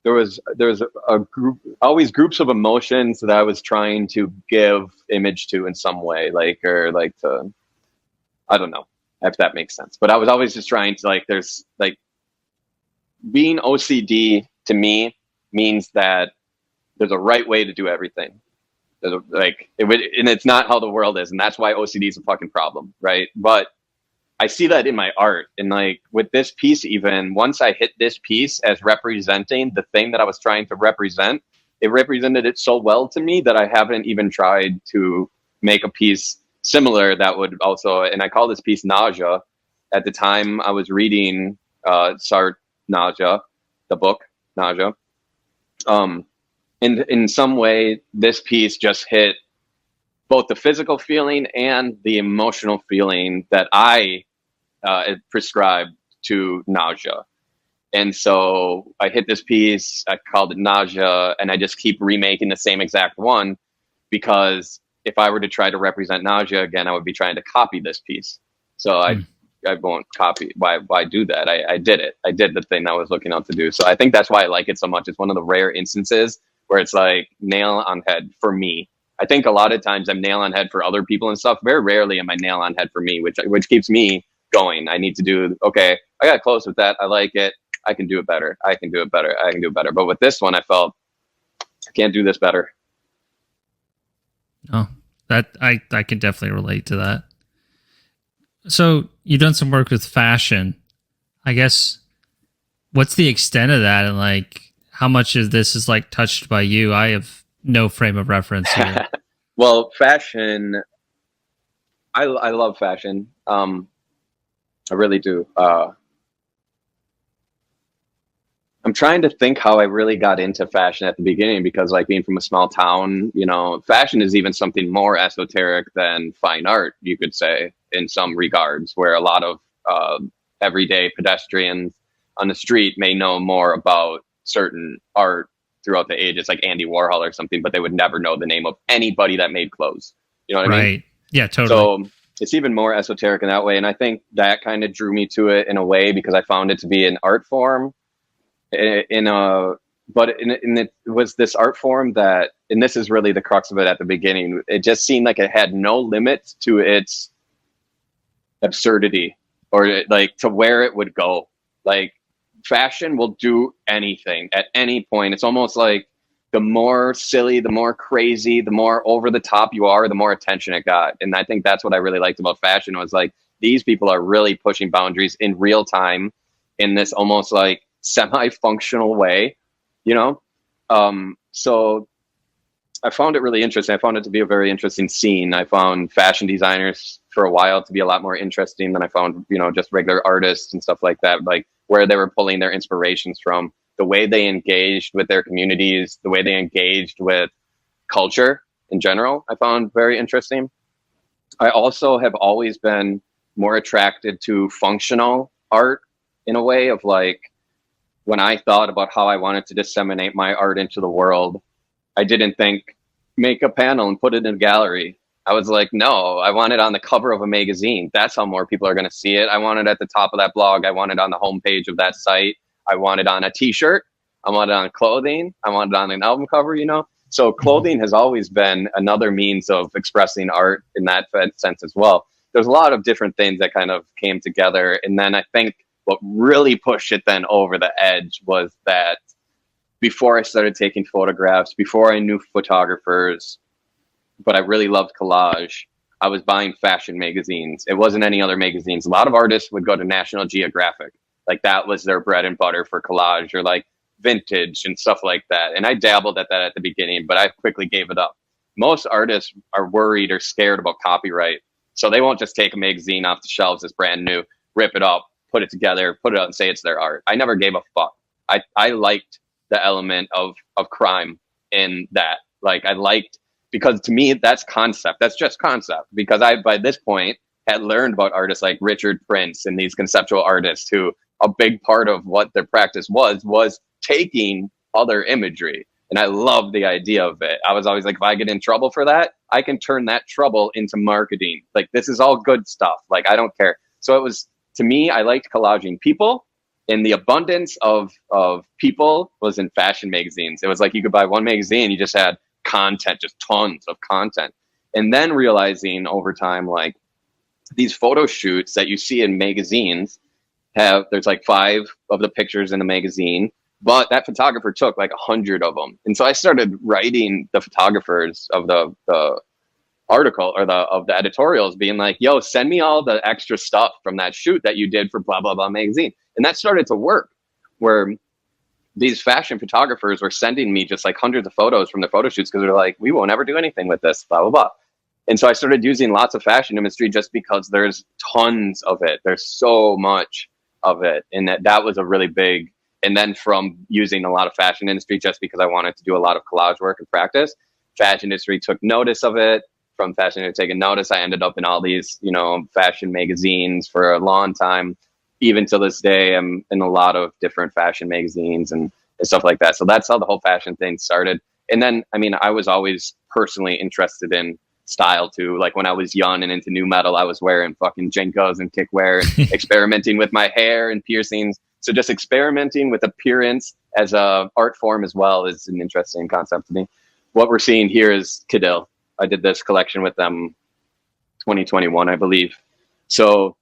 there was a group, always groups of emotions that I was trying to give image to in some way, like, or like to, I don't know if that makes sense, but I was always just trying to, like, there's like, being OCD to me means that there's a right way to do everything. Like it would, and it's not how the world is, and that's why OCD is a fucking problem, right? But I see that in my art, and like with this piece, even once I hit this piece as representing the thing that I was trying to represent, it represented it so well to me that I haven't even tried to make a piece similar that would also. And I call this piece Nausea. At the time, I was reading Sartre Nausea, the book Nausea. In some way, this piece just hit both the physical feeling and the emotional feeling that I prescribed to nausea. And so I hit this piece, I called it Nausea, and I just keep remaking the same exact one, because if I were to try to represent nausea again, I would be trying to copy this piece. So I won't copy. Why do that? I did it. I did the thing I was looking out to do. So I think that's why I like it so much. It's one of the rare instances where it's like nail on head for me. I think a lot of times I'm nail on head for other people and stuff. Very rarely am I nail on head for me, which keeps me going. I need to do, okay, I got close with that. I like it. I can do it better. I can do it better. I can do it better. But with this one, I felt I can't do this better. Oh, that I can definitely relate to that. So you've done some work with fashion. I guess what's the extent of that, and like how much of this is like touched by you? I have no frame of reference here. Well, fashion, I love fashion. I really do. I'm trying to think how I really got into fashion at the beginning, because like being from a small town, fashion is even something more esoteric than fine art, you could say, in some regards, where a lot of everyday pedestrians on the street may know more about certain art throughout the ages, like Andy Warhol or something, but they would never know the name of anybody that made clothes. You know what I mean? Right. Yeah, totally. So it's even more esoteric in that way. And I think that kind of drew me to it in a way, because I found it to be an art form but it was this art form that, and this is really the crux of it at the beginning, it just seemed like it had no limit to its absurdity, or like to where it would go. Like fashion will do anything at any point. It's almost like the more silly, the more crazy, the more over the top you are, the more attention it got. And I think that's what I really liked about fashion, was like, these people are really pushing boundaries in real time in this almost like semi-functional way, so I found it really interesting. I found it to be a very interesting scene. I found fashion designers for a while to be a lot more interesting than I found, just regular artists and stuff like that, like where they were pulling their inspirations from, the way they engaged with their communities, the way they engaged with culture in general, I found very interesting. I also have always been more attracted to functional art in a way of like, when I thought about how I wanted to disseminate my art into the world, I didn't think make a panel and put it in a gallery. I was like, no, I want it on the cover of a magazine. That's how more people are going to see it. I want it at the top of that blog. I want it on the homepage of that site. I want it on a t-shirt. I want it on clothing. I want it on an album cover, So clothing has always been another means of expressing art in that sense as well. There's a lot of different things that kind of came together. And then I think what really pushed it then over the edge was that before I started taking photographs, before I knew photographers, but I really loved collage, I was buying fashion magazines. It wasn't any other magazines. A lot of artists would go to National Geographic. Like that was their bread and butter for collage, or like vintage and stuff like that. And I dabbled at that at the beginning, but I quickly gave it up. Most artists are worried or scared about copyright. So they won't just take a magazine off the shelves that's brand new, rip it up, put it together, put it out and say it's their art. I never gave a fuck. I liked the element of crime in that. Like I liked because to me, that's concept. That's just concept. Because I, by this point, had learned about artists like Richard Prince and these conceptual artists who a big part of what their practice was taking other imagery. And I love the idea of it. I was always like, if I get in trouble for that, I can turn that trouble into marketing. Like, this is all good stuff. Like, I don't care. So it was, to me, I liked collaging people, and the abundance of people was in fashion magazines. It was like you could buy one magazine, you just had content, just tons of content. And then realizing over time, like, these photo shoots that you see in magazines there's like 5 of the pictures in the magazine, but that photographer took like 100 of them. And so I started writing the photographers of the article or of the editorials, being like, yo, send me all the extra stuff from that shoot that you did for blah, blah, blah magazine. And that started to work, where these fashion photographers were sending me just like hundreds of photos from their photo shoots, because they're like, we won't ever do anything with this, blah, blah, blah. And so I started using lots of fashion imagery just because there's tons of it. There's so much of it. And that was a really big, and then from using a lot of fashion industry, just because I wanted to do a lot of collage work and practice, fashion industry took notice of it. From fashion industry taking notice, I ended up in all these, fashion magazines for a long time. Even to this day, I'm in a lot of different fashion magazines and stuff like that. So that's how the whole fashion thing started. And then, I mean, I was always personally interested in style too. Like when I was young and into new metal, I was wearing fucking Jenkos and kickwear and experimenting with my hair and piercings. So just experimenting with appearance as a art form as well is an interesting concept to me. What we're seeing here is Cadell. I did this collection with them 2021, I believe. So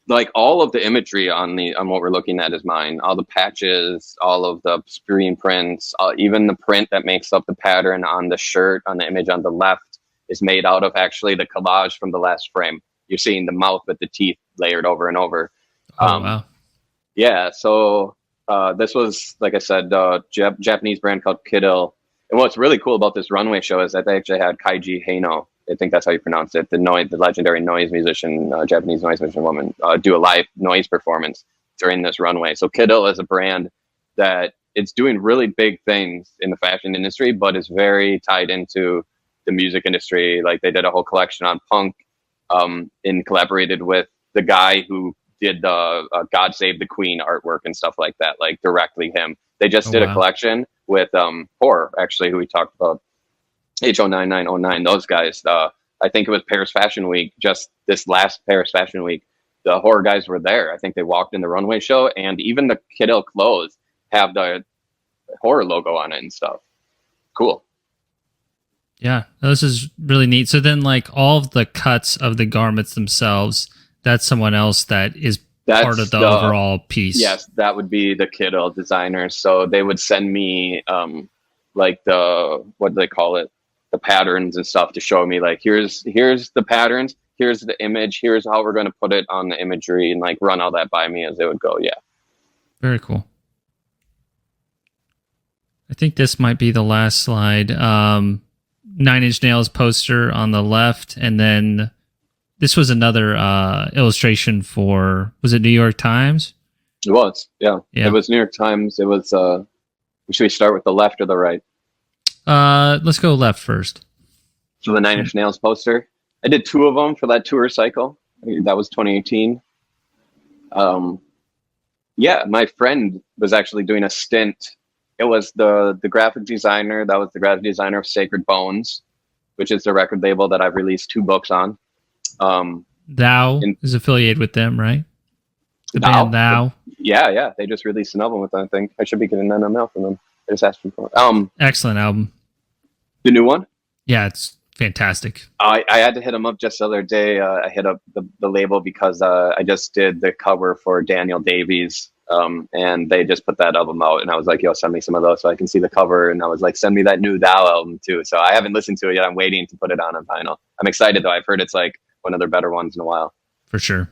like all of the imagery on what we're looking at is mine. All the patches, all of the screen prints, even the print that makes up the pattern on the shirt, on the image on the left, is made out of actually the collage from the last frame. You're seeing the mouth with the teeth layered over and over. Wow. Yeah, so this was, like I said, Japanese brand called Kidil. And what's really cool about this runway show is that they actually had Kaiji Heino, I think that's how you pronounce it, the legendary noise musician, Japanese noise musician woman, do a live noise performance during this runway. So Kidil is a brand that it's doing really big things in the fashion industry, but is very tied into the music industry. Like they did a whole collection on punk, and collaborated with the guy who did the God Save the Queen artwork and stuff like that, like directly him. They just did a collection with Horror, actually, who we talked about, Ho99o9, those guys. I think it was Paris Fashion Week, just this last Paris Fashion Week. The Horror guys were there. I think they walked in the runway show, and even the Kidil clothes have the Horror logo on it and stuff. Cool. Yeah, this is really neat. So then, like, all of the cuts of the garments themselves, that's someone else that is part of the overall piece. Yes, that would be the Kidil designers. So they would send me, like what do they call it? The patterns and stuff to show me, like, here's the patterns, here's the image, here's how we're going to put it on the imagery, and like run all that by me as it would go. Yeah. Very cool. I think this might be the last slide. 9 Inch Nails poster on the left, and then this was another illustration for, was it New York Times? It was, yeah. It was New York Times. It was, should we start with the left or the right? Let's go left first. So the 9 Inch Nails poster. I did 2 of them for that tour cycle. That was 2018. Yeah, my friend was actually doing a stint. It was the graphic designer. That was the graphic designer of Sacred Bones, which is the record label that I've released 2 books on. Thou is affiliated with them, right? The band Thou. Yeah. They just released an album with them, I think. I should be getting an email from them. I just asked them for it. Excellent album. The new one? Yeah, it's fantastic. I had to hit them up just the other day. I hit up the label because I just did the cover for Daniel Davies. And they just put that album out, and I was like, yo, send me some of those so I can see the cover. And I was like, send me that new Thou album too. So I haven't listened to it yet. I'm waiting to put it on vinyl. I'm excited though. I've heard it's like one of their better ones in a while. For sure.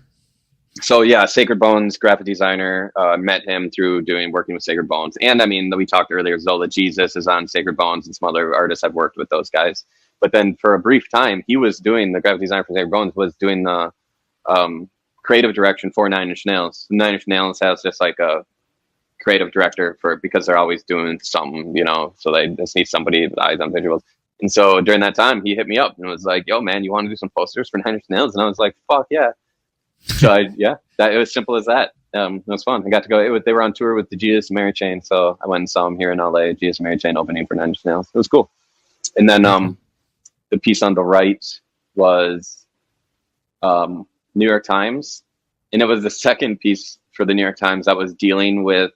So yeah, Sacred Bones graphic designer, met him through working with Sacred Bones. And I mean, we talked earlier, Zola Jesus is on Sacred Bones, and some other artists have worked with those guys. But then for a brief time, he was doing the graphic design for Sacred Bones, was doing the creative direction for 9 Inch Nails. 9 Inch Nails has just like a creative director because they're always doing something, so they just need somebody with eyes on visuals. And so during that time, he hit me up and was like, "Yo, man, you want to do some posters for Nine Inch Nails?" And I was like, "Fuck yeah!" So it was simple as that. It was fun. I got to go. They were on tour with the Jesus and Mary Chain, so I went and saw them here in LA. Jesus and Mary Chain opening for Nine Inch Nails. It was cool. And then the piece on the right was New York Times, and it was the second piece for the New York Times that was dealing with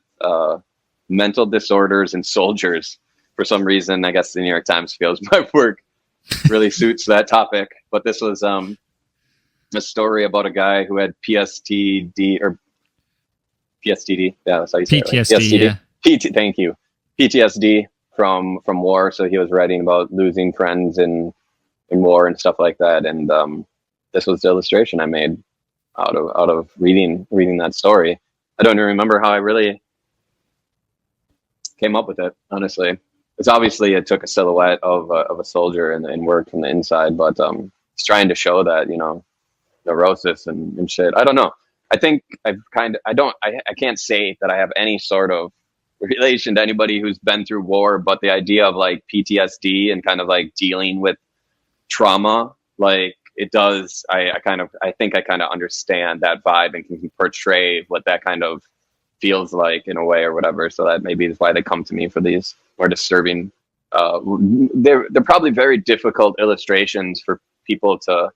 mental disorders in soldiers. For some reason, I guess the New York Times feels my work really suits that topic. But this was a story about a guy who had PTSD or PTSD. Yeah, that's how you say it. Right? PTSD. Yeah. Thank you. PTSD from war. So he was writing about losing friends in war and stuff like that. And this was the illustration I made out of reading that story. I don't even remember how I really came up with it, honestly. It's obviously it took a silhouette of a soldier and worked from the inside, but it's trying to show that, neurosis and shit. I don't know. I think I can't say that I have any sort of relation to anybody who's been through war, but the idea of like PTSD and kind of like dealing with trauma, like it does. I think I kind of understand that vibe and can portray what that kind of feels like in a way or whatever. So that maybe is why they come to me for these more disturbing. They're probably very difficult illustrations for people to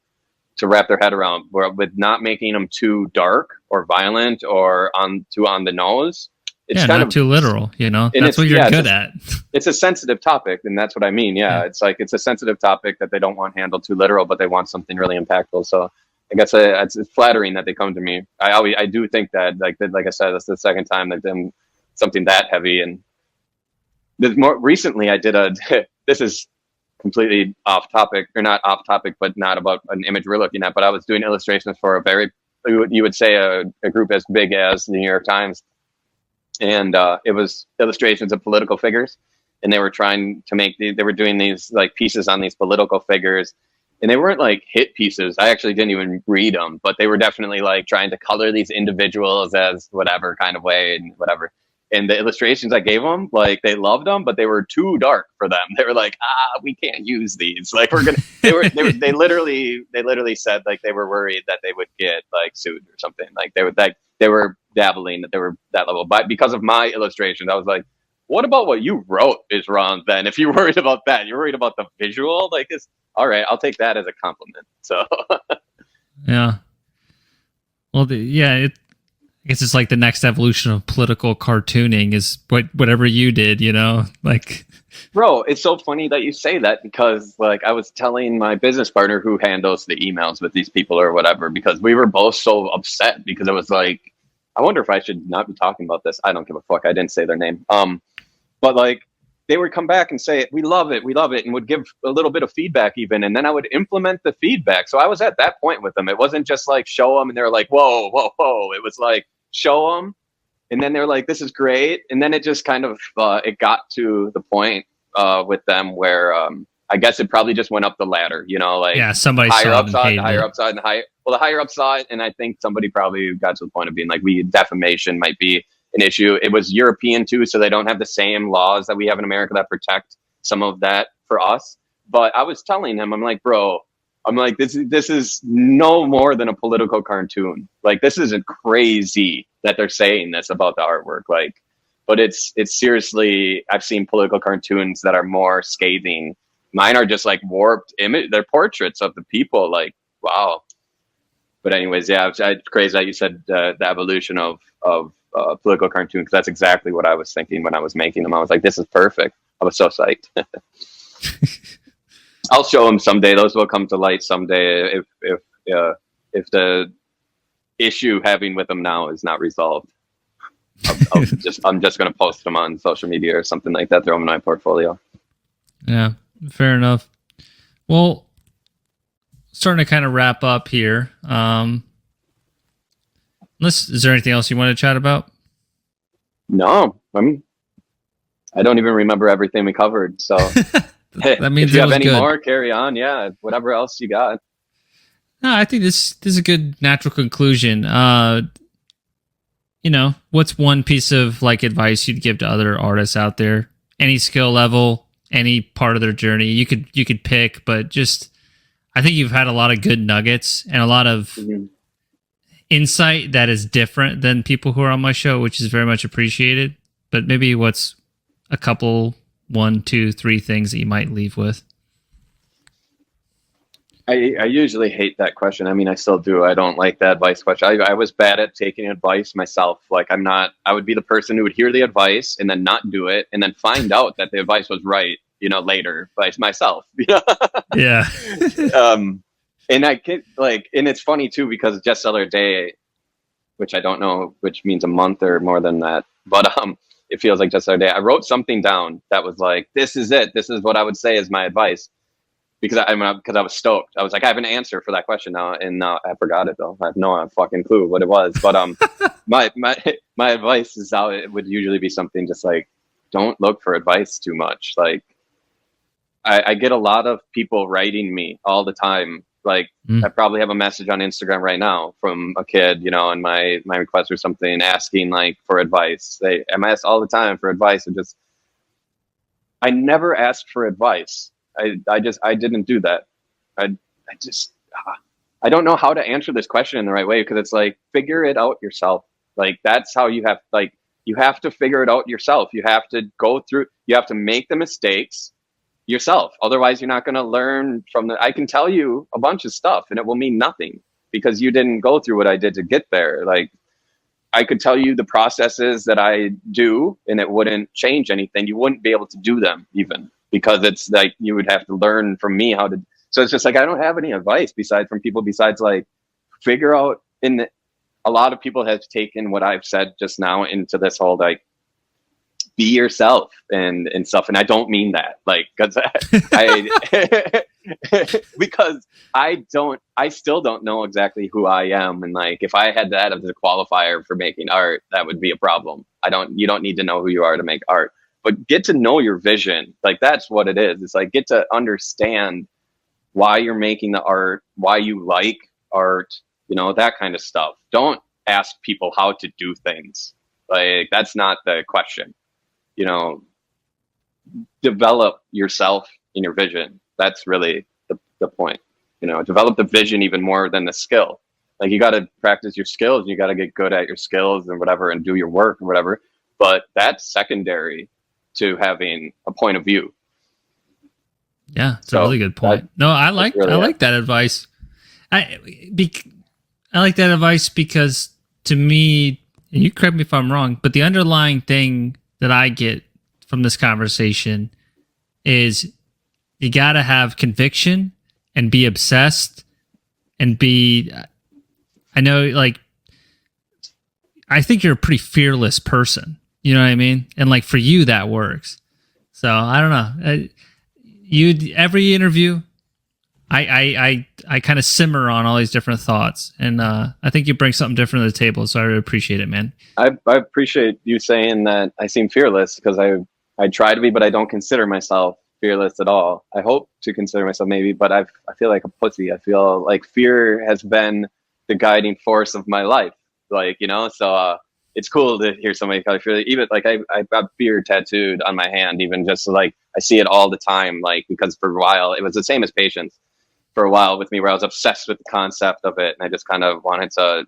wrap their head around, with not making them too dark or violent or on the nose. It's not too literal, That's what you're good at. It's a sensitive topic, and that's what I mean. Yeah, it's like it's a sensitive topic that they don't want handled too literal, but they want something really impactful. So I guess it's flattering that they come to me. I do think that, like I said, that's the second time they've done something that heavy. And more recently, I did this is completely off topic, or not off topic, but not about an image we're looking at. But I was doing illustrations for you would say a group as big as the New York Times. And it was illustrations of political figures, and they were trying to they were doing these like pieces on these political figures, and they weren't like hit pieces. I actually didn't even read them, but they were definitely like trying to color these individuals as whatever kind of way and whatever. And the illustrations I gave them, like they loved them, but they were too dark for them. They were like, we can't use these. Like they literally said like they were worried that they would get like sued or something. Like they were dabbling that they were that level. But because of my illustrations, I was like, what about what you wrote is wrong then? If you're worried about that, you're worried about the visual, like it's all right, I'll take that as a compliment. So yeah. Well, I guess it's like the next evolution of political cartooning is whatever you did, like. Bro, it's so funny that you say that, because like I was telling my business partner who handles the emails with these people or whatever, because we were both so upset, because it was like, I wonder if I should not be talking about this. I don't give a fuck. I didn't say their name. But like they would come back and say, we love it, and would give a little bit of feedback even, and then I would implement the feedback. So I was at that point with them. It wasn't just like show them and they're like, whoa. It was like show them, and then they're like, this is great. And then it just kind of it got to the point with them where I guess it probably just went up the ladder, like somebody higher saw upside, higher upside, and higher. Well, the higher upside, and I think somebody probably got to the point of being like, defamation might be an issue. It was European too, so they don't have the same laws that we have in America that protect some of that for us. But I was telling him, I'm like, bro, this is no more than a political cartoon. Like, this isn't crazy that they're saying this about the artwork. Like, but it's seriously, I've seen political cartoons that are more scathing. Mine are just like warped image. They're portraits of the people. Like, wow. But anyways, yeah, it's crazy that you said the evolution of political cartoon, because that's exactly what I was thinking when I was making them. I was like, this is perfect. I was so psyched. I'll show them someday. Those will come to light someday if the issue having with them now is not resolved. I'm just going to post them on social media or something like that. Throw them in my portfolio. Yeah, fair enough. Well, starting to kind of wrap up here. Is there anything else you want to chat about? No, I don't even remember everything we covered. So that means if you have any good. more, carry on. Yeah, whatever else you got. No, I think this is a good natural conclusion. What's one piece of like advice you'd give to other artists out there? Any skill level, any part of their journey. You could pick, but just I think you've had a lot of good nuggets and a lot of insight that is different than people who are on my show, which is very much appreciated. But maybe what's a couple, 1, 2, 3 things that you might leave with? I usually hate that question. I mean, I still do. I don't like that advice question. I was bad at taking advice myself. Like I would be the person who would hear the advice and then not do it and then find out that the advice was right, later by myself. Yeah. And I get and it's funny too, because Just Seller Day, which I don't know, which means a month or more than that, but it feels like Just Seller Day. I wrote something down that was like, this is it. This is what I would say is my advice. Because I was stoked. I was like, I have an answer for that question now, and I forgot it though. I have no fucking clue what it was. But my advice is how it would usually be something just like, don't look for advice too much. Like, I get a lot of people writing me all the time. Like, I probably have a message on Instagram right now from a kid, and my request or something asking like for advice. I'm asked all the time for advice, and I never asked for advice. I didn't do that. I don't know how to answer this question in the right way, because it's like, figure it out yourself. Like, that's how you have to figure it out yourself. You have to you have to make the mistakes yourself. Otherwise you're not going to learn from I can tell you a bunch of stuff and it will mean nothing because you didn't go through what I did to get there. Like, I could tell you the processes that I do and it wouldn't change anything. You wouldn't be able to do them even, because it's like you would have to learn from me how to. So it's just like, I don't have any advice besides like figure out. A lot of people have taken what I've said just now into this whole like, be yourself and stuff. And I don't mean that like, because because I still don't know exactly who I am. And like, if I had that as a qualifier for making art, that would be a problem. You don't need to know who you are to make art. But get to know your vision. Like, that's what it is. It's like, get to understand why you're making the art, why you like art, that kind of stuff. Don't ask people how to do things. Like, that's not the question. Develop yourself in your vision. That's really the point. Develop the vision even more than the skill. Like, you got to practice your skills. You got to get good at your skills and whatever, and do your work and whatever. But that's secondary to having a point of view. Yeah, it's a really good point. I like that advice. I like that advice because, to me, and you correct me if I'm wrong, but the underlying thing that I get from this conversation is you got to have conviction and be obsessed and I know, like, I think you're a pretty fearless person. You know what I mean? And like, for you, that works. So I don't know. Every interview, I kind of simmer on all these different thoughts, and I think you bring something different to the table. So I really appreciate it, man. I appreciate you saying that I seem fearless, because I try to be, but I don't consider myself fearless at all. I hope to consider myself maybe, but I feel like a pussy. I feel like fear has been the guiding force of my life. Like, so it's cool to hear somebody call it fear. Even like I've got fear tattooed on my hand, even just like I see it all the time. Like, because for a while it was the same as patience for a while with me, where I was obsessed with the concept of it, and I just kind of wanted to,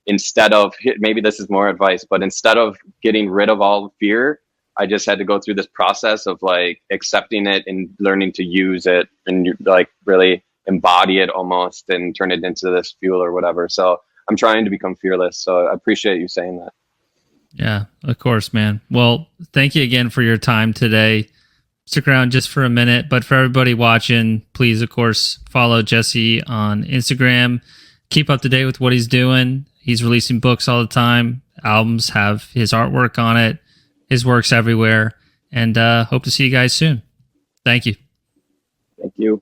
instead of, maybe this is more advice, but instead of getting rid of all fear, I just had to go through this process of like accepting it and learning to use it and like really embody it almost and turn it into this fuel or whatever. So I'm trying to become fearless. So I appreciate you saying that. Yeah, of course, man. Well, thank you again for your time today. Stick around just for a minute, but for everybody watching, please, of course, follow Jesse on Instagram. Keep up to date with what he's doing. He's releasing books all the time. Albums have his artwork on it. His work's everywhere. And hope to see you guys soon. Thank you. Thank you.